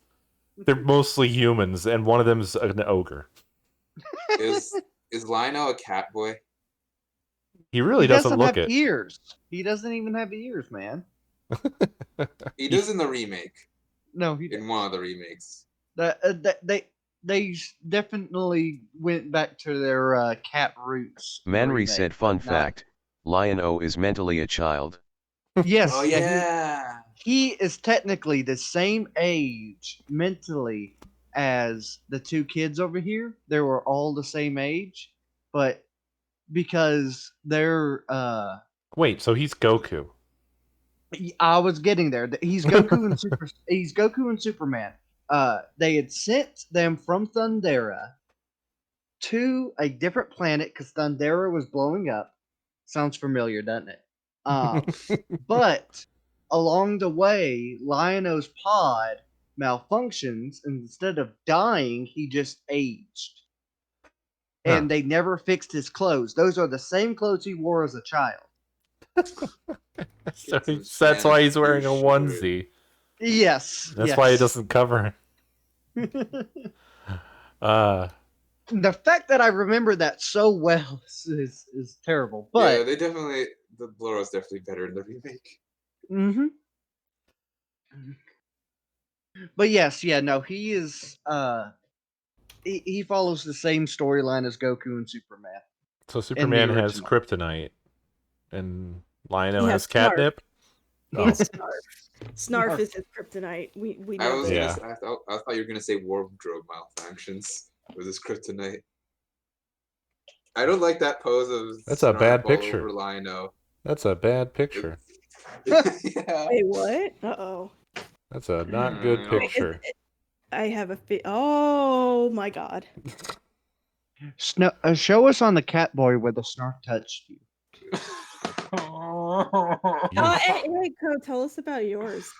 They're mostly humans, and one of them's an ogre. Is Lionel a cat boy? He really He doesn't look have it. ears. He doesn't even have ears, man. He does in the remake. No, he In one of the remakes. they definitely went back to their cat roots. Manri remake. said fun Not- fact, Lion-O is mentally a child. Yes. Oh yeah, yeah. he is technically the same age mentally as the two kids over here. They were all the same age, but because they're Wait, so he's Goku. I was getting there. He's Goku and he's Goku and Superman. They had sent them from Thundera to a different planet because Thundera was blowing up. Sounds familiar, doesn't it? But along the way, Lion-O's pod malfunctions, and instead of dying, he just aged. Huh. And they never fixed his clothes. Those are the same clothes he wore as a child. So It's that's why he's wearing a too onesie. Yes. That's why he doesn't cover. The fact that I remember that so well is terrible. But yeah, they definitely the Bloro's definitely better in the remake. mm-hmm. But yes, yeah, no, he is he follows the same storyline as Goku and Superman. So Superman has original. kryptonite, and Lion-O He has has Snarf. catnip. He has Snarf. Snarf is his kryptonite. We I know was that. Yeah. gonna say, I thought you were gonna say wardrobe malfunctions with his kryptonite. I don't like that pose of That's a Snarf bad all picture. over Lion-O. That's a bad picture. Yeah. Wait, what? Uh-oh. That's a not good Wait, picture. I have a oh my god. Show us on the Catboy where the snark touched you. Hey, Code, tell us about yours.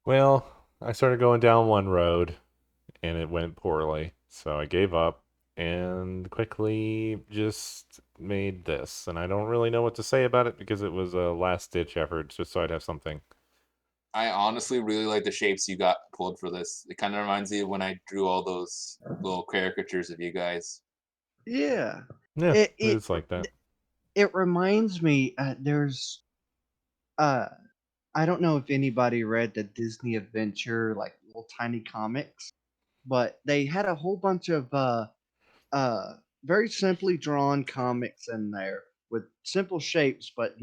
Well, I started going down one road, and it went poorly, so I gave up and quickly just made this. And I don't really know what to say about it because it was a last-ditch effort just so I'd have something. I honestly really like the shapes you got pulled for this. It kind of reminds me of when I drew all those little caricatures of you guys. Yeah. Yeah, It it's like that. it reminds me. There's I don't know if anybody read the Disney Adventure like little tiny comics, but they had a whole bunch of very simply drawn comics in there with simple shapes. But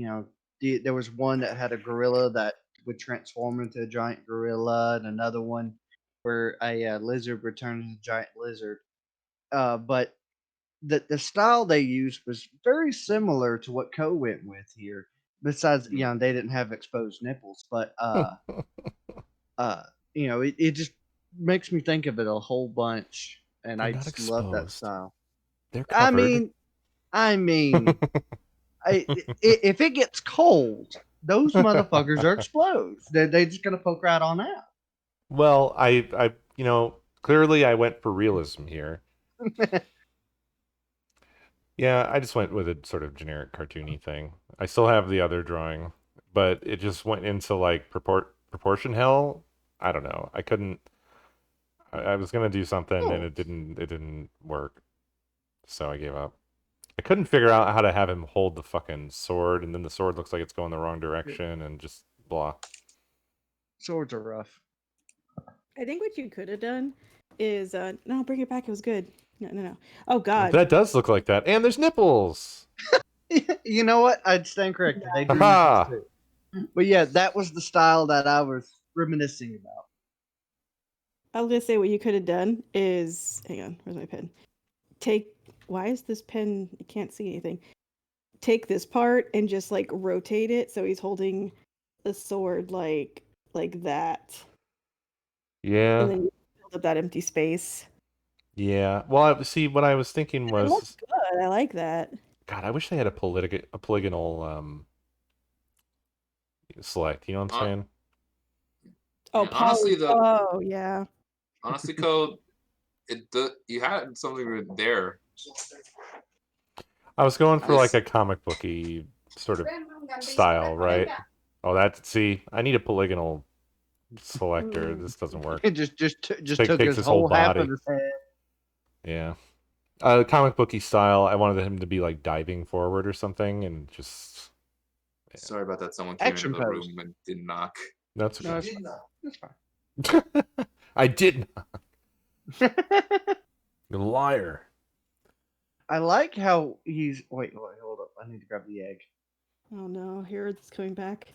there was one that had a gorilla that would transform into a giant gorilla, and another one where a lizard would turn into a giant lizard. But the style they used was very similar to what Co went with here. Besides, they didn't have exposed nipples, but it just makes me think of it a whole bunch, and They're I not just love that exposed. style. They're I covered. mean, if it gets cold, those motherfuckers are explode. They're just gonna poke right on out. Well, clearly I went for realism here. Yeah, I just went with a sort of generic cartoony thing. I still have the other drawing, but it just went into like proportion hell. I don't know. I couldn't. I was gonna do something and Oh. it didn't work, so I gave up. I couldn't figure out how to have him hold the fucking sword, and then the sword looks like it's going the wrong direction, and just blah. Swords are rough. I think what you could have done is no, bring it back. It was good. No. Oh god. That does look like that, and there's nipples. You know what? I'd stand corrected. They do Haha. nipples too. But yeah, that was the style that I was reminiscing about. I was gonna say what you could have done is hang on, where's my pen? Why is this pen I can't see anything. Take this part and just like rotate it so he's holding the sword like that. Yeah. And then you build up that empty space. Yeah. Well, see, what I was thinking It looks was, good. I like that. God, I wish they had a polygonal select. You know what I'm Uh, saying? Oh, Yeah, honestly, oh yeah. honestly, Code, you had something there. I was going for like This a comic booky sort of style, right? Oh, I need a polygonal selector. This doesn't work. It just took Takes his his whole whole half of body. his head. Yeah. Comic booky style. I wanted him to be like diving forward or something, and just sorry about that. Someone came Action into the pose. room and did knock. that's No, okay. it's fine. I did not. You liar. I like how he's. Wait, hold up. I need to grab the egg. Oh no, here it's coming back.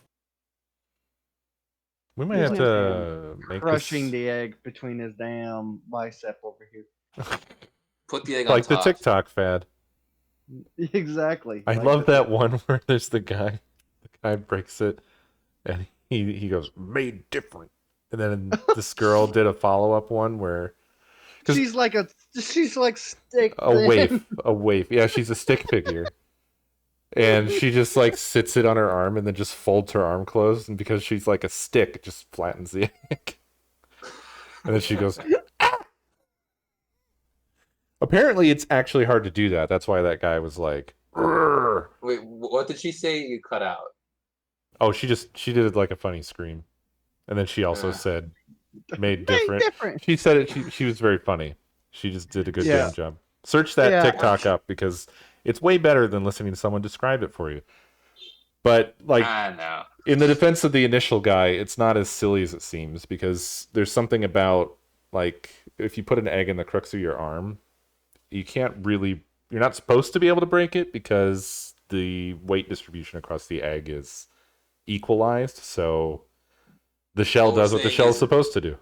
We might There's have no to make Crushing this the egg between his damn bicep over here. Put the egg on like the top. TikTok fad. Exactly. I like love the- that one where there's the guy breaks it, and he goes made different, and then this girl did a follow-up one where She's like stick. a waif. Yeah, she's a stick figure. And she just like sits it on her arm and then just folds her arm closed, and because she's like a stick, it just flattens the egg. And then she goes, ah! Apparently it's actually hard to do that. That's why that guy was like, "Rrr." Wait, what did she say you cut out? Oh, she did it like a funny scream. And then she also said made different. She said it she was very funny. She just did a good damn job. Search that TikTok up because it's way better than listening to someone describe it for you. But like no. in the defense of the initial guy, it's not as silly as it seems because there's something about like if you put an egg in the crux of your arm, you're not supposed to be able to break it because the weight distribution across the egg is equalized. So the shell does what the shell is supposed to do.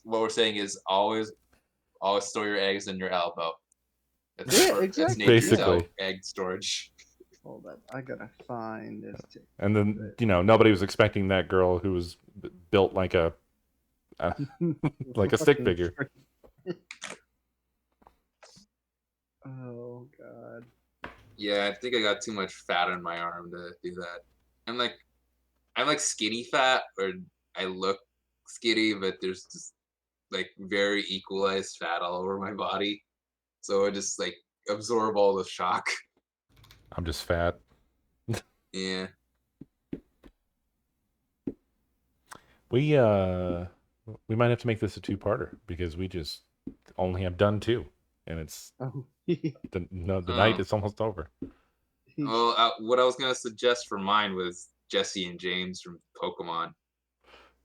What we're saying is always store your eggs in your elbow. Yeah, exactly. That's Navy Basically. egg storage. Hold up, I gotta find this. And then nobody was expecting that girl who was built like a like a stick figure. Oh god. Yeah, I think I got too much fat on my arm to do that. I'm like skinny fat, or I look skinny, but there's just like very equalized fat all over my body. So I just like absorb all the shock. I'm just fat. Yeah. We might have to make this a two-parter because we just only have done two, and it's Oh. the night is almost over. Well, what I was gonna suggest for mine was Jesse and James from Pokemon.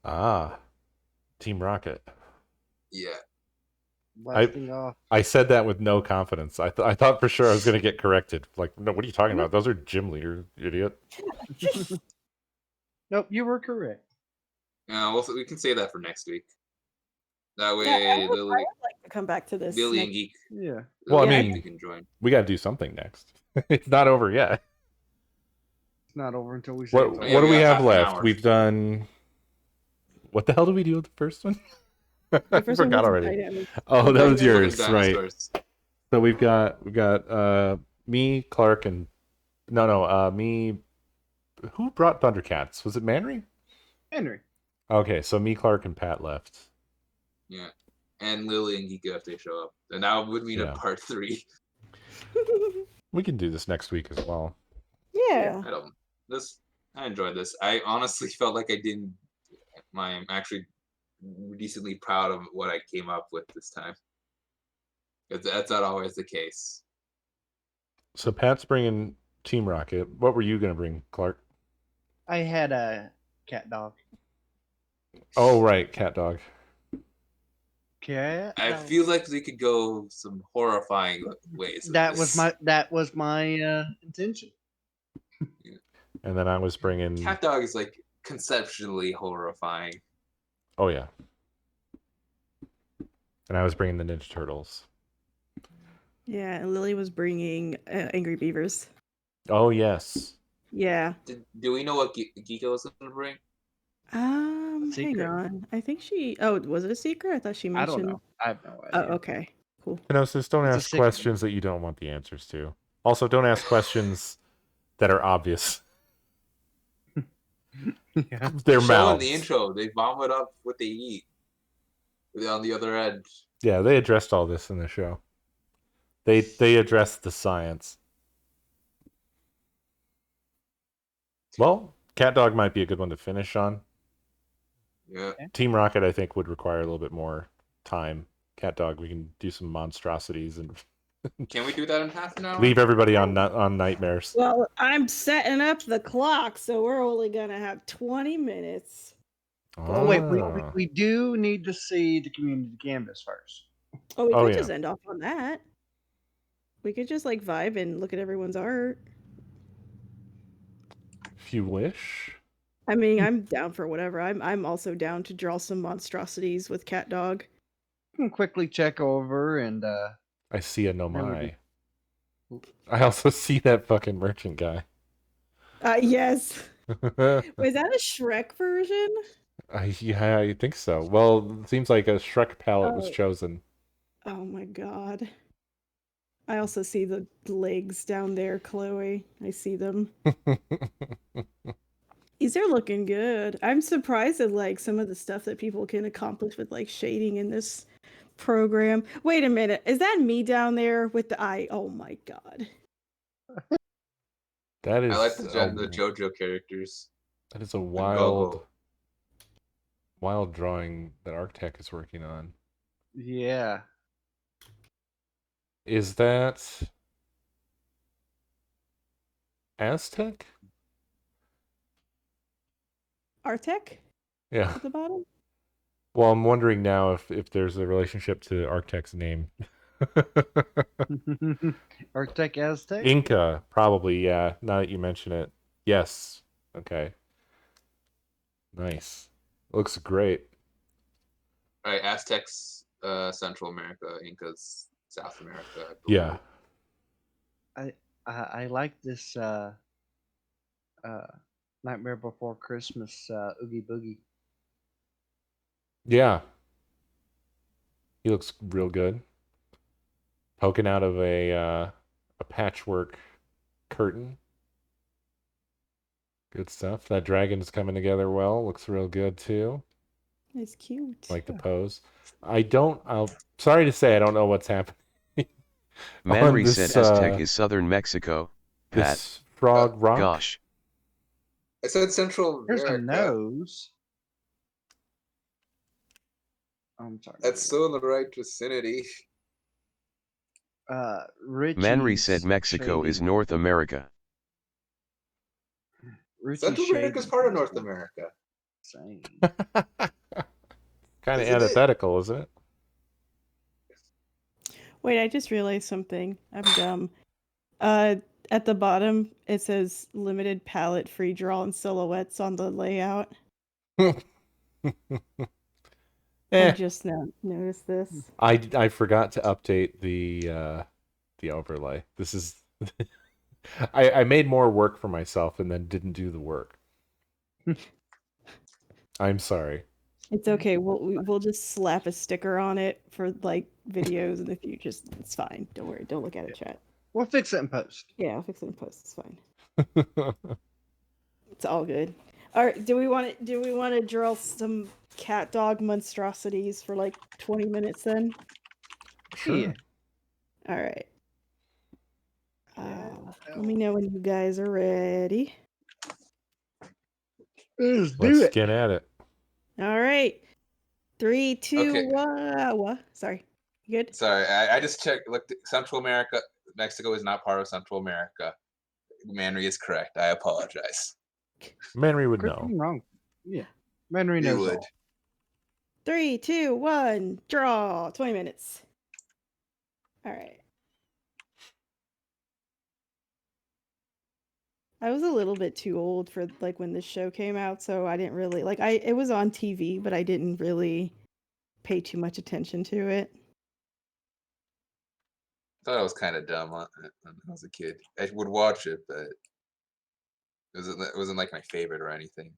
Ah, Team Rocket. Yeah. Blasting off. I said that with no confidence. I thought for sure I was going to get corrected. Like, no, what are you talking about? Those are gym leaders, idiot. Nope, you were correct. Well, we can say that for next week. That Yeah, I way, would like to come back to this. Lily and next- Geek. Yeah. Well, I Lily and mean- Geek can join. We got to do something next. It's not over yet. It's not over until we say What it's over. Yeah, what do we we got have half an left? hour. We've done. What the hell did we do with the first one? The I first one forgot was already. Dynamic. Oh, that was Fucking yours, right? dinosaurs. So we've got me, Clark, and me. Who brought Thundercats? Was it Manry? Henry. Okay, so me, Clark, and Pat left. Yeah. And Lily and Geek if they show up. And that would mean Yeah. a part 3. We can do this next week as well. Yeah. I enjoyed this. I honestly felt like I'm actually decently proud of what I came up with this time. That's not always the case. So Pat's bringing Team Rocket. What were you going to bring, Clark? I had a cat dog. Oh, right, Cat Dog. Cat. I dog. feel like we could go some horrifying ways. with That this. was my intention. And then I was bringing... Cat Dog is like conceptually horrifying. Oh, yeah. And I was bringing the Ninja Turtles. Yeah, and Lily was bringing Angry Beavers. Oh, yes. Yeah. Do we know what Geeko was going to bring? Hang secret. on. I think she. Oh, was it a secret? I thought she I mentioned. don't know. I have no Oh, idea. okay. Cool. Kenosis, don't It's a ask secret. questions that you don't want the answers to. Also, don't ask questions that are obvious. Yeah. Their Show mouths. in the intro, they vomit up what they eat. On the other end. Yeah, they addressed all this in the show. They addressed the science. Well, Cat Dog might be a good one to finish on. Yeah. Team Rocket, I think, would require a little bit more time. Cat Dog, we can do some monstrosities and Can we do that in half an hour? leave everybody on nightmares. Well, I'm setting up the clock, so we're only gonna have 20 minutes. Oh wait, Ah. we do need to see the community canvas first. Oh, we Oh, could yeah. just end off on that. We could just like vibe and look at everyone's art. If you wish. I mean, I'm down for whatever. I'm also down to draw some monstrosities with Cat Dog. You can quickly check over and I see a Then we Nomai. I also see that fucking merchant guy. Yes. Was that a Shrek version? Yeah, I think so. Well, it seems like a Shrek palette was Oh. chosen. Oh my god. I also see the legs down there, Chloe. I see them. These are looking good. I'm surprised at like some of the stuff that people can accomplish with like shading in this program. Wait a minute. Is that me down there with the eye? Oh my god. That is I like the JoJo characters. that is a Gogo. wild drawing that Arctech is working on. yeah. Is that Aztec? Artec Yeah. at the bottom? Well, I'm wondering now if there's a relationship to Arctech's name. Arctech Aztec. Inca, probably, yeah. Now that you mention it. Yes. Okay. Nice. Looks great. All right, Aztecs, Central America, Incas, South America. I believe. Yeah. I like this Nightmare Before Christmas Oogie Boogie. Yeah, he looks real good. Poking out of a patchwork curtain. Good stuff. That dragon's coming together well. Looks real good too. It's cute. Like the pose. I'll sorry to say I don't know what's happening on Manri said Aztec is southern Mexico. Pat, this frog rock. gosh. I said Central There's a America. nose. I'm sorry. That's still in the right vicinity. Richie Manri said Mexico is North America. Central America is part of North America. Same. Kind of Isn't it? antithetical, isn't it? Wait, I just realized something. I'm dumb. At the bottom, it says limited palette free drawn silhouettes on the layout. I just now noticed this. I forgot to update the overlay. This is I made more work for myself and then didn't do the work. I'm sorry. It's okay. We'll just slap a sticker on it for like videos in the future. It's fine. Don't worry. Don't look at it, chat. We'll fix it in post. Yeah, I'll fix it in post. It's fine. It's all good. All right. Do we want to draw some cat dog monstrosities for like 20 minutes then? Sure. Yeah. All right. Let me know when you guys are ready. Let's do Let's it. get at it. All right. 3, 2, Okay. 1. What? Sorry. You good? Sorry, I just checked. Look, Central America, Mexico is not part of Central America. Manry is correct. I apologize. Manry would Chris, know. I'm wrong. Yeah. Manry You knows would. all. 3, 2, 1. Draw. 20 minutes. All right. I was a little bit too old for like when this show came out, so I didn't really like it was on TV, but I didn't really pay too much attention to it. I thought it was kind of dumb when I was a kid. I would watch it, but it wasn't like my favorite or anything.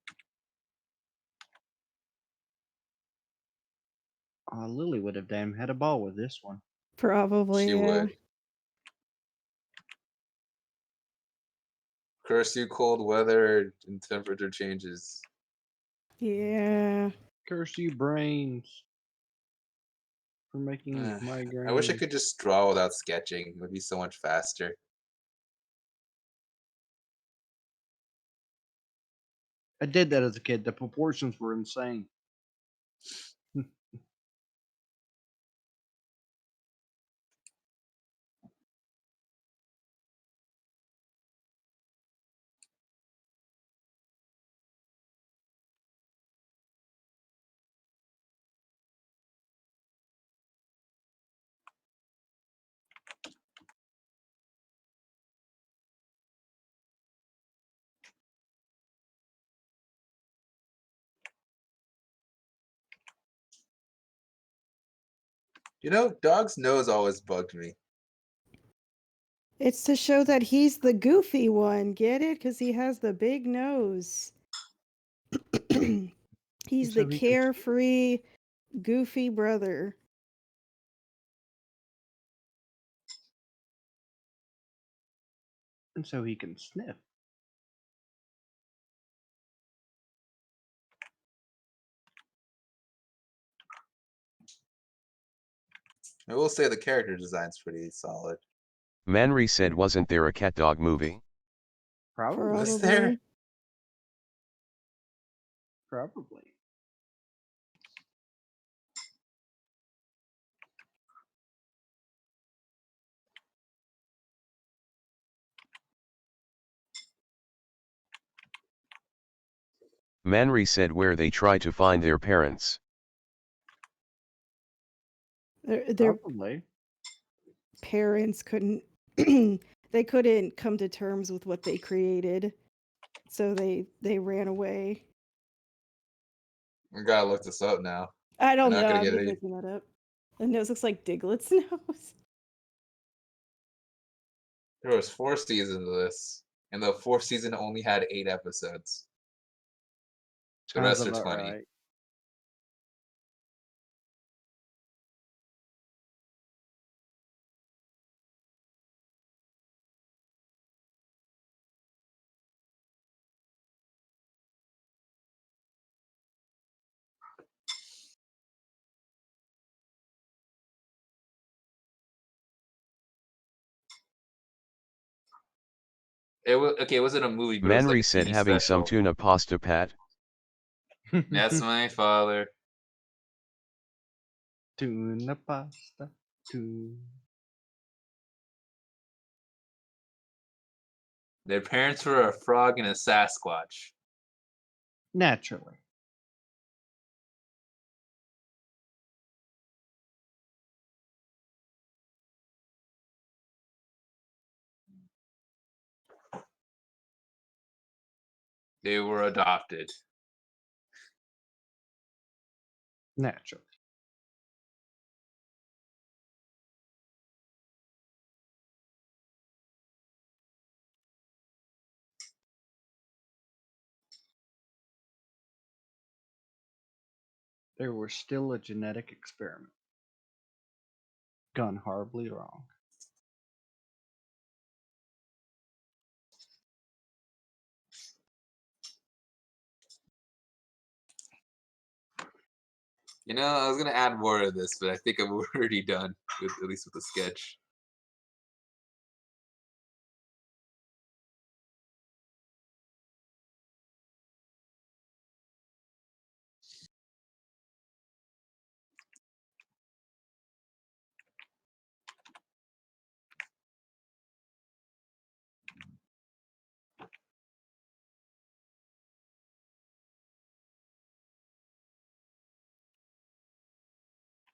Lily would have damn had a ball with this one. Probably. She would. Curse you, cold weather and temperature changes. Yeah. Curse you, brains, for making migraine. I wish I could just draw without sketching. It would be so much faster. I did that as a kid. The proportions were insane. You know, Dog's nose always bugged me. It's to show that he's the goofy one. Get it? Because he has the big nose. He's So the he can- carefree, goofy brother. And so he can sniff. I will say the character design's pretty solid. Manri said, wasn't there a cat dog movie? Probably. Was there? Probably. Manri said where they try to find their parents. Their Probably. parents couldn't they couldn't come to terms with what they created, so they ran away. I gotta look this up now. I don't I'm not know. gonna I'm get just any- looking that up. The nose looks like Diglett's nose. There was 4 seasons of this, and the 4th season only had 8 episodes. The Sounds rest are about 20. right. It wasn't a movie, but it was like Manri a said TV having some special. tuna pasta, Pat. That's my father. Tuna pasta. Tuna. Their parents were a frog and a Sasquatch. Naturally. They were adopted. Naturally. They were still a genetic experiment. Gone horribly wrong. You know, I was gonna add more to this, but I think I'm already done with at least with the sketch.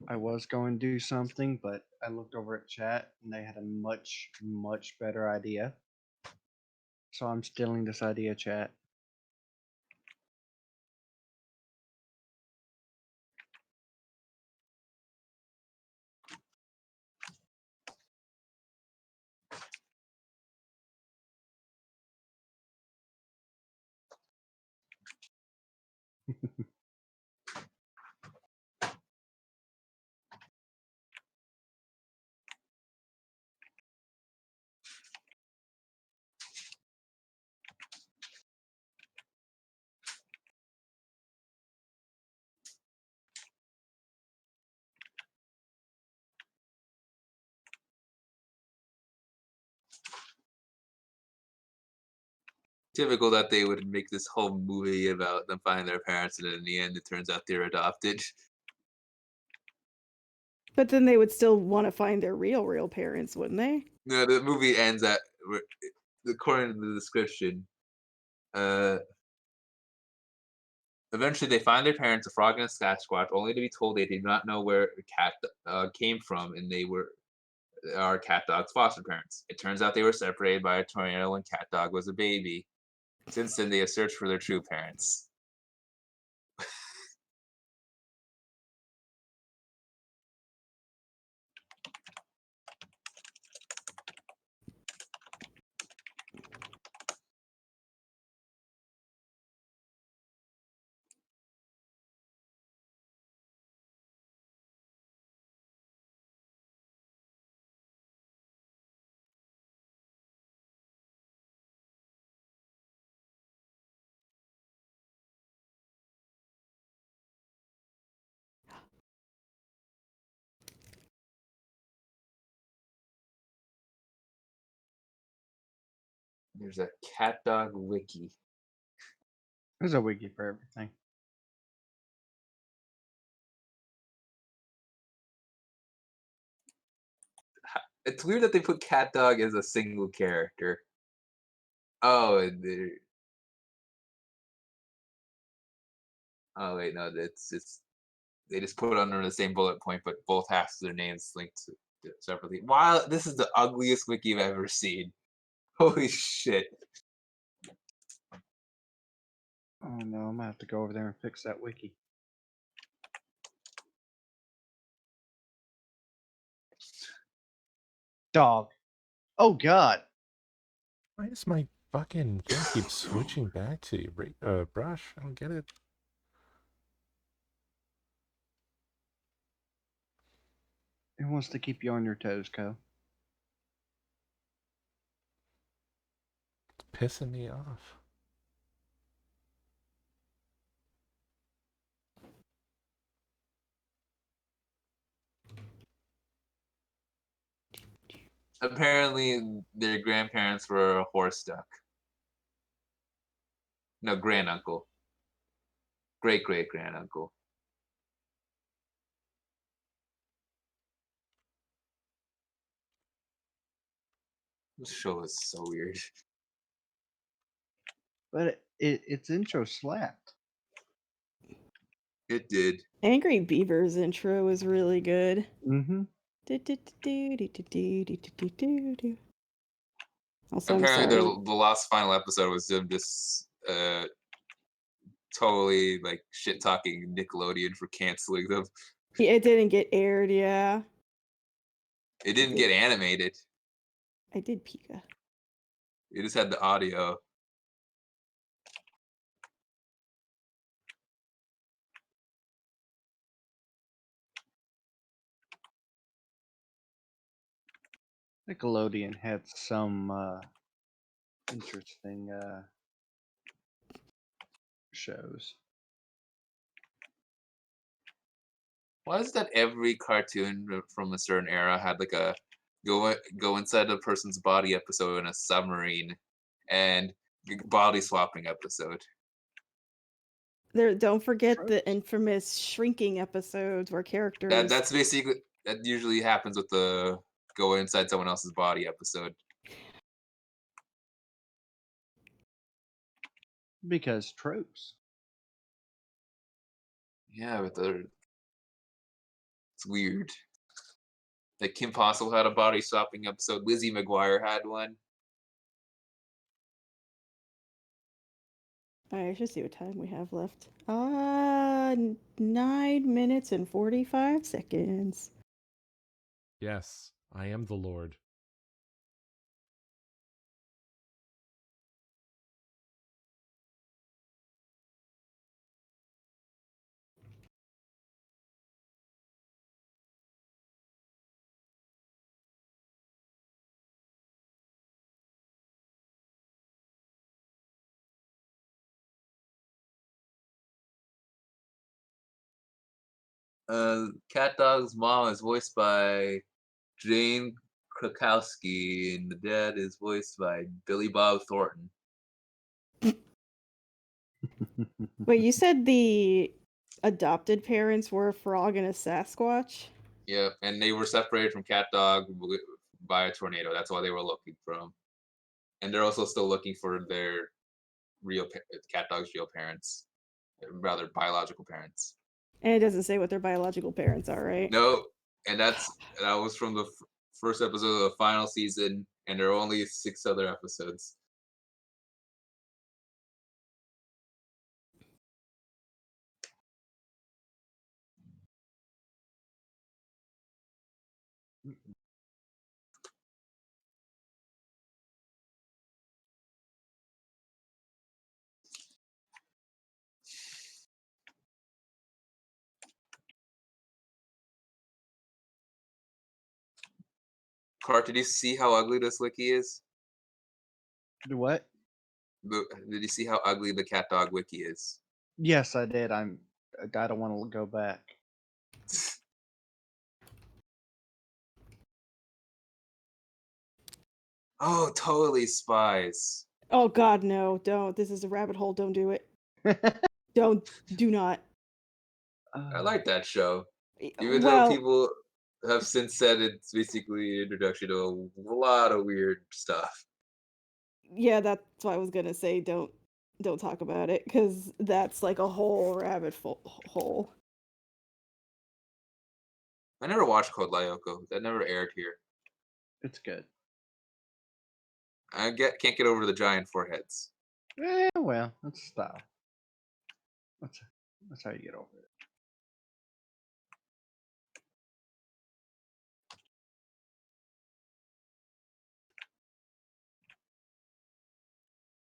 I was going to do something, but I looked over at chat and they had a much, much better idea. So I'm stealing this idea, chat. Typical that they would make this whole movie about them finding their parents, and then in the end, it turns out they're adopted. But then they would still want to find their real parents, wouldn't they? No, the movie ends at, according to the description, eventually they find their parents, a frog and a Sasquatch, only to be told they did not know where a cat came from, and they are cat dog's foster parents. It turns out they were separated by a tornado when cat dog was a baby. Since then, they have searched for their true parents. There's a cat dog wiki. There's a wiki for everything. It's weird that they put cat dog as a single character. Oh, oh wait, no, it's they just put it under the same bullet point, but both halves of their names linked separately. Wow, this is the ugliest wiki I've ever seen. Holy shit. Oh no, I'm gonna have to go over there and fix that wiki. Dog. Oh god. Why does my fucking thing keep switching back to you, Brush? I don't get it. It wants to keep you on your toes, Co. It's pissing me off. Apparently, their grandparents were a horse duck. No, granduncle. Great great granduncle. This show is so weird. But its intro slapped. It did. Angry Beaver's intro is really good. Mm-hmm. Also, I'm Apparently, sorry. the last final episode was them just totally like shit talking Nickelodeon for canceling them. Yeah, it didn't get aired, yeah. It didn't get animated. I did Pika. It just had the audio. Nickelodeon had some interesting shows. Why is that every cartoon from a certain era had like a go inside a person's body episode in a submarine and body swapping episode? Don't forget the Tropes. infamous shrinking episodes where characters. That's basically that usually happens with the go inside someone else's body episode. Because tropes. Yeah, but it's weird. Like Kim Possible had a body swapping episode. Lizzie McGuire had one. I should see what time we have left. 9 minutes and 45 seconds. Yes, I am the Lord. Cat Dog's mom is voiced by Jane Krakowski, and the dad is voiced by Billy Bob Thornton. Wait, you said the adopted parents were a frog and a Sasquatch? Yeah, and they were separated from Cat Dog by a tornado. That's why they were looking for him. And they're also still looking for their Cat Dog's real parents, rather biological parents. And it doesn't say what their biological parents are, right? No, and that was from the first episode of the final season, and there are only 6 other episodes. Cart, did you see how ugly this wiki is? What? Did you see how ugly the Cat Dog wiki is? Yes, I did. I don't want to go back. Oh, totally spies. Oh god, no, don't. This is a rabbit hole, don't do it. Do not. I like that show. Even though Well, people have since said it's basically an introduction to a lot of weird stuff. yeah, that's what I was gonna say. Don't talk about it, because that's like a whole rabbit hole. I never watched Code Lyoko. That never aired here. It's good. Can't get over the giant foreheads. Well, that's style. That's how you get over it.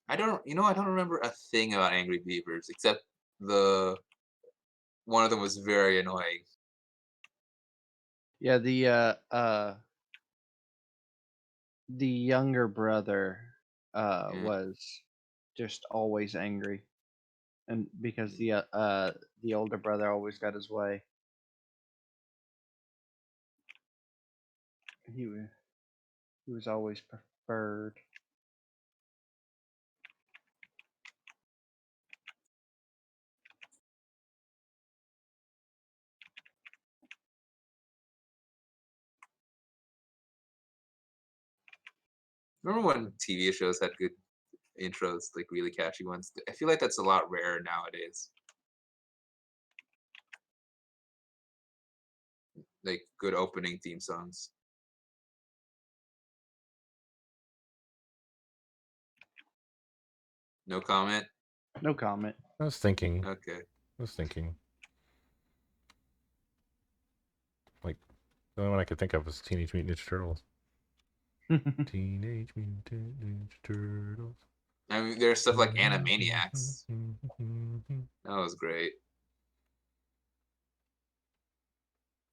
I don't remember a thing about Angry Beavers except the one of them was very annoying. Yeah, the younger brother Yeah. was just always angry, and because the older brother always got his way. He was always preferred. Remember when TV shows had good intros, like really catchy ones? I feel like that's a lot rarer nowadays. Like good opening theme songs. No comment. No comment. I was thinking. Okay. Like, the only one I could think of was Teenage Mutant Ninja Turtles. Teenage Mutant Ninja Turtles. I mean, there's stuff like Animaniacs. That was great.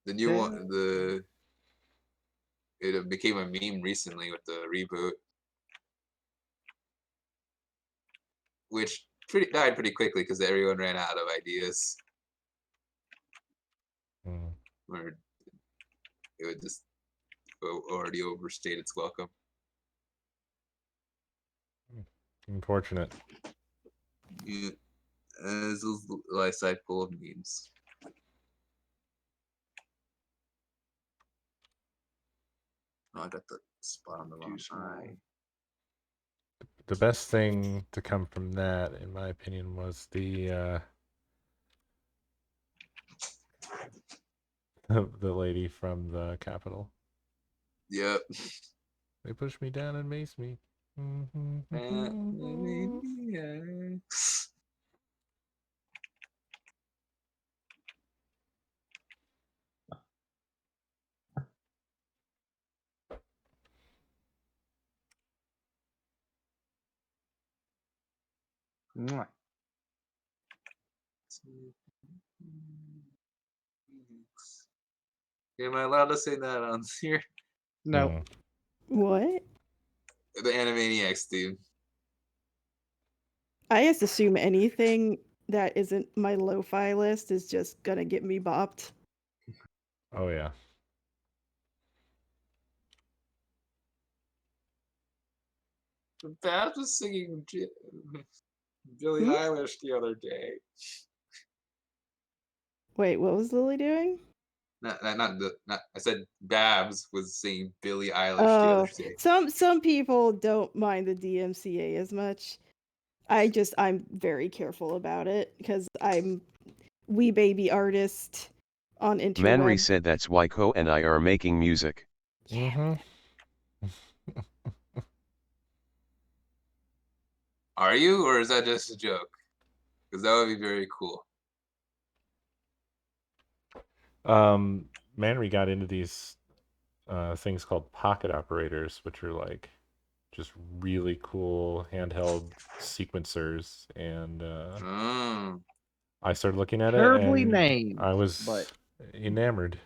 The new one, it became a meme recently with the reboot, which died pretty quickly because everyone ran out of ideas, or it would just already overstayed its welcome. Unfortunate. Yeah, this is life cycle of memes. Oh, I got the spot on the wrong side. The best thing to come from that, in my opinion, was the the lady from the Capitol. Yep. They pushed me down and maced me. Animaniacs. Mwah. Am I allowed to say that on here? No. What? The Animaniacs, dude. I just assume anything that isn't my lo-fi list is just gonna get me bopped. Oh yeah. Babs was singing Billie Eilish the other day. Wait, what was Lily doing? I said Babs was singing Billie Eilish the other day. Some people don't mind the DMCA as much. I'm very careful about it because I'm wee baby artist on interweb. Manry said that's why Ko and I are making music. Are you, or is that just a joke? Because that would be very cool. Manry got into these things called pocket operators, which are like just really cool handheld sequencers, and I started looking at Terribly it, and named, I was but enamored.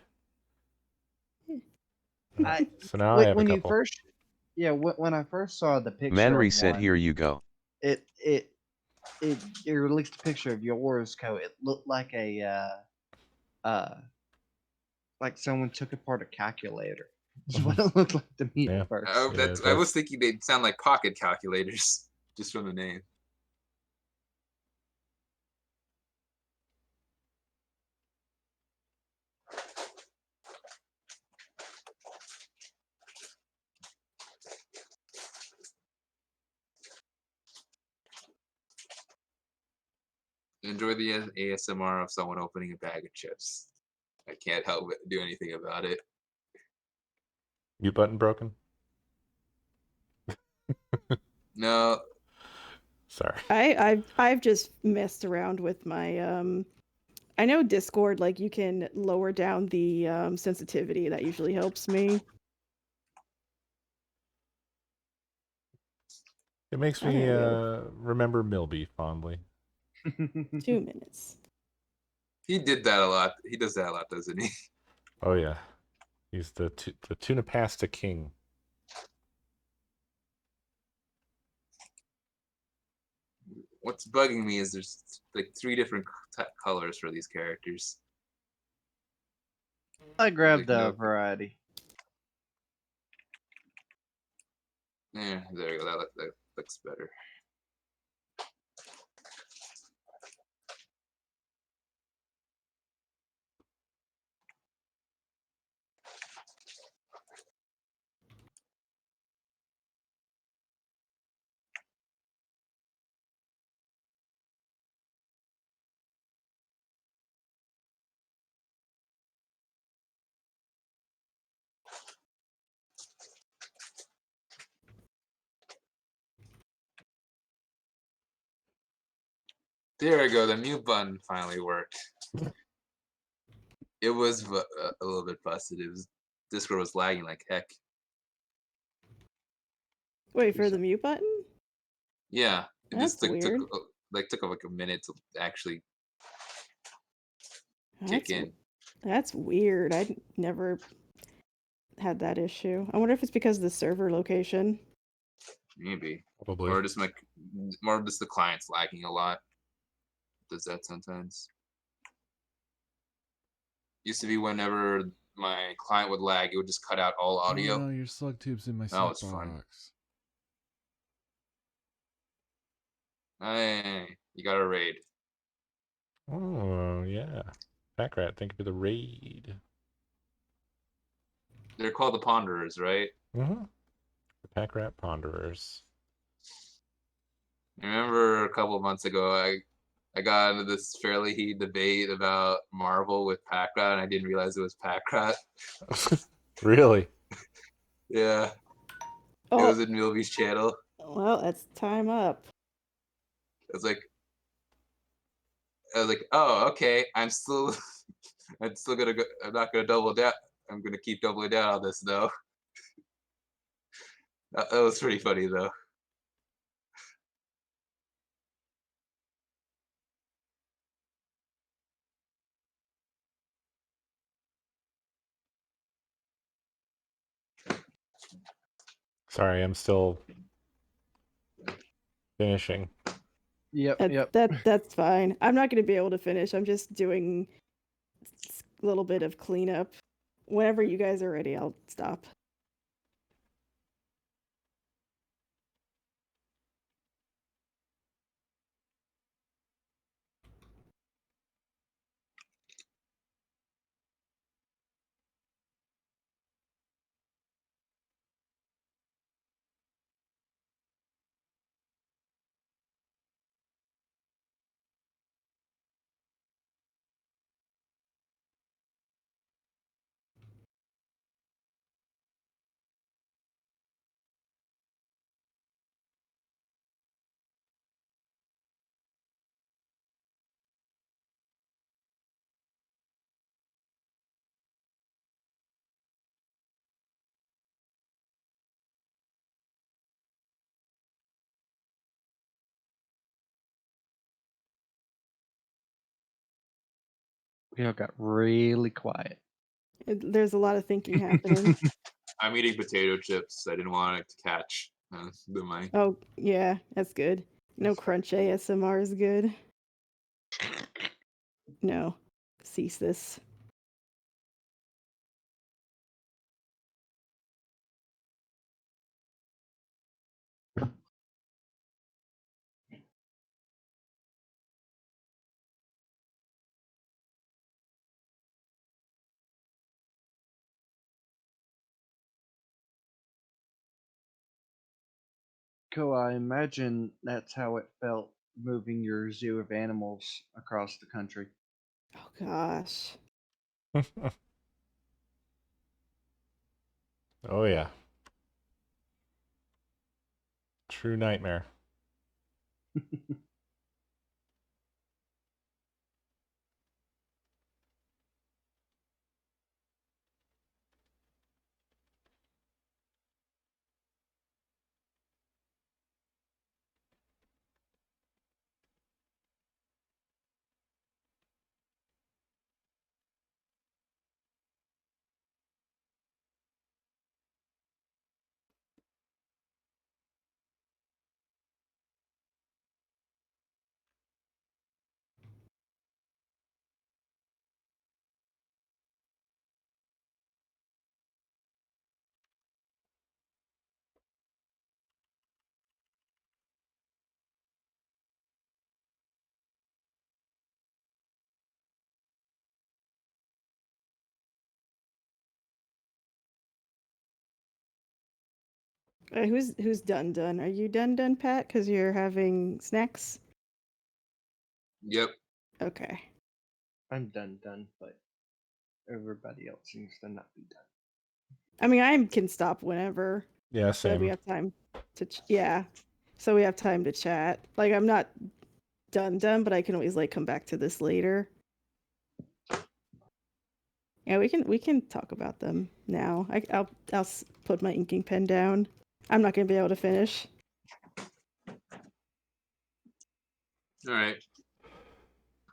So now I when, have a when you couple. first, yeah, when I first saw the picture, Manry of said, one, "Here you go." It released a picture of yours, Co. It looked like like someone took apart a calculator. That's what it looked like to me Yeah. at first. Oh, Yeah, I was thinking they'd sound like pocket calculators, just from the name. Enjoy the ASMR of someone opening a bag of chips. I can't help but do anything about it. Mute button broken? No. Sorry. I've just messed around with my I know Discord, like you can lower down the sensitivity. That usually helps me. It makes I me don't know. remember Milby fondly. 2 minutes. He did that a lot. He does that a lot, doesn't he? Oh yeah, he's the tuna pasta king. What's bugging me is there's like 3 different colors for these characters. I grabbed Like a no, variety. yeah, there you go. That looks better. There we go. The mute button finally worked. It was a little bit busted. Discord was lagging like heck. Wait for the mute button? Yeah, it just That's weird. took like a minute to actually kick That's in. that's weird. I never had that issue. I wonder if it's because of the server location. Maybe. Probably. Or just the client's lagging a lot. Does that sometimes. Used to be whenever my client would lag, it would just cut out all audio. Oh no, your slug tube's in my That was fun. box. Hey, you got a raid. Oh yeah, Pack Rat. Thank you for the raid. They're called the Ponderers, right? Mm-hmm. The Pack Rat Ponderers. I remember a couple of months ago, I got into this fairly heated debate about Marvel with Packrat, and I didn't realize it was Packrat. Really? Yeah, it Oh, was in Milby's channel. well, that's time up. I was like, oh, okay. I'm still gonna go. I'm not gonna double down. I'm gonna keep doubling down on this though. That was pretty funny though. Sorry, I'm still finishing. Yep, yep. That's fine. I'm not going to be able to finish. I'm just doing a little bit of cleanup. Whenever you guys are ready, I'll stop. We all got really quiet. There's a lot of thinking happening. I'm eating potato chips. I didn't want it to catch the mic. Oh, yeah, that's good. No crunch ASMR is good. No. Cease this. Cool, I imagine that's how it felt moving your zoo of animals across the country. Oh, gosh. Oh yeah. True nightmare. Who's done? Are you done, Pat? Because you're having snacks. Yep. Okay. I'm done, but everybody else seems to not be done. I mean, I can stop whenever. Yeah, So we same. have time to yeah. So we have time to chat. Like I'm not done, but I can always like come back to this later. Yeah, we can talk about them now. I'll put my inking pen down. I'm not gonna be able to finish. All right.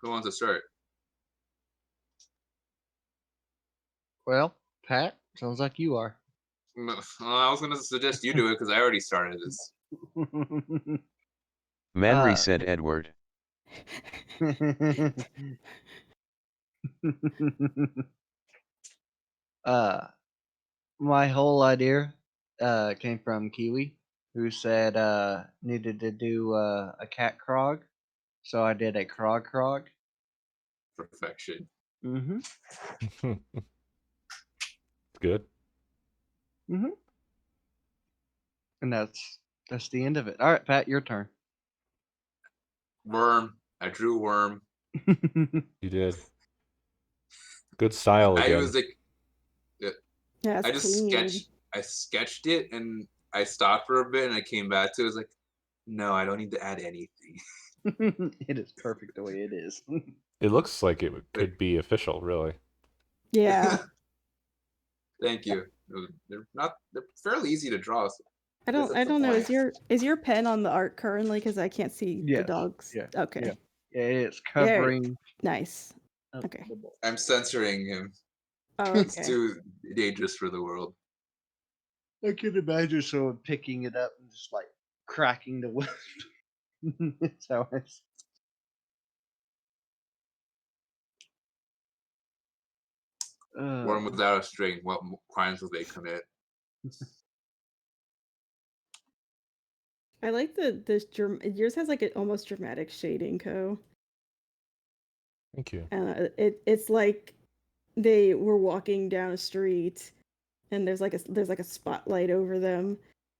Who wants to start? Well, Pat, sounds like you are. Well, I was gonna suggest you do it because I already started this. Manry said Edward. My whole idea came from Kiwi, who said needed to do a cat crog, so I did a crog. Perfection. Mm-hmm. Good. Mm-hmm. And that's the end of it. All right, Pat, your turn. Worm. I drew worm. You did. Good style I again. was like, Yeah, I it's just clean. sketched it and I stopped for a bit and I came back to it. I was like, no, I don't need to add anything. It is perfect the way it is. It looks like it could be official, really. Yeah. Thank you. They're fairly easy to draw. So I don't know. Is your pen on the art currently? Because I can't see the Yes. dogs. Yeah. Okay. Yeah, it's covering. Nice. up Okay. the ball. I'm censoring him. Oh, It's okay. too dangerous for the world. I can imagine someone picking it up and just like cracking the wood. That's how it's. Worm without a string. What crimes will they commit? I like yours has like an almost dramatic shading, Co. Thank you. It's like they were walking down a street and there's like a spotlight over them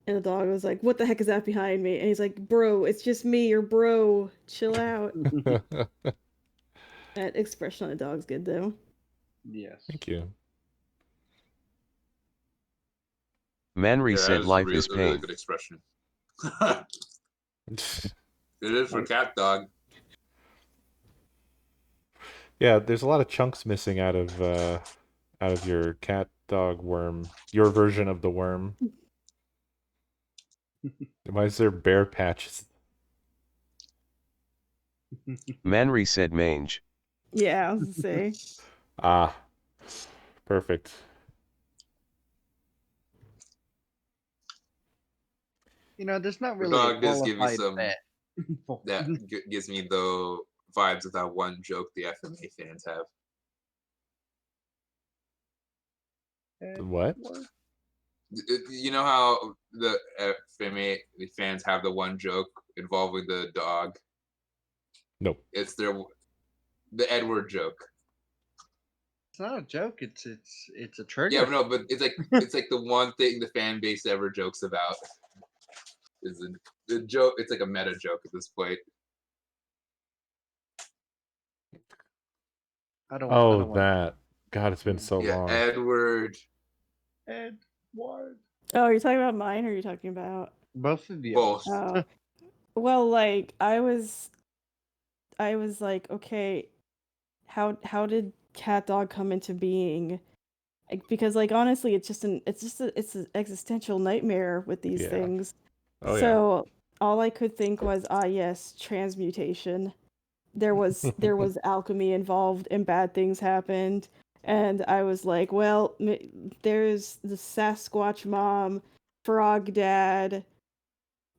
and the dog was like, "What the heck is that behind me?" And he's like, "Bro, it's just me, your bro. Chill out." That expression on the dog's good though. Yes. Thank you. Manry said that life is a really pain. good expression. It is for cat dog. Yeah, there's a lot of chunks missing out of your cat dog worm. Your version of the worm. Why is there bare patches? Manry said mange. Yeah, I was gonna say. Ah, perfect. There's not The really a dog does give you qualified some. vet. That gives me the vibes of that one joke the FMA fans have. What? You know how the FMA fans have the one joke involving the dog? Nope. It's the Edward joke. It's not a joke. It's a trigger. Yeah, no, but it's like the one thing the fan base ever jokes about. Is the joke? It's like a meta joke at this point. I don't Oh, want that. God, it's been so Yeah, long. Edward. Edward. Oh, you're talking about mine or are you talking about Both of you. Both. Oh. Well, like I was like, okay, how did cat dog come into being? Like, because like honestly, it's an existential nightmare with these Yeah. things. Oh, So all I could think was, yes, transmutation. There was alchemy involved and bad things happened. And I was like, well, there's the Sasquatch mom, frog dad,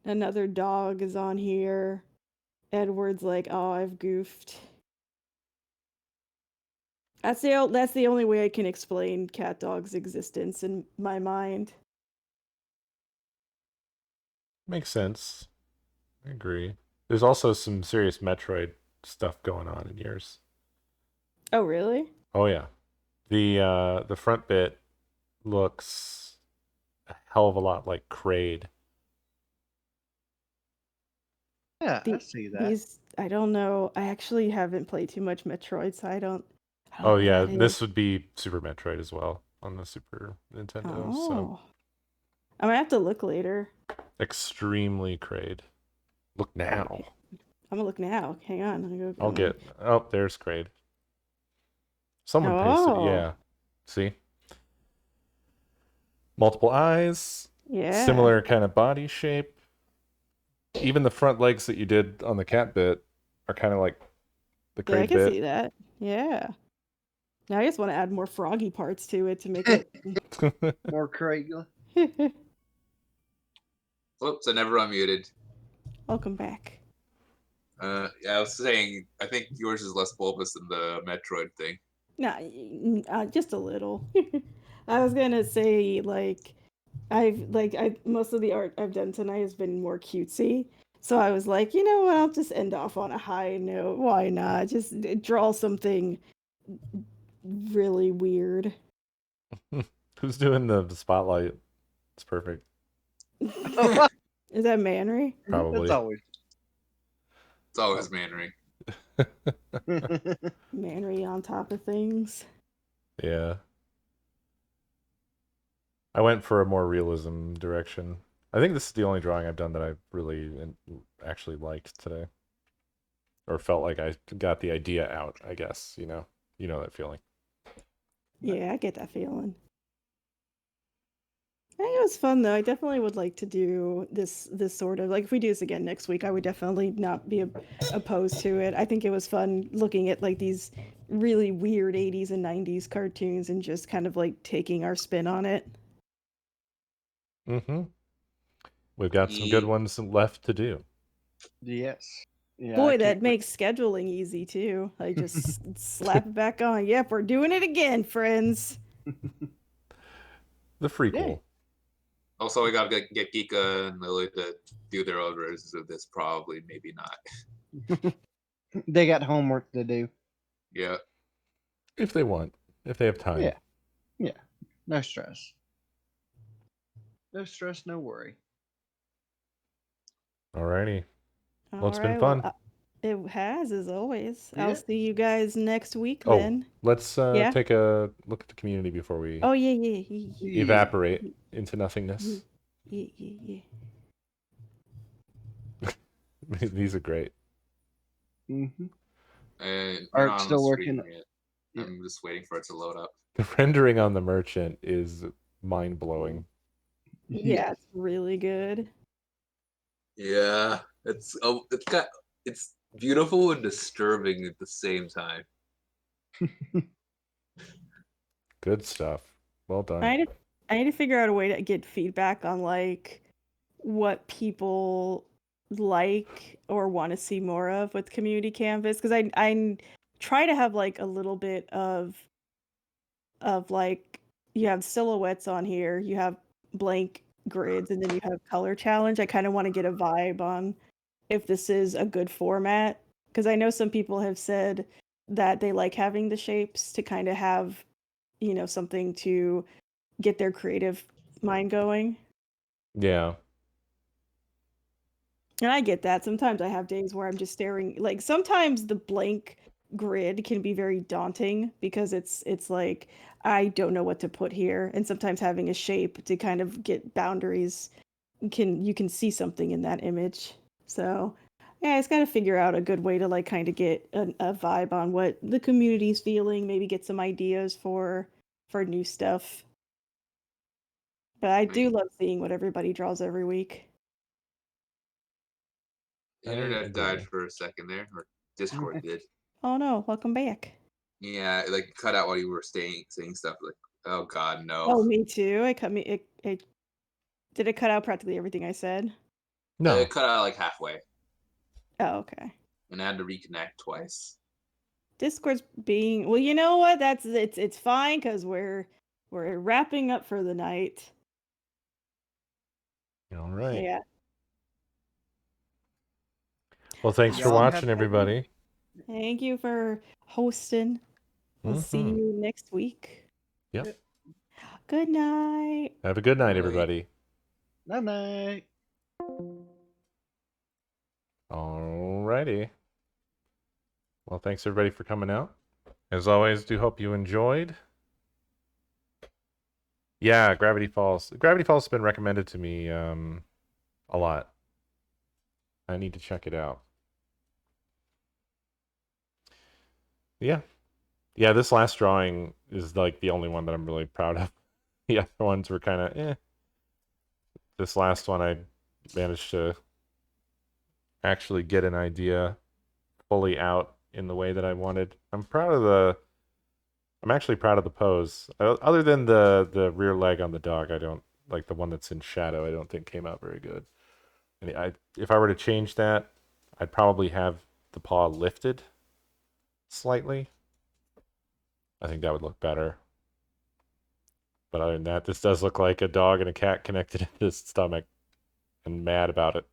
another dog is on here. Edward's like, oh, I've goofed. That's the only way I can explain cat dog's existence in my mind. Makes sense. I agree. There's also some serious Metroid stuff going on in yours. Oh, really? Oh yeah. The front bit looks a hell of a lot like Kraid. Yeah, I The- see that. He's I don't know. I actually haven't played too much Metroid, so I don't Oh know who yeah, that is. this would be Super Metroid as well on the Super Nintendo. So Oh. I'm gonna have to look later. extremely Kraid. Look now. Okay. I'm gonna look now. Hang on. I'll get. Oh, there's Kraid. Someone pasted. Oh. Yeah. See. Multiple eyes. Yeah. Similar kind of body shape. Even the front legs that you did on the cat bit are kind of like the Yeah, I Kraid can bit. see that. Yeah. Now I just want to add more froggy parts to it to make it. More Craigla. Oops, I never unmuted. Welcome back. Yeah, I was saying, I think yours is less bulbous than the Metroid thing. Nah, just a little. I was gonna say I most of the art I've done tonight has been more cutesy. So I was like, you know what? I'll just end off on a high note. Why not? Just draw something really weird. Who's doing the spotlight? It's perfect. Is that Manry? Probably. It's always. It's always Manring. Manry on top of things. Yeah. I went for a more realism direction. I think this is the only drawing I've done that I really actually liked today. Or felt like I got the idea out, I guess, you know. You know that feeling. Yeah, I get that feeling. I think it was fun though. I definitely would like to do this sort of like if we do this again next week, I would definitely not be opposed to it. I think it was fun looking at like these really weird 80s and 90s cartoons and just kind of like taking our spin on it. Mm-hmm. We've got some good ones left to do. Yes. Yeah, I Boy, can't that wait. makes scheduling easy too. I just slap it back on. Yep, we're doing it again, friends. The prequel. Also, we gotta get Geeka and Lily to do their own versions of this. Probably, maybe not. They got homework to do. Yeah. If they want. If they have time. Yeah. Yeah. No stress. No stress, no worry. Alrighty. Well, it's been Alright, fun. It has, as always. Yeah. I'll see you guys next week Oh, then. let's Yeah? take a look at the community before we Oh yeah. evaporate into nothingness. Yeah. These are great. Mm-hmm. And Art's still working. It. I'm just waiting for it to load up. The rendering on the merchant is mind-blowing. Yeah, it's really good. Yeah, it's beautiful and disturbing at the same time. Good stuff. Well done. I need to figure out a way to get feedback on like what people like or want to see more of with community canvas because I try to have like a little bit of like you have silhouettes on here, you have blank grids, and then you have color challenge. I kind of want to get a vibe on if this is a good format because I know some people have said that they like having the shapes to kind of have, you know, something to get their creative mind going. Yeah. And I get that. Sometimes I have days where I'm just staring. Like sometimes the blank grid can be very daunting because it's like I don't know what to put here. And sometimes having a shape to kind of get boundaries you can see something in that image. So yeah, I just got to figure out a good way to like kind of get a vibe on what the community's feeling. Maybe get some ideas for new stuff. But I do love seeing what everybody draws every week. Internet died for a second there, or Discord did. Oh no, welcome back. Yeah, like cut out while you were saying stuff like, "Oh God, no." Oh, me too. It did it cut out practically everything I said? No. It cut out like halfway, Oh, okay. and I had to reconnect twice. Discord's being well. You know what? It's fine because we're wrapping up for the night. All right. Yeah. Well, thanks for Y'all have watching, fun. everybody. Thank you for hosting. We'll see you next week. Yep. Good night. Have a good night, Night. everybody. Night night. Alrighty. Well, thanks everybody for coming out. As always, do hope you enjoyed. Yeah, Gravity Falls. Gravity Falls has been recommended to me a lot. I need to check it out. Yeah. Yeah, this last drawing is like the only one that I'm really proud of. The other ones were kind of eh. This last one I managed to actually get an idea fully out in the way that I wanted. I'm actually proud of the pose. Other than the rear leg on the dog, I don't like the one that's in shadow. I don't think came out very good. And if I were to change that, I'd probably have the paw lifted slightly. I think that would look better. But other than that, this does look like a dog and a cat connected in his stomach and mad about it.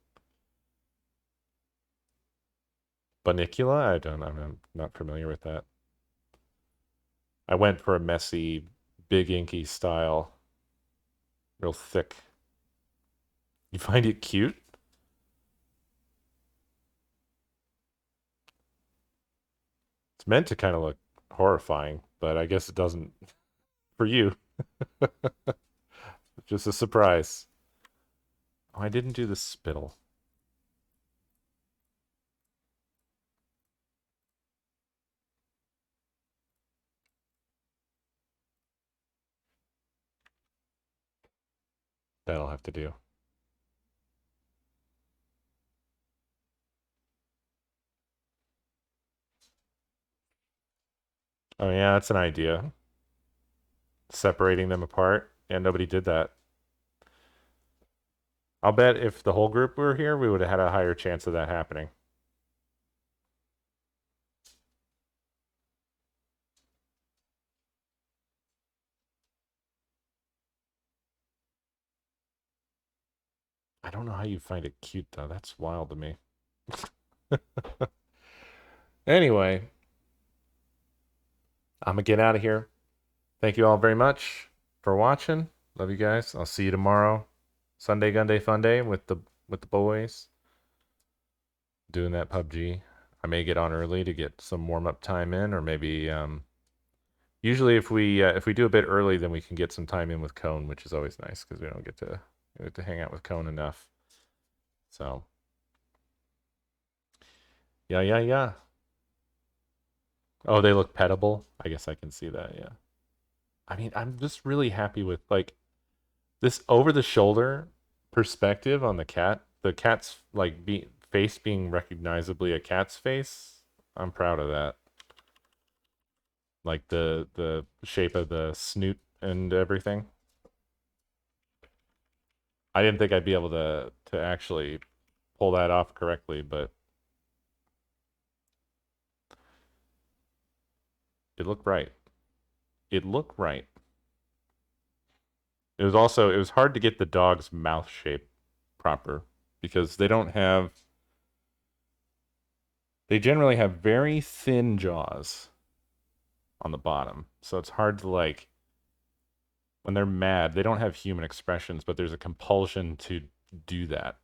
Bunnicula? I'm not familiar with that. I went for a messy, big inky style. Real thick. You find it cute? It's meant to kind of look horrifying, but I guess it doesn't for you. Just a surprise. Oh, I didn't do the spittle. That'll have to do. Oh yeah, that's an idea. Separating them apart. Yeah, nobody did that. I'll bet if the whole group were here, we would have had a higher chance of that happening. I don't know how you find it cute, though. That's wild to me. Anyway, I'm going to get out of here. Thank you all very much for watching. Love you guys. I'll see you tomorrow. Sunday Gun Day Fun Day with the boys. Doing that PUBG. I may get on early to get some warm-up time in, or maybe usually if we do a bit early, then we can get some time in with Cone, which is always nice because we don't get to hang out with Cone enough. So yeah. Oh, they look petable. I guess I can see that. Yeah. I mean, I'm just really happy with like this over-the-shoulder perspective on the cat. The cat's like face being recognizably a cat's face. I'm proud of that. Like the shape of the snoot and everything. I didn't think I'd be able to actually pull that off correctly, but it looked right. It looked right. It was hard to get the dog's mouth shape proper because they generally have very thin jaws on the bottom. So it's hard to like, when they're mad, they don't have human expressions, but there's a compulsion to do that.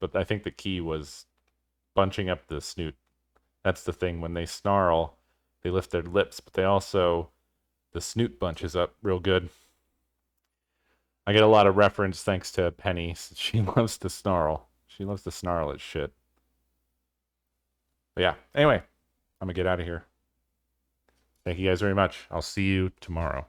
But I think the key was bunching up the snoot. That's the thing. When they snarl, they lift their lips, but the snoot bunches up real good. I get a lot of reference thanks to Penny. She loves to snarl. She loves to snarl at shit. But yeah, anyway, I'm going to get out of here. Thank you guys very much. I'll see you tomorrow.